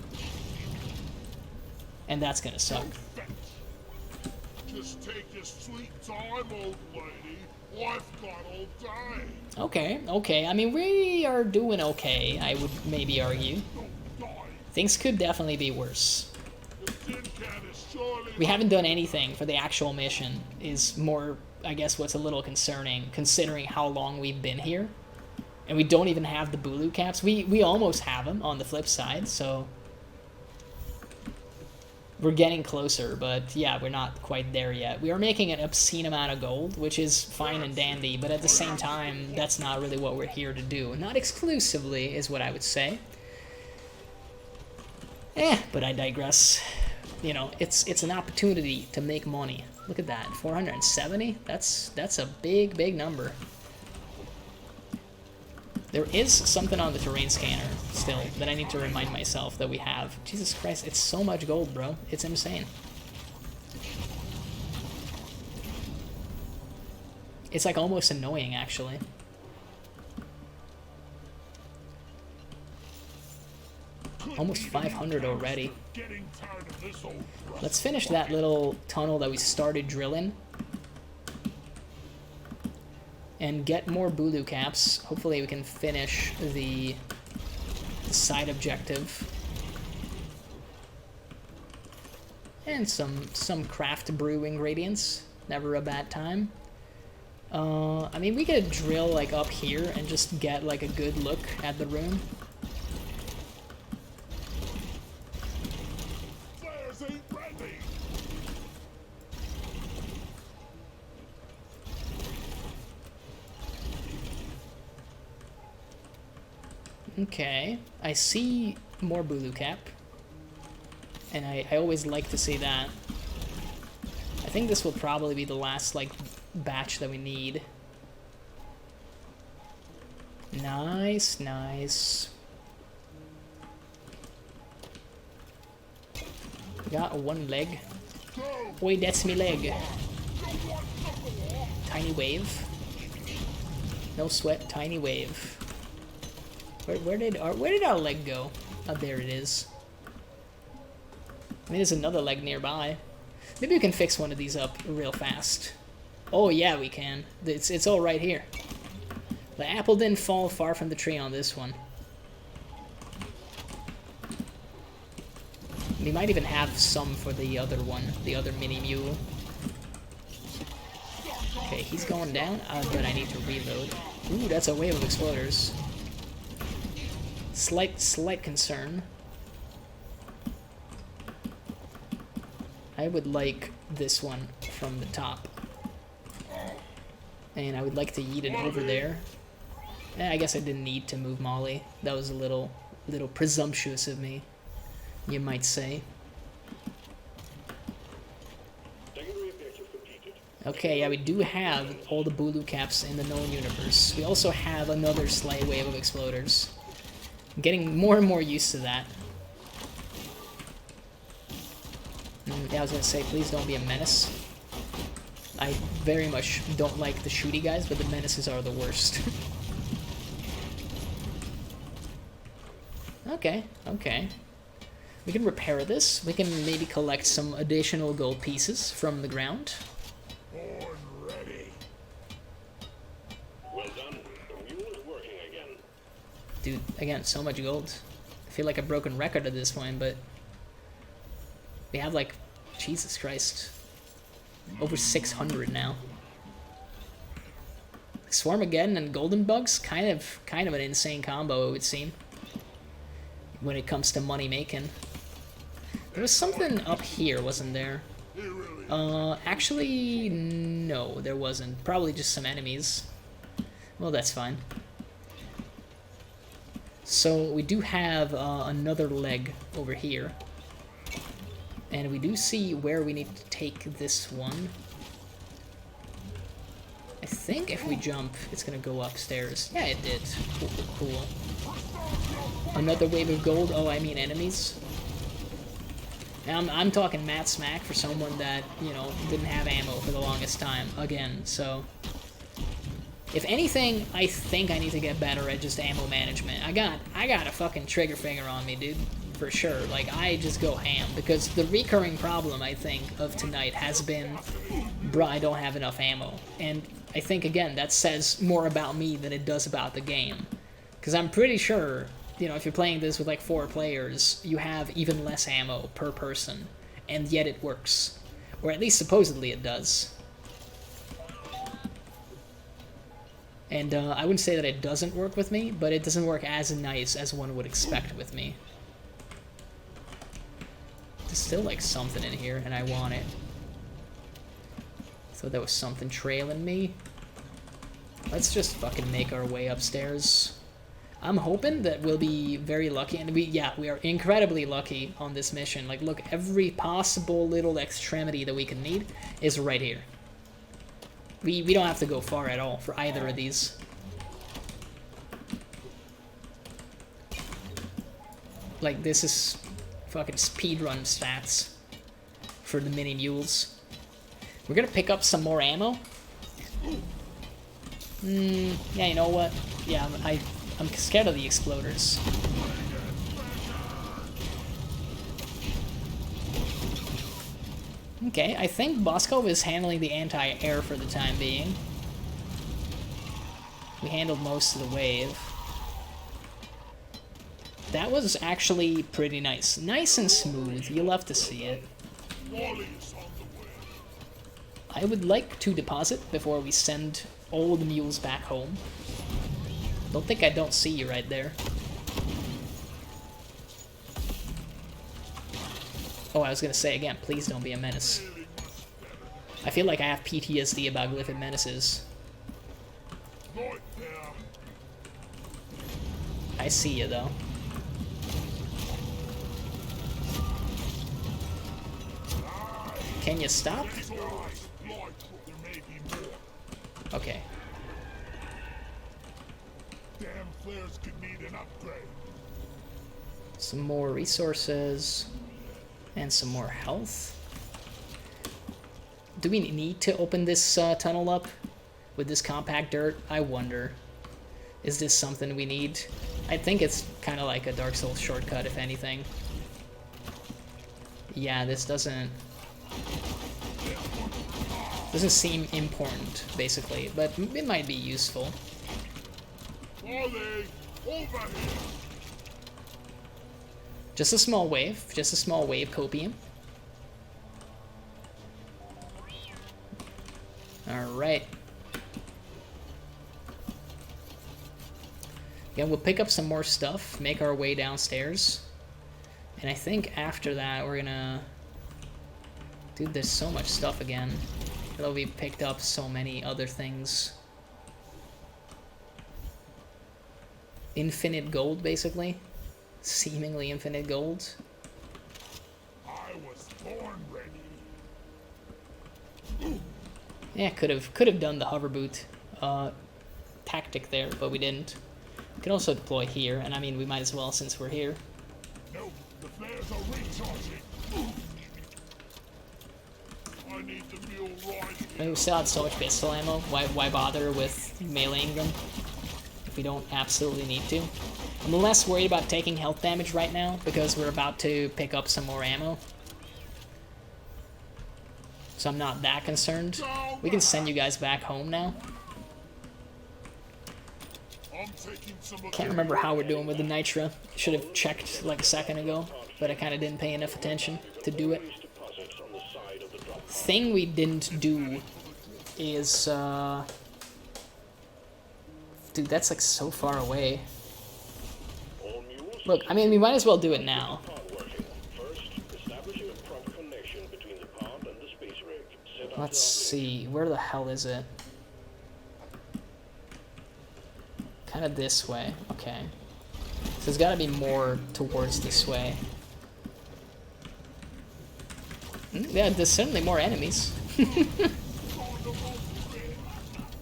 And that's gonna suck. Just take your sweet time, old lady. I've got all day. Okay. I mean, we are doing okay, I would maybe argue. Things could definitely be worse. We haven't done anything for the actual mission, is more, I guess, what's a little concerning, considering how long we've been here. And we don't even have the Bulu caps. We almost have them on the flip side, so we're getting closer, but yeah, we're not quite there yet. We are making an obscene amount of gold, which is fine and dandy, but at the same time, that's not really what we're here to do. Not exclusively, is what I would say. But I digress. you know, it's an opportunity to make money. Look at that, 470. That's a big number. There is something on the terrain scanner still that I need to remind myself that we have. Jesus Christ, it's so much gold, bro. It's insane. It's like almost annoying, actually. Almost 500 already. Getting tired of this old rust. Let's finish that little tunnel that we started drilling. And get more Bulu caps. Hopefully we can finish the side objective. And some craft brew ingredients. Never a bad time. I mean, we could drill like up here and just get like a good look at the room. Flares ain't ready. Okay, I see more Bulu cap. And I always like to see that. I think this will probably be the last like batch that we need. Nice, nice. Got one leg. Wait, that's me leg. Tiny wave. No sweat, tiny wave. Where did our leg go? Oh, there it is. I mean, there's another leg nearby. Maybe we can fix one of these up real fast. Oh yeah, we can. It's all right here. The apple didn't fall far from the tree on this one. We might even have some for the other one, the other mini mule. Okay, he's going down, but I need to reload. Ooh, that's a wave of exploders. Slight concern. I would like this one from the top. And I would like to yeet it over there. I guess I didn't need to move Molly. That was a little presumptuous of me, you might say. Secondary objective completed. Okay, yeah, we do have all the Bulu caps in the known universe. We also have another slight wave of exploders. I'm getting more and more used to that. Yeah, I was gonna say, please don't be a menace. I very much don't like the shooty guys, but the menaces are the worst. Okay. We can repair this. We can maybe collect some additional gold pieces from the ground. Born ready. Well done. The mule is working again. Dude, again, so much gold. I feel like a broken record at this point, but we have like, Jesus Christ, over 600 now. Swarmageddon and Golden Bugs, kind of an insane combo, it would seem, when it comes to money making. There was something up here, wasn't there? Actually, no, there wasn't. Probably just some enemies. Well, that's fine. So we do have another leg over here. And we do see where we need to take this one. I think if we jump, it's gonna go upstairs. Yeah, it did. Cool. Another wave of gold. Oh, I mean enemies. Now, I'm talking mad smack for someone that, you know, didn't have ammo for the longest time. Again, so... If anything, I think I need to get better at just ammo management. I got a fucking trigger finger on me, dude. For sure. Like, I just go ham. Because the recurring problem, I think, of tonight has been, bruh, I don't have enough ammo. And I think, again, that says more about me than it does about the game. Because I'm pretty sure, you know, if you're playing this with like 4 players, you have even less ammo per person. And yet it works. Or at least supposedly it does. And I wouldn't say that it doesn't work with me, but it doesn't work as nice as one would expect with me. There's still like something in here, and I want it. Thought there was something trailing me. Let's just fucking make our way upstairs. I'm hoping that we'll be very lucky, and we are incredibly lucky on this mission. Like, look, every possible little extremity that we can need is right here. We don't have to go far at all for either of these. Like, this is fucking speedrun stats for the mini mules. We're gonna pick up some more ammo. Yeah, you know what? Yeah, I'm scared of the exploders. Okay, I think Bosco is handling the anti-air for the time being. We handled most of the wave. That was actually pretty nice. Nice and smooth. You'll have to see it. I would like to deposit before we send all the mules back home. Don't think I don't see you right there. Oh, I was gonna say again, please don't be a menace. I feel like I have PTSD about glyphid menaces. I see you though. Can you stop? Okay. Damn flares could need an upgrade. Some more resources and some more health. Do we need to open this tunnel up with this compact dirt? I wonder. Is this something we need? I think it's kind of like a Dark Souls shortcut, if anything. Yeah, this doesn't seem important, basically, but it might be useful. Ollie, over here. Just a small wave copium. Alright. Yeah, we'll pick up some more stuff, make our way downstairs. And I think after that we're gonna... Dude, there's so much stuff again. Although we picked up so many other things. Infinite gold, basically. Seemingly infinite gold. I was born ready. Yeah, could have done the hover boot tactic there, but we didn't. We can also deploy here, and I mean we might as well since we're here. No, the flares are recharging. I need the mule right. I mean, we still had so much pistol ammo. Why bother with meleeing them if we don't absolutely need to? I'm less worried about taking health damage right now because we're about to pick up some more ammo. So I'm not that concerned. We can send you guys back home now. I'm taking some of Can't remember how we're doing with the nitra. Should have checked like a second ago, but I kind of didn't pay enough attention to do it. Thing we didn't do is, dude, that's like so far away. Look, I mean, we might as well do it now. Let's see, where the hell is it? Kind of this way, okay. So there's gotta be more towards this way. Yeah, there's certainly more enemies.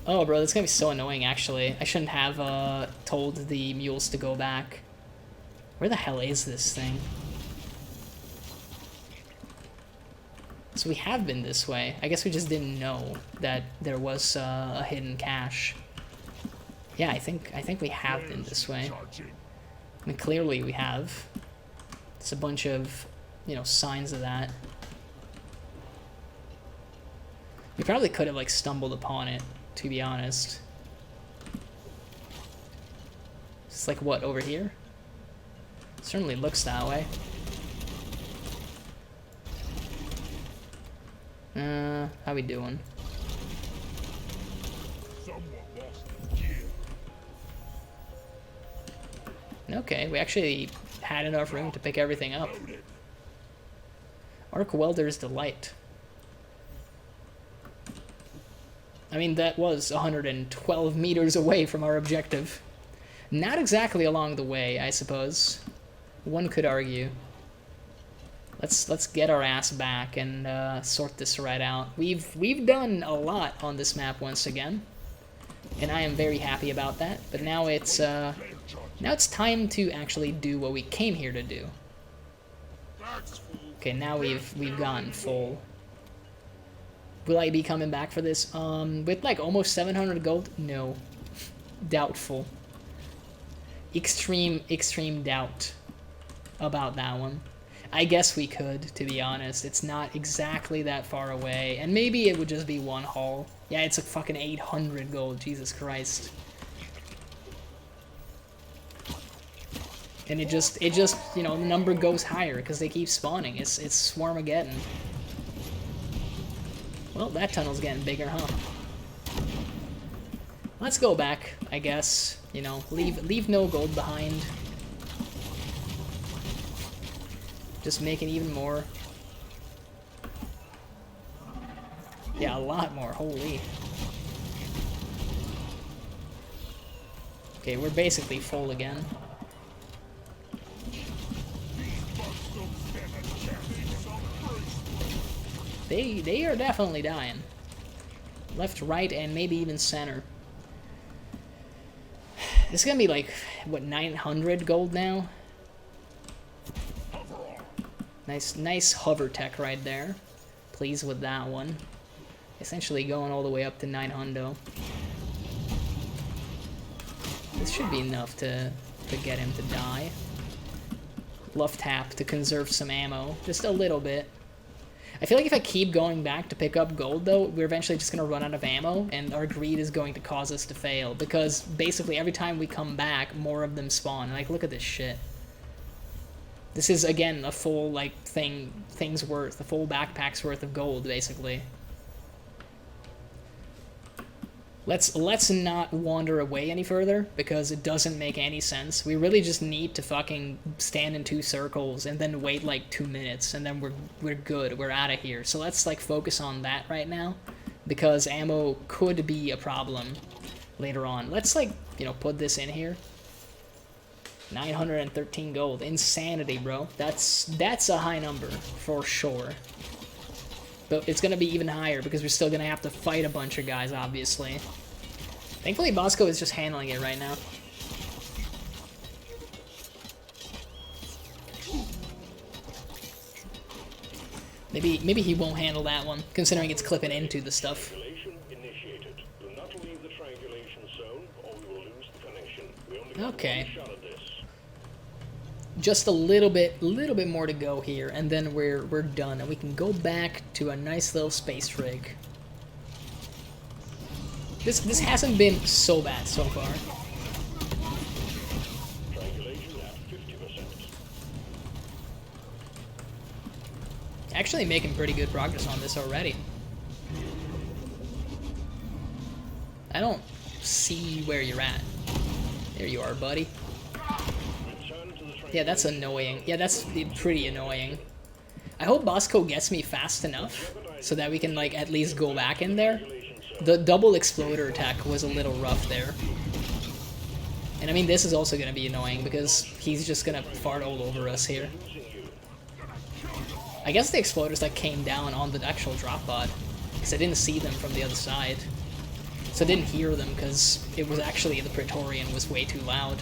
Oh, bro, that's gonna be so annoying, actually. I shouldn't have told the mules to go back. Where the hell is this thing? So we have been this way. I guess we just didn't know that there was a hidden cache. Yeah, I think we have been this way. I mean, clearly we have. It's a bunch of, you know, signs of that. We probably could have, like, stumbled upon it, to be honest. It's like, what, over here? Certainly looks that way. How we doing? Okay, we actually had enough room to pick everything up. Arc Welder's Delight. I mean, that was 112 meters away from our objective. Not exactly along the way, I suppose. One could argue. Let's get our ass back and sort this right out. We've done a lot on this map once again, and I am very happy about that. But now it's time to actually do what we came here to do. Okay, now we've gone full. Will I be coming back for this? With like almost 700 gold? No, doubtful. Extreme doubt about that one. I guess we could, to be honest. It's not exactly that far away. And maybe it would just be one haul. Yeah, it's like fucking 800 gold. Jesus Christ. And it just, you know, the number goes higher because they keep spawning. It's Swarmageddon. Well, that tunnel's getting bigger, huh? Let's go back, I guess. You know, leave no gold behind. Just make it even more. Yeah, a lot more. Holy. Okay, we're basically full again. They are definitely dying. Left, right, and maybe even center. This is gonna be like, what, 900 gold now? Nice hover tech right there. Pleased with that one. Essentially going all the way up to 900. This should be enough to get him to die. Love tap to conserve some ammo. Just a little bit. I feel like if I keep going back to pick up gold, though, we're eventually just going to run out of ammo, and our greed is going to cause us to fail. Because basically every time we come back, more of them spawn. And, like, look at this shit. This is, again, a full, like, thing's worth, a full backpack's worth of gold, basically. Let's not wander away any further, because it doesn't make any sense. We really just need to fucking stand in 2 circles and then wait, like, 2 minutes, and then we're good, we're out of here. So let's, like, focus on that right now, because ammo could be a problem later on. Let's, like, you know, put this in here. 913 gold. Insanity, bro. That's a high number, for sure. But it's gonna be even higher, because we're still gonna have to fight a bunch of guys, obviously. Thankfully, Bosco is just handling it right now. Maybe he won't handle that one, considering it's clipping into the stuff. Initiated. Do not leave the triangulation zone, or we will lose the connection. We only got Okay. one shot at this. Just a little bit more to go here, and then we're done, and we can go back to a nice little space rig. This hasn't been so bad so far. Triangulation at 50%. Actually making pretty good progress on this already. I don't see where you're at. There you are, buddy. Yeah, that's annoying. Yeah, that's pretty annoying. I hope Bosco gets me fast enough so that we can, like, at least go back in there. The double exploder attack was a little rough there. And I mean, this is also going to be annoying because he's just going to fart all over us here. I guess the exploders, like, came down on the actual drop pod, because I didn't see them from the other side. So I didn't hear them because it was actually, the Praetorian was way too loud.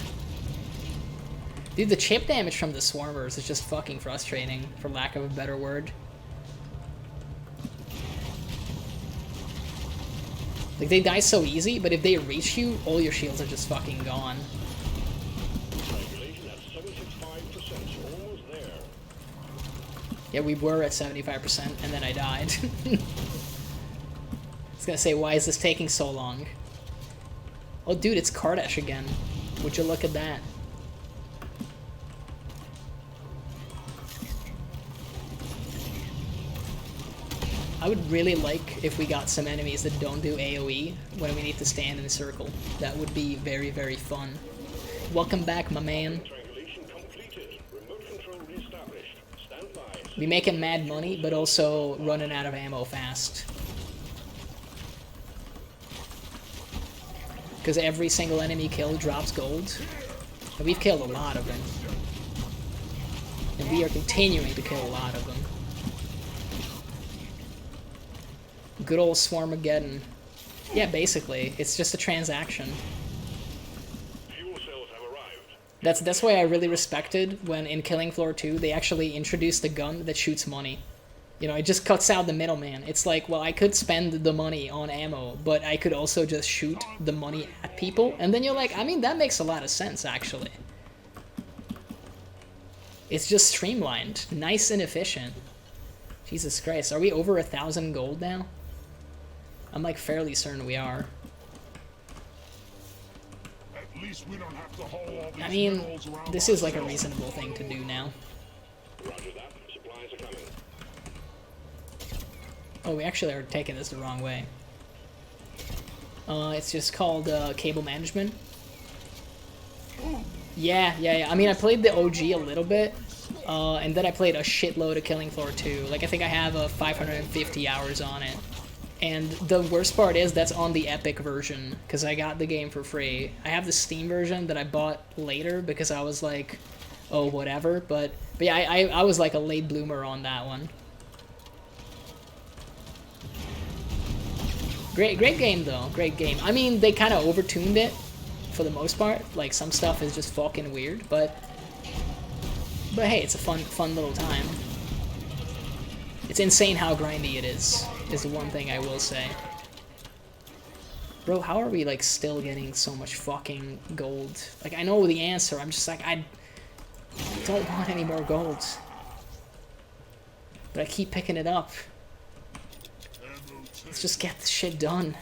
Dude, the chip damage from the Swarmers is just fucking frustrating, for lack of a better word. Like, they die so easy, but if they reach you, all your shields are just fucking gone. Triangulation at 75%, almost there. Yeah, we were at 75%, and then I died. I was gonna say, why is this taking so long? Oh, dude, it's Kardash again. Would you look at that? I would really like if we got some enemies that don't do AoE when we need to stand in a circle. That would be very, very fun. Welcome back, my man. Triangulation completed. Remote control reestablished. Stand by. We making mad money, but also running out of ammo fast. because every single enemy kill drops gold. And we've killed a lot of them. And we are continuing to kill a lot of them. Good old Swarmageddon. Yeah, basically, it's just a transaction. Fuel cells have arrived. That's why I really respected when in Killing Floor 2 they actually introduced a gun that shoots money. You know, it just cuts out the middleman. It's like, well, I could spend the money on ammo, but I could also just shoot the money at people. And then you're like, I mean, that makes a lot of sense, actually. It's just streamlined. Nice and efficient. Jesus Christ, are we over 1,000 gold now? I'm like fairly certain we are. At least we don't have to haul all these I mean, minerals around this is like a ourselves. reasonable thing to do now. Roger that. Supplies are coming. Oh, we actually are taking this the wrong way. It's just called cable management. Yeah. I mean, I played the OG a little bit, and then I played a shitload of Killing Floor 2. Like, I think I have 550 hours on it. And the worst part is that's on the Epic version, because I got the game for free. I have the Steam version that I bought later because I was like, oh, whatever. But yeah, I was like a late bloomer on that one. Great game, though. Great game. I mean, they kind of overtuned it for the most part. Like, some stuff is just fucking weird, but hey, it's a fun little time. It's insane how grindy it is the one thing I will say. Bro, how are we, like, still getting so much fucking gold? Like, I know the answer. I'm just like, I don't want any more gold. But I keep picking it up. Let's just get this shit done.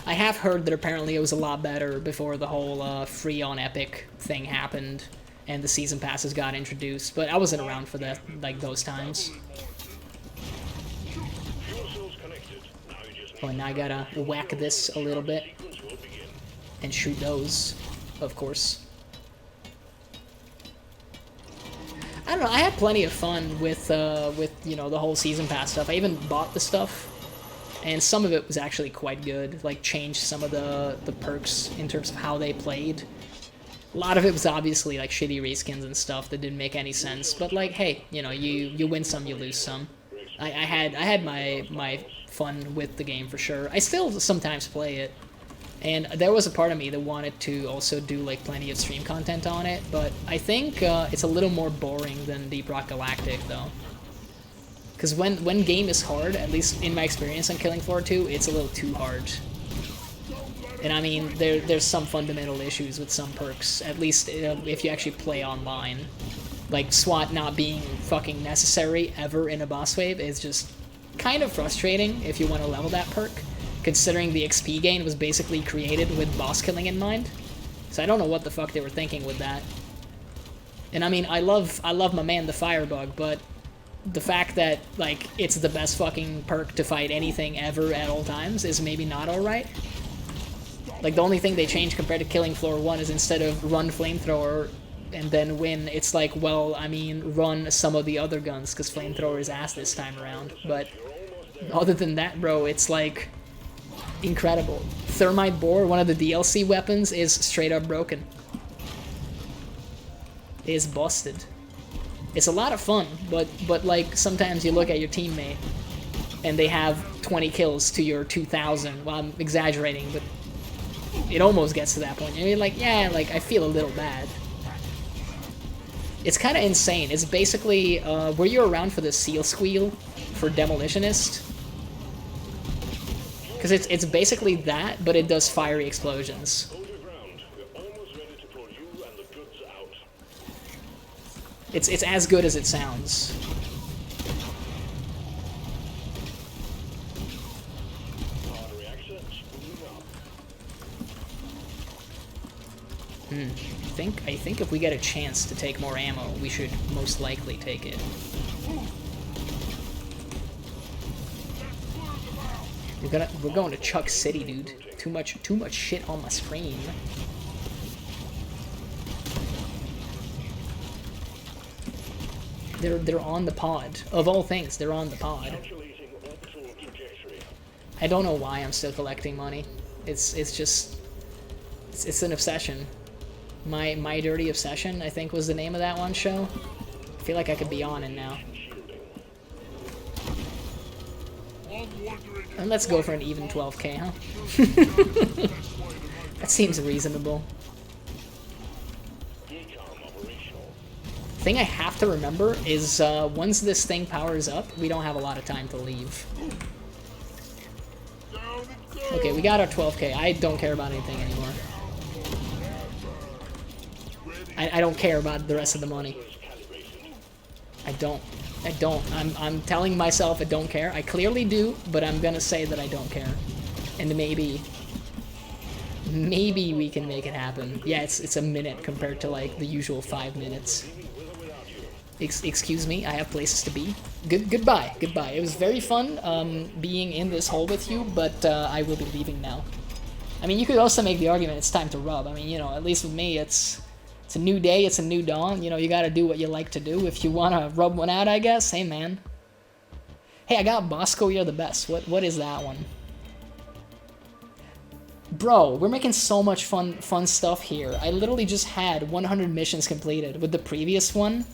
I have heard that apparently it was a lot better before the whole free on Epic thing happened and the season passes got introduced, but I wasn't around for that, like, those times. Fuel cells connected. Now you just Oh, and I gotta whack this a little bit sequence will begin. and shoot those, of course. I don't know, I had plenty of fun with you know, the whole season pass stuff. I even bought the stuff, and some of it was actually quite good. Like, changed some of the perks in terms of how they played. A lot of it was obviously like shitty reskins and stuff that didn't make any sense. But like, hey, you know, you win some, you lose some. I had my fun with the game for sure. I still sometimes play it, and there was a part of me that wanted to also do like plenty of stream content on it. But I think it's a little more boring than Deep Rock Galactic though. Because when game is hard, at least in my experience on Killing Floor 2, it's a little too hard. And I mean, there's some fundamental issues with some perks, at least if you actually play online. Like, SWAT not being fucking necessary ever in a boss wave is just kind of frustrating if you want to level that perk, considering the XP gain was basically created with boss killing in mind. So I don't know what the fuck they were thinking with that. And I mean, I love my man the Firebug, but the fact that, like, it's the best fucking perk to fight anything ever at all times is maybe not alright. Like, the only thing they changed compared to Killing Floor 1 is instead of run Flamethrower and then win, it's like, well, I mean, run some of the other guns, because Flamethrower is ass this time around. But other than that, bro, it's like incredible. Thermite Bore, one of the DLC weapons, is straight up broken. It is busted. It's a lot of fun, but like, sometimes you look at your teammate and they have 20 kills to your 2,000. Well, I'm exaggerating, but it almost gets to that point. And you're like, yeah, like, I feel a little bad. It's kind of insane. It's basically, were you around for the Seal Squeal for Demolitionist? Because it's basically that, but it does fiery explosions. Hold your ground. We're almost ready to pull you and the goods out. It's as good as it sounds. Power reactor spooling up. I think if we get a chance to take more ammo, we should most likely take it. We're going to Chuck City, dude. Too much shit on my screen. They're on the pod. Of all things, they're on the pod. Calculating I don't know why I'm still collecting money. It's just it's an obsession. My Dirty Obsession, I think, was the name of that one show. I feel like I could be on it now. And let's go for an even 12k, huh? That seems reasonable. Thing I have to remember is once this thing powers up, we don't have a lot of time to leave. Okay, we got our 12k. I don't care about anything anymore. I don't care about the rest of the money. I don't. I'm telling myself I don't care. I clearly do, but I'm gonna say that I don't care. And maybe we can make it happen. Yeah, it's a minute compared to like the usual 5 minutes. Excuse me, I have places to be. Goodbye. It was very fun being in this hole with you, but I will be leaving now. I mean, you could also make the argument it's time to rub. I mean, you know, at least with me, it's a new day, it's a new dawn. You know, you gotta do what you like to do. If you wanna rub one out, I guess. Hey, man. Hey, I got Bosco, you're the best. What is that one? Bro, we're making so much fun stuff here. I literally just had 100 missions completed with the previous one.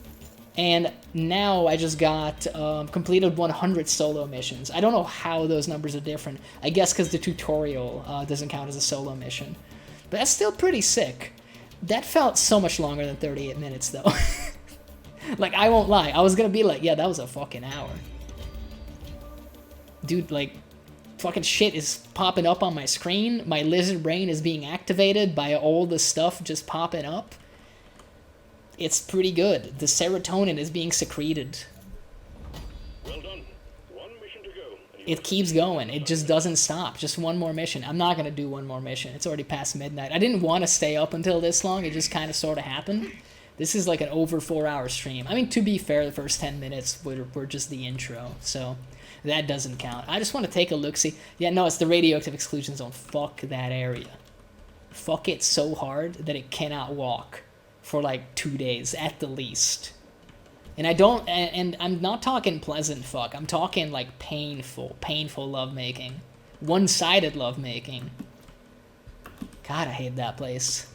And now I just got completed 100 solo missions. I don't know how those numbers are different. I guess because the tutorial doesn't count as a solo mission. But that's still pretty sick. That felt so much longer than 38 minutes, though. Like, I won't lie. I was gonna be like, yeah, that was a fucking hour. Dude, like, fucking shit is popping up on my screen. My lizard brain is being activated by all the stuff just popping up. It's pretty good. The serotonin is being secreted. Well done. One mission to go. It keeps going. It just doesn't stop. Just one more mission. I'm not going to do one more mission. It's already past midnight. I didn't want to stay up until this long. It just kind of sort of happened. This is like an over 4-hour stream. I mean, to be fair, the first 10 minutes were just the intro. So that doesn't count. I just want to take a look-see. Yeah, no, it's the radioactive exclusion zone. Fuck that area. Fuck it so hard that it cannot walk for like 2 days at the least. And and I'm not talking pleasant fuck. I'm talking like painful lovemaking. One-sided lovemaking. God, I hate that place.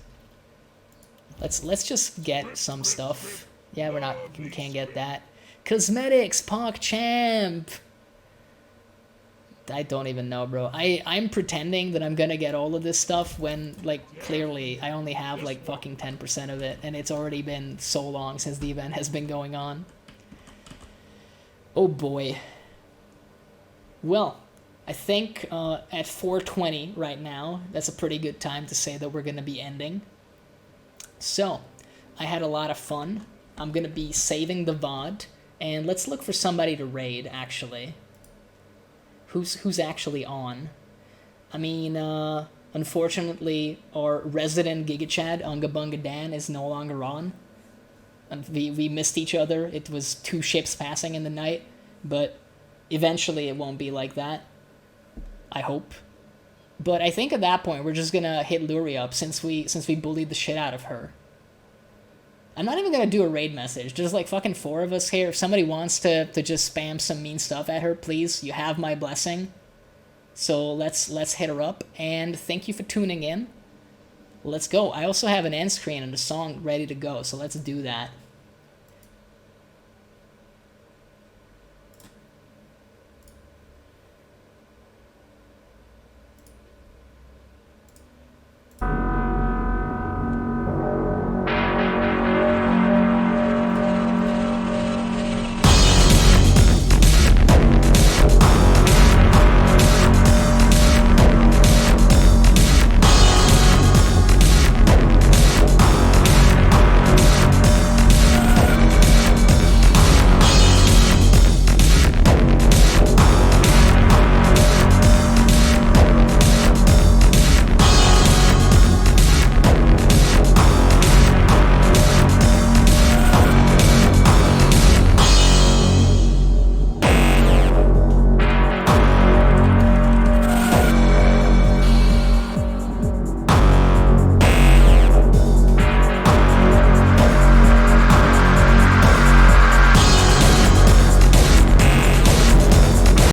Let's just get some stuff. Yeah, we can't get that. Cosmetics, PogChamp. I don't even know, bro. I'm pretending that I'm gonna get all of this stuff when, like, clearly I only have, like, fucking 10% of it, and it's already been so long since the event has been going on. Oh, boy. Well, I think at 4:20 right now, that's a pretty good time to say that we're gonna be ending. So, I had a lot of fun. I'm gonna be saving the VOD, and let's look for somebody to raid, actually. Who's actually on? I mean, unfortunately, our resident GigaChad, Unga Bunga Dan, is no longer on. And we missed each other. It was 2 ships passing in the night, but eventually it won't be like that. I hope. But I think at that point we're just gonna hit Luri up since we bullied the shit out of her. I'm not even gonna do a raid message. Just like fucking 4 of us here. If somebody wants to just spam some mean stuff at her, please, you have my blessing. So let's hit her up. And thank you for tuning in. Let's go. I also have an end screen and a song ready to go, so let's do that.